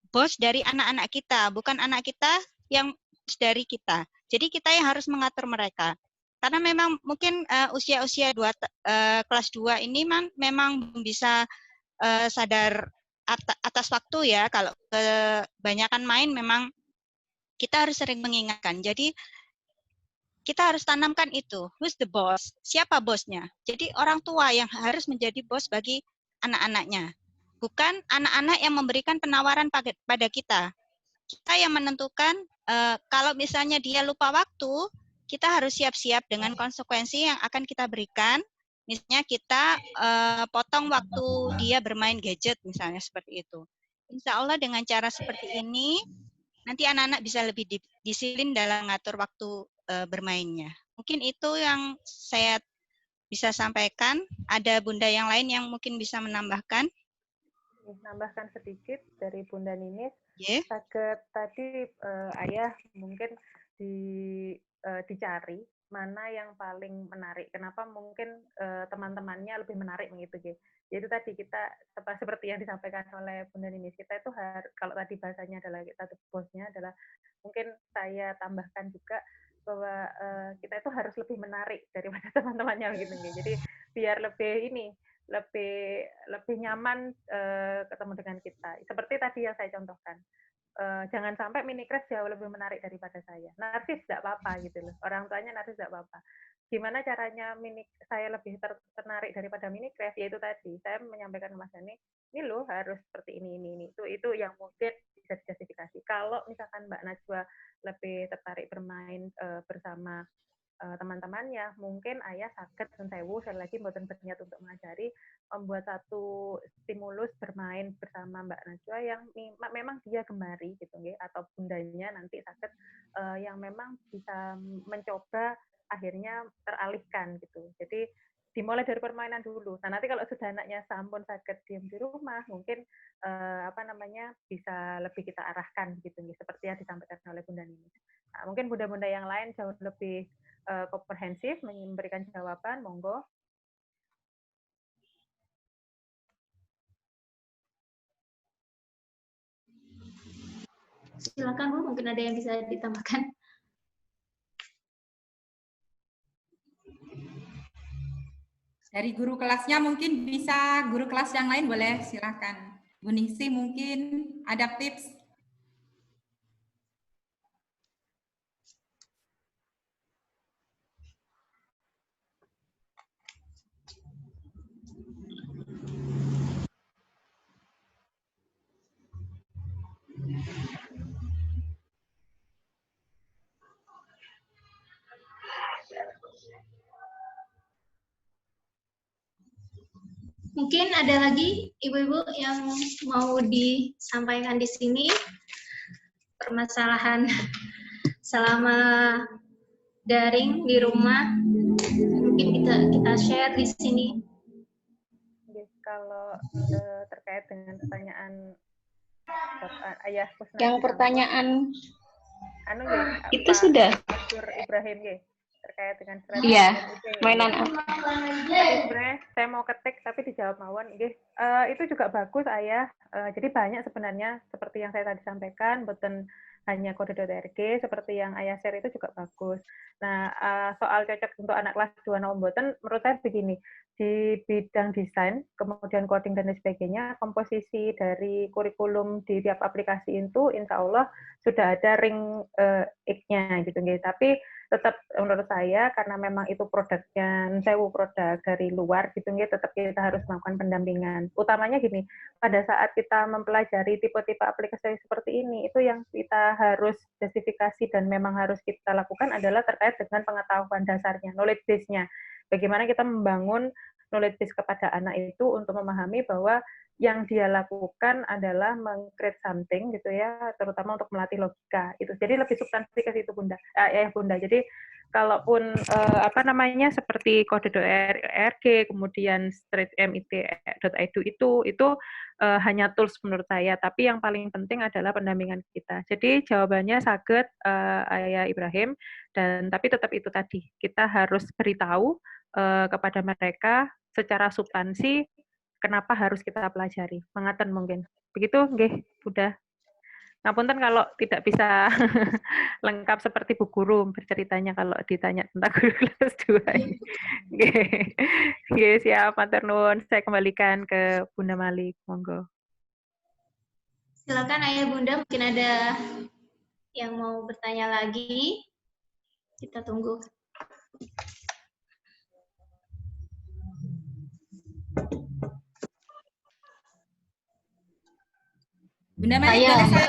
bos dari anak-anak kita, bukan anak kita yang bos dari kita. Jadi kita yang harus mengatur mereka. Karena memang mungkin usia-usia kelas 2 ini memang belum bisa sadar atas waktu ya. Kalau kebanyakan main memang kita harus sering mengingatkan. Jadi kita harus tanamkan itu. Who's the boss? Siapa bosnya? Jadi orang tua yang harus menjadi bos bagi anak-anaknya. Bukan anak-anak yang memberikan penawaran pada kita. Kita yang menentukan kalau misalnya dia lupa waktu, kita harus siap-siap dengan konsekuensi yang akan kita berikan. Misalnya kita potong waktu dia bermain gadget, misalnya seperti itu. Insya Allah dengan cara seperti ini, nanti anak-anak bisa lebih disiplin dalam mengatur waktu bermainnya. Mungkin itu yang saya bisa sampaikan. Ada bunda yang lain yang mungkin bisa menambahkan? Nambahkan sedikit dari Bunda Ninis. Yeah. Saged tadi ayah mungkin dicari mana yang paling menarik. Kenapa mungkin teman-temannya lebih menarik begitu, yaitu tadi kita seperti yang disampaikan oleh Bunda Ninis, kita itu kalau tadi bahasanya adalah kita bosnya adalah mungkin saya tambahkan juga bahwa kita itu harus lebih menarik daripada teman-temannya begitu. Jadi biar lebih nyaman ketemu dengan kita. Seperti tadi yang saya contohkan. Jangan sampai mini crash jauh lebih menarik daripada saya. Narsis tidak apa-apa gitu loh. Orang tuanya narsis tidak apa-apa. Gimana caranya saya lebih tertarik daripada mini crash? Yaitu tadi saya menyampaikan ke Mas Dani, ini loh harus seperti ini. Itu yang mungkin bisa dijustifikasi. Kalau misalkan Mbak Najwa lebih tertarik bermain bersama teman-temannya, mungkin ayah sakit sensewu, saya lagi mboten berniat untuk mengajari, membuat satu stimulus bermain bersama Mbak Najwa yang memang dia gemari gitu nggih, atau bundanya nanti sakit yang memang bisa mencoba akhirnya teralihkan gitu. Jadi dimulai dari permainan dulu. Nah, nanti kalau sudah anaknya sampun sakit diam di rumah, mungkin bisa lebih kita arahkan gitu nih, seperti yang disampaikan oleh Bunda Ninis. Nah, mungkin bunda-bunda yang lain jauh lebih komprehensif memberikan jawaban, monggo. Silakan Bu, mungkin ada yang bisa ditambahkan. Dari guru kelasnya mungkin bisa, guru kelas yang lain boleh, silakan. Bu Ningsih mungkin ada tips. Mungkin ada lagi ibu-ibu yang mau disampaikan di sini permasalahan selama daring di rumah, mungkin kita share di sini. Kalau terkait dengan pertanyaan ayah Kusnadi, yang pertanyaan itu sudah Ibrahim terkait dengan strategi. Iya, mainan apa? Tadi sebenarnya saya mau ketik tapi dijawab mawon. Itu juga bagus ayah. Jadi banyak sebenarnya seperti yang saya tadi sampaikan, boten hanya kode.org, seperti yang ayah share itu juga bagus. Nah, soal cocok untuk anak kelas 2 no boten, menurut saya begini, di bidang desain, kemudian coding dan lain sebagainya, komposisi dari kurikulum di tiap aplikasi itu insya Allah sudah ada ring X-nya gitu. Tapi tetap menurut saya karena memang itu produknya sewu produk dari luar gitu tetap kita harus melakukan pendampingan. Utamanya gini, pada saat kita mempelajari tipe-tipe aplikasi seperti ini, itu yang kita harus justifikasi dan memang harus kita lakukan adalah terkait dengan pengetahuan dasarnya, knowledge base-nya. Bagaimana kita membangun knowledge base kepada anak itu untuk memahami bahwa yang dia lakukan adalah meng-create something gitu ya, terutama untuk melatih logika itu. Jadi lebih substansi ke situ Bunda. Bunda. Jadi kalaupun seperti kode.org, kemudian streetmit.edu itu hanya tools menurut saya, tapi yang paling penting adalah pendampingan kita. Jadi jawabannya saged Ayah Ibrahim, dan tapi tetap itu tadi, kita harus beritahu kepada mereka secara substansi kenapa harus kita pelajari. Mengaten mungkin. Begitu nggih, Bunda. Ngapunten kalau tidak bisa lengkap seperti Bu Guru berceritanya kalau ditanya tentang guru kelas 2 ini. Oke, siap, matur nuwun. Saya kembalikan ke Bunda Malik, monggo. Silakan Ayah Bunda, mungkin ada yang mau bertanya lagi. Kita tunggu. Bunda Malik, boleh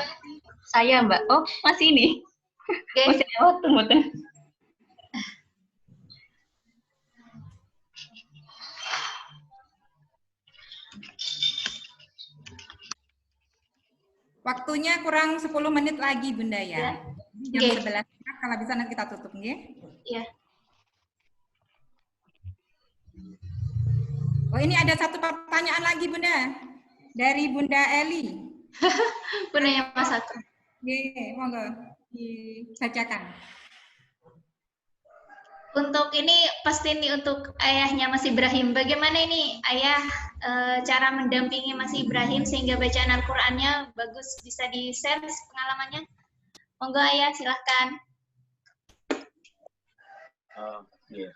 saya Mbak. Oh, masih ini. Masih ada waktu, Mbak. Waktunya kurang 10 menit lagi, Bunda ya. Jam 11 kalau bisa nanti kita tutup, nggih? Iya. Oh, ini ada satu pertanyaan lagi, Bunda. Dari Bunda Eli. Bundanya Mas Aku. Nggih, monggo dibacakan. Untuk ini pasti ini untuk ayahnya Mas Ibrahim. Bagaimana ini ayah cara mendampingi Mas Ibrahim sehingga bacaan Al-Qur'annya bagus, bisa di-share pengalamannya? Monggo ayah, silahkan. Oh, iya.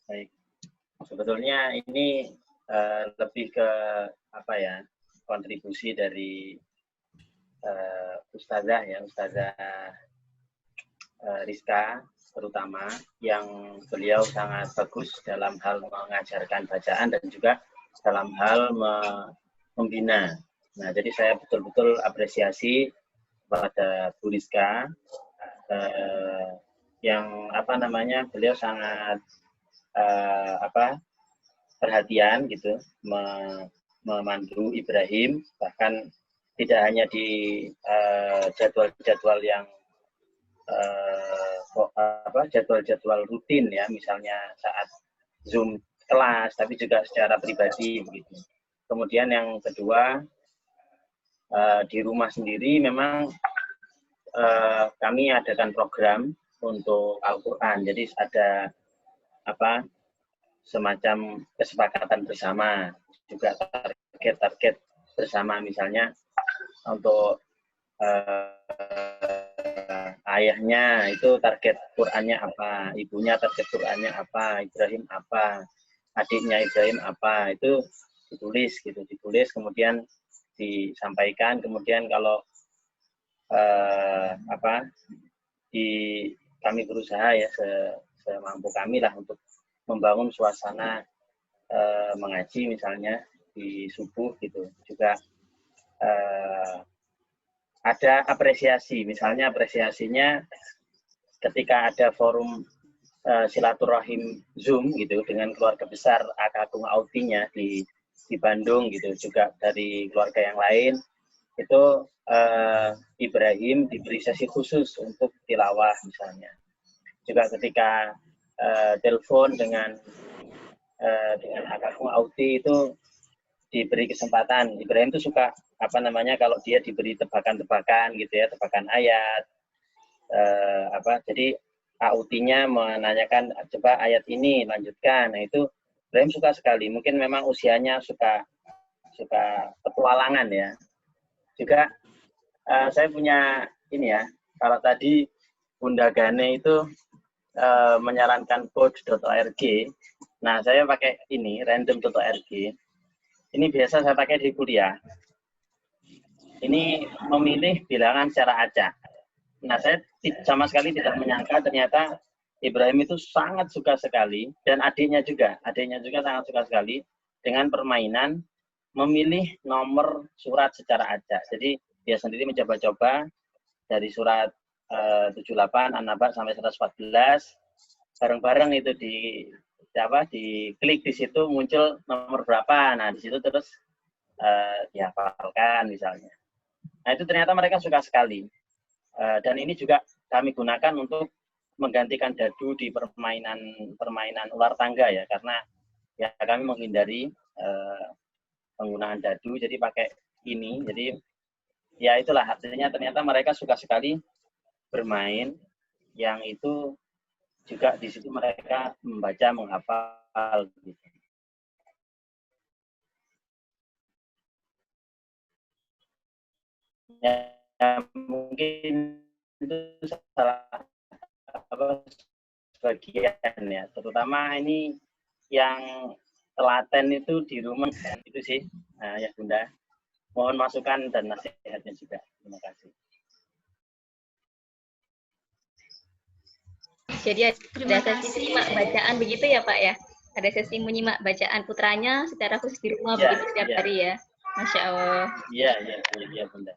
Baik. Sebetulnya ini lebih ke apa ya, kontribusi dari Ustazah ya, Ustazah Rizka terutama, yang beliau sangat bagus dalam hal mengajarkan bacaan dan juga dalam hal membina. Nah, jadi saya betul-betul apresiasi pada Bu Rizka yang apa namanya, beliau sangat perhatian gitu memandu Ibrahim, bahkan tidak hanya di jadwal-jadwal yang jadwal-jadwal rutin ya, misalnya saat Zoom kelas, tapi juga secara pribadi begitu. Kemudian yang kedua, di rumah sendiri memang kami adakan program untuk Al-Qur'an. Jadi ada semacam kesepakatan bersama, juga target-target bersama, misalnya untuk ayahnya itu target Qur'annya apa, ibunya target Qur'annya apa, Ibrahim apa, adiknya Ibrahim apa, itu ditulis kemudian disampaikan. Kemudian kalau kami berusaha ya semampu kami lah untuk membangun suasana mengaji misalnya di subuh gitu. Juga ada apresiasi, misalnya apresiasinya ketika ada forum silaturahim Zoom gitu dengan keluarga besar Akagung Autinya di Bandung gitu, juga dari keluarga yang lain, itu Ibrahim diberi sesi khusus untuk tilawah misalnya. Juga ketika telepon dengan Akagung Auti itu diberi kesempatan. Ibrahim itu suka kalau dia diberi tebakan-tebakan gitu ya, tebakan ayat, jadi AUT-nya menanyakan, coba ayat ini lanjutkan. Nah itu Ibrahim suka sekali. Mungkin memang usianya suka petualangan ya. Juga saya punya ini ya, kalau tadi Bunda Gane itu menyarankan code.org. Nah saya pakai ini random.org. Ini biasa saya pakai di kuliah. Ini memilih bilangan secara acak. Nah, saya sama sekali tidak menyangka ternyata Ibrahim itu sangat suka sekali, dan adiknya juga sangat suka sekali dengan permainan memilih nomor surat secara acak. Jadi dia sendiri mencoba-coba dari surat 78 An-Naba sampai 114, bareng-bareng itu diklik di situ muncul nomor berapa. Nah, di situ terus dihafalkan misalnya. Nah, itu ternyata mereka suka sekali. Dan ini juga kami gunakan untuk menggantikan dadu di permainan ular tangga ya, karena ya kami menghindari penggunaan dadu, jadi pakai ini. Jadi ya itulah artinya ternyata mereka suka sekali bermain, yang itu juga di situ mereka membaca, menghafal gitu. Ya, mungkin itu salah sebagian ya, terutama ini yang telaten itu di rumah itu sih ya Bunda. Mohon masukan dan nasihatnya juga. Terima kasih. Jadi ada sesi menyimak bacaan begitu ya Pak ya? Ada sesi menyimak bacaan putranya secara khusus di rumah begitu setiap hari ya? Masya Allah. Iya Bunda.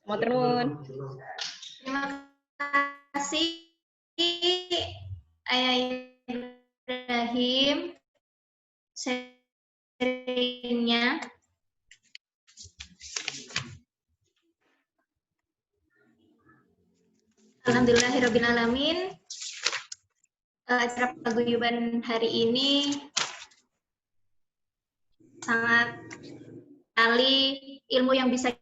Matur nuwun. Terima kasih Ayah Ibrahim sharingnya. Alhamdulillahirrabbilalamin. Acara paguyuban hari ini sangat sekali ilmu yang bisa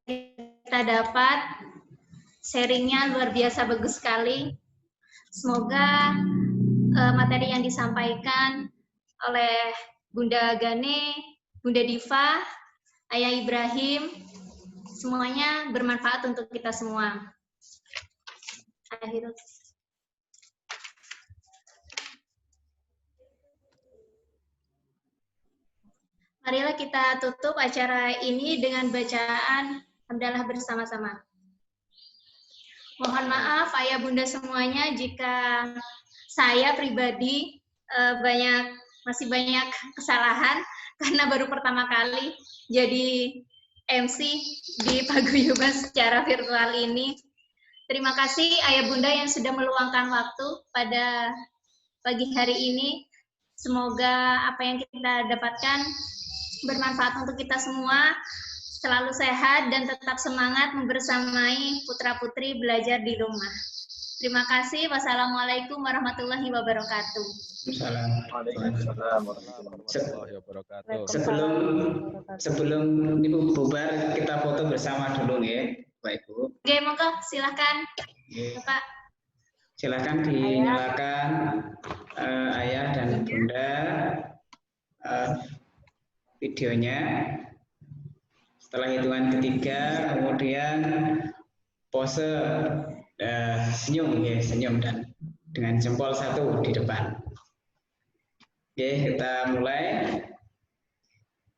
kita dapat. Sharingnya luar biasa bagus sekali. Semoga materi yang disampaikan oleh Bunda Gane, Bunda Diva, Ayah Ibrahim, semuanya bermanfaat untuk kita semua. Akhirul. Marilah kita tutup acara ini dengan bacaan hamdalah bersama-sama. Mohon maaf Ayah Bunda semuanya jika saya pribadi masih banyak kesalahan karena baru pertama kali jadi MC di paguyuban secara virtual ini. Terima kasih Ayah Bunda yang sudah meluangkan waktu pada pagi hari ini. Semoga apa yang kita dapatkan bermanfaat untuk kita semua, selalu sehat dan tetap semangat membersamai putra-putri belajar di rumah. Terima kasih. Wassalamualaikum warahmatullahi wabarakatuh. Waalaikumsalam warahmatullahi wabarakatuh. Sebelum Ibu bubar, kita foto bersama dulu ya, Pak Ibu. Oke, monggo silakan, Bapak. Silakan dinyalakan Ayah dan Bunda videonya. Setelah hitungan ketiga, kemudian pose senyum ya, senyum dan dengan jempol satu di depan. Oke, kita mulai.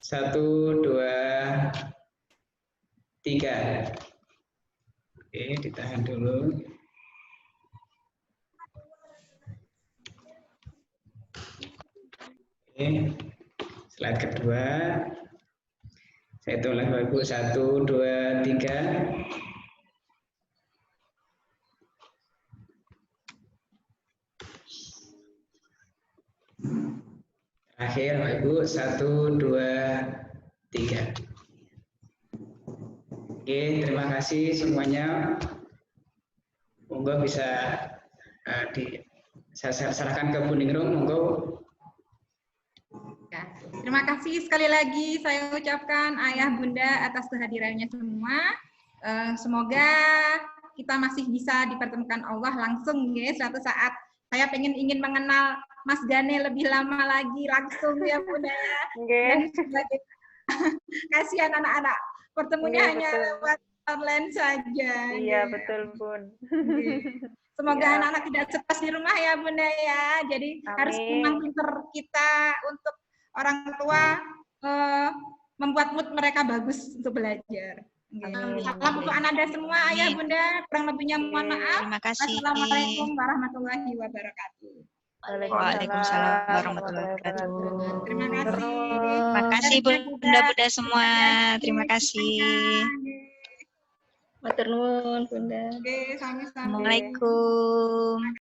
1, 2, 3. Oke, ditahan dulu. Oke, slide kedua. Saya hitung lagi Bapak Ibu. 1, 2, 3. Terakhir Bapak Ibu. 1, 2, 3. Oke, terima kasih semuanya. Monggo bisa saya serahkan ke Bu Ningrum. Monggo. Terima kasih sekali lagi saya ucapkan Ayah Bunda atas kehadirannya semua. Semoga kita masih bisa dipertemukan Allah langsung ya suatu saat. Saya ingin mengenal Mas Gane lebih lama lagi langsung ya Bunda ya. Dan kasihan anak-anak pertemuannya hanya lewat online saja. Iya betul Bun. Semoga anak-anak tidak cepat di rumah ya Bunda ya. Jadi harus memang pinter kita untuk orang tua membuat mood mereka bagus untuk belajar. Salam untuk Ananda semua, Ayah Bunda. Kurang lebihnya mohon maaf. Terima kasih. Assalamualaikum warahmatullahi wabarakatuh. Waalaikumsalam warahmatullahi wabarakatuh. Terima kasih. Terima kasih Bunda-bunda semua. Terima kasih. Matur nuwun Bunda. Oke, sami-sami. Assalamualaikum.